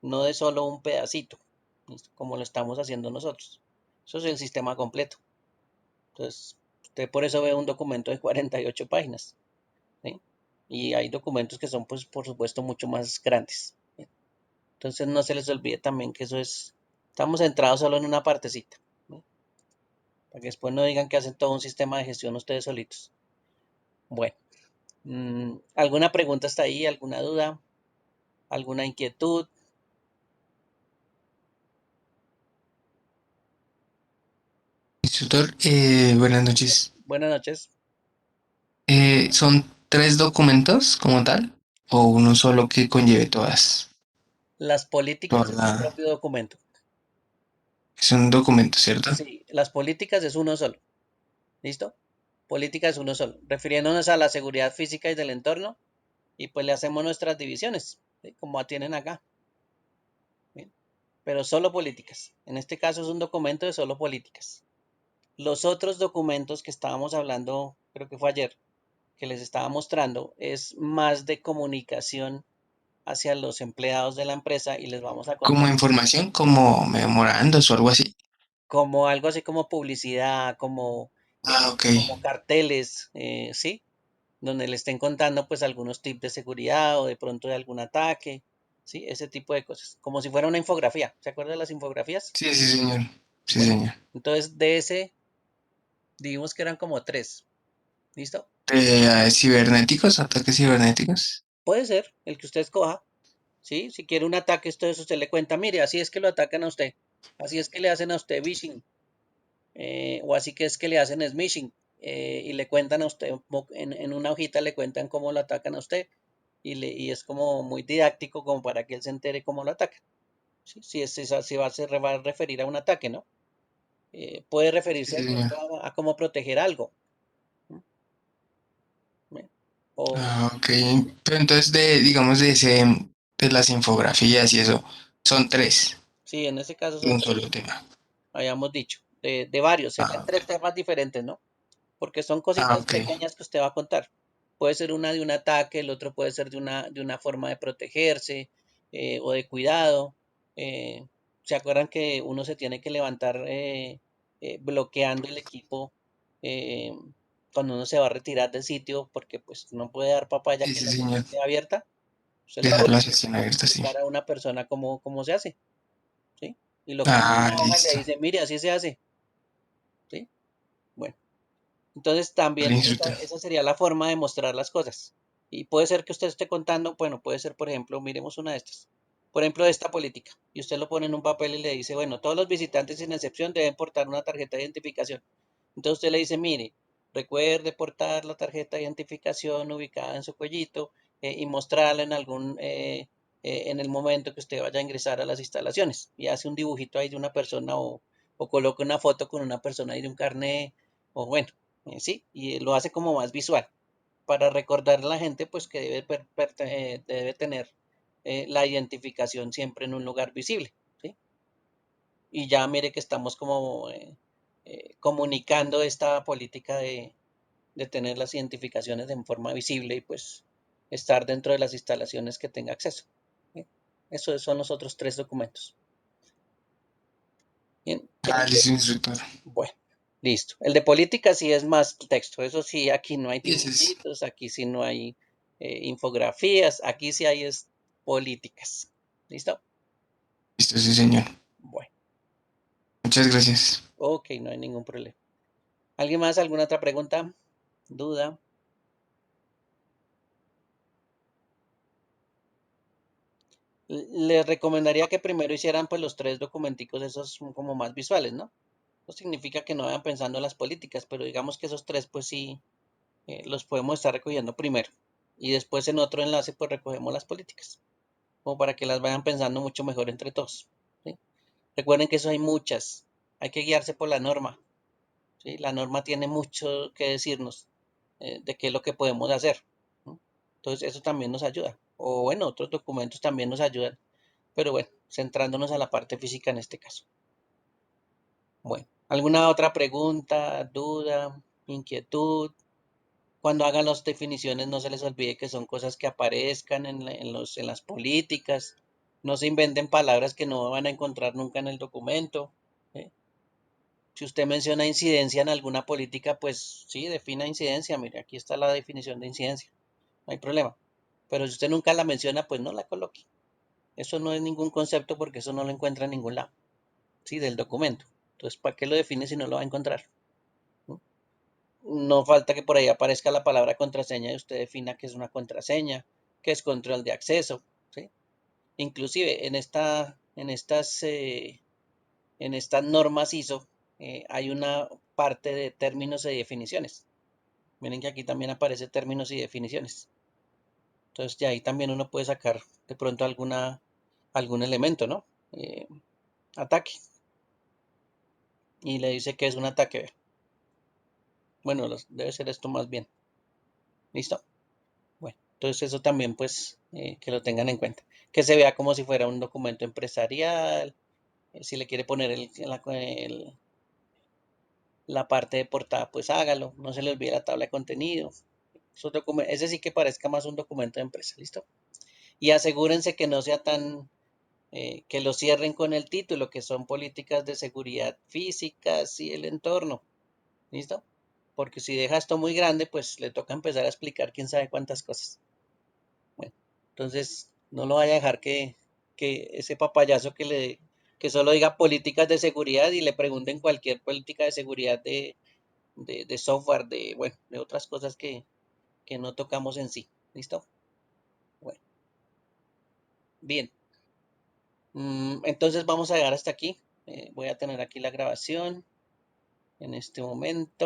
no de solo un pedacito, ¿listo? Como lo estamos haciendo nosotros. Eso es el sistema completo. Entonces, usted por eso ve un documento de 48 páginas, ¿sí? Y hay documentos que son, pues, por supuesto, mucho más grandes. ¿Sí? Entonces, no se les olvide también que eso es, estamos centrados solo en una partecita, ¿sí? Para que después no digan que hacen todo un sistema de gestión ustedes solitos. Bueno, ¿alguna pregunta hasta ahí? ¿Alguna duda? ¿Alguna inquietud? Instructor, buenas noches. Buenas noches. ¿Son tres documentos como tal o uno solo que conlleve Las toda políticas es un la... propio documento. Es un documento, ¿cierto? Sí, las políticas es uno solo. ¿Listo? Política es uno solo. Refiriéndonos a la seguridad física y del entorno, y pues le hacemos nuestras divisiones, ¿sí? Como tienen acá. ¿Bien? Pero solo políticas. En este caso es un documento de solo políticas. Los otros documentos que estábamos hablando, creo que fue ayer, que les estaba mostrando, es más de comunicación hacia los empleados de la empresa y les vamos a Como contar información, como memorandos o algo así. como algo así como publicidad, Ah, ok. como carteles, ¿sí? Donde le estén contando pues algunos tips de seguridad o de pronto de algún ataque, ¿sí? Ese tipo de cosas, como si fuera una infografía. ¿Se acuerdan de las infografías? Sí, sí, señor. Sí, Bueno, señor. entonces de ese dijimos que eran como tres, ¿listo? Cibernéticos, ataques cibernéticos. Puede ser el que usted escoja, ¿sí? Si quiere un ataque, esto es, usted le cuenta, mire, así es que lo atacan a usted, así es que le hacen a usted phishing, o así que es que le hacen smishing, y le cuentan a usted, en una hojita le cuentan cómo lo atacan a usted, y es como muy didáctico como para que él se entere cómo lo atacan. ¿Sí? Si va a referir a un ataque, ¿no? Puede Sí, referirse de sí, señor. pronto a cómo proteger algo. ¿Sí? O Ah, ok. Pero entonces digamos, de las infografías y eso, son tres sí, en ese caso de son un tres, solo tema. habíamos dicho, de varios, Ah, serían ok. tres temas diferentes, ¿no? Porque son Ah, cositas ok. pequeñas que usted va a contar. Puede ser una de un ataque, el otro puede ser de una forma de protegerse o de cuidado. Eh, ¿Se acuerdan que uno se tiene que levantar bloqueando el equipo eh, cuando uno se va a retirar del sitio porque pues no puede dar papaya Sí, que sí, la sesión señor. esté abierta? Usted le Dejar puede la sesión abierta, sí. explicar a una persona cómo se hace, ¿sí? Y lo pone en Ah, una hoja y le listo. dice, mire, así se hace, ¿sí? Bueno. Entonces Vale, también instructor. esa sería la forma de mostrar las cosas. Y puede ser que usted esté contando, bueno, puede ser, por ejemplo, miremos una de estas. Por ejemplo, esta política. Y usted lo pone en un papel y le dice, bueno, todos los visitantes sin excepción deben portar una tarjeta de identificación. Entonces usted le dice, mire, recuerde portar la tarjeta de identificación ubicada en su cuellito y mostrarla en el momento que usted vaya a ingresar a las instalaciones. Y hace un dibujito ahí de una persona o coloca una foto con una persona ahí de un carnet, o bueno, sí, y lo hace como más visual para recordar a la gente pues que debe tener la identificación siempre en un lugar visible, ¿sí? Y ya mire que estamos como comunicando esta política de tener las identificaciones en forma visible y pues estar dentro de las instalaciones que tenga acceso. ¿Sí? Esos son los otros tres documentos. Bien, Ah, listo, instructor. bueno, listo. El de política sí es más texto. Eso sí, aquí no hay Y ese es. dibujitos, aquí sí no hay infografías, aquí sí hay es políticas. ¿Listo? Listo, sí, señor. Bueno, Muchas gracias. ok, no hay ningún problema. ¿Alguien más? ¿Alguna otra pregunta? ¿Duda? Les recomendaría que primero hicieran pues los 3 documenticos esos como más visuales, ¿no? No significa que no vayan pensando en las políticas, pero digamos que esos 3 pues sí los podemos estar recogiendo primero. Y después en otro enlace pues recogemos las políticas, como para que las vayan pensando mucho mejor entre todos, ¿sí? Recuerden que eso hay muchas, hay que guiarse por la norma, ¿sí? La norma tiene mucho que decirnos de qué es lo que podemos hacer, ¿no? Entonces eso también nos ayuda. O bueno, otros documentos también nos ayudan, pero bueno, centrándonos a la parte física en este caso. Bueno, ¿alguna otra pregunta, duda, inquietud? Cuando hagan las definiciones no se les olvide que son cosas que aparezcan en las políticas. No se inventen palabras que no van a encontrar nunca en el documento, ¿sí? Si usted menciona incidencia en alguna política, pues sí, defina incidencia. Mire, aquí está la definición de incidencia. No hay problema. Pero si usted nunca la menciona, pues no la coloque. Eso no es ningún concepto porque eso no lo encuentra en ningún lado, ¿sí? Del documento. Entonces, ¿para qué lo define si no lo va a encontrar? ¿No? No falta que por ahí aparezca la palabra contraseña y usted defina qué es una contraseña, qué es control de acceso, ¿sí? Inclusive en estas normas ISO hay una parte de términos y definiciones. Miren que aquí también aparece términos y definiciones. Entonces ya ahí también uno puede sacar de pronto algún elemento, ¿no? Ataque. Y le dice que es un ataque. Bueno, debe ser esto más bien. ¿Listo? Bueno, entonces eso también pues que lo tengan en cuenta. Que se vea como si fuera un documento empresarial. Si le quiere poner la parte de portada, pues hágalo. No se le olvide la tabla de contenido. Ese sí que parezca más un documento de empresa. ¿Listo? Y asegúrense que no sea que lo cierren con el título, que son políticas de seguridad físicas y el entorno. ¿Listo? Porque si deja esto muy grande, pues le toca empezar a explicar quién sabe cuántas cosas. Bueno, entonces no lo vaya a dejar que ese papayazo que solo diga políticas de seguridad y le pregunten cualquier política de seguridad de software, bueno, de otras cosas que no tocamos en sí. ¿Listo? Bueno, bien. Entonces vamos a llegar hasta aquí. Voy a tener aquí la grabación en este momento.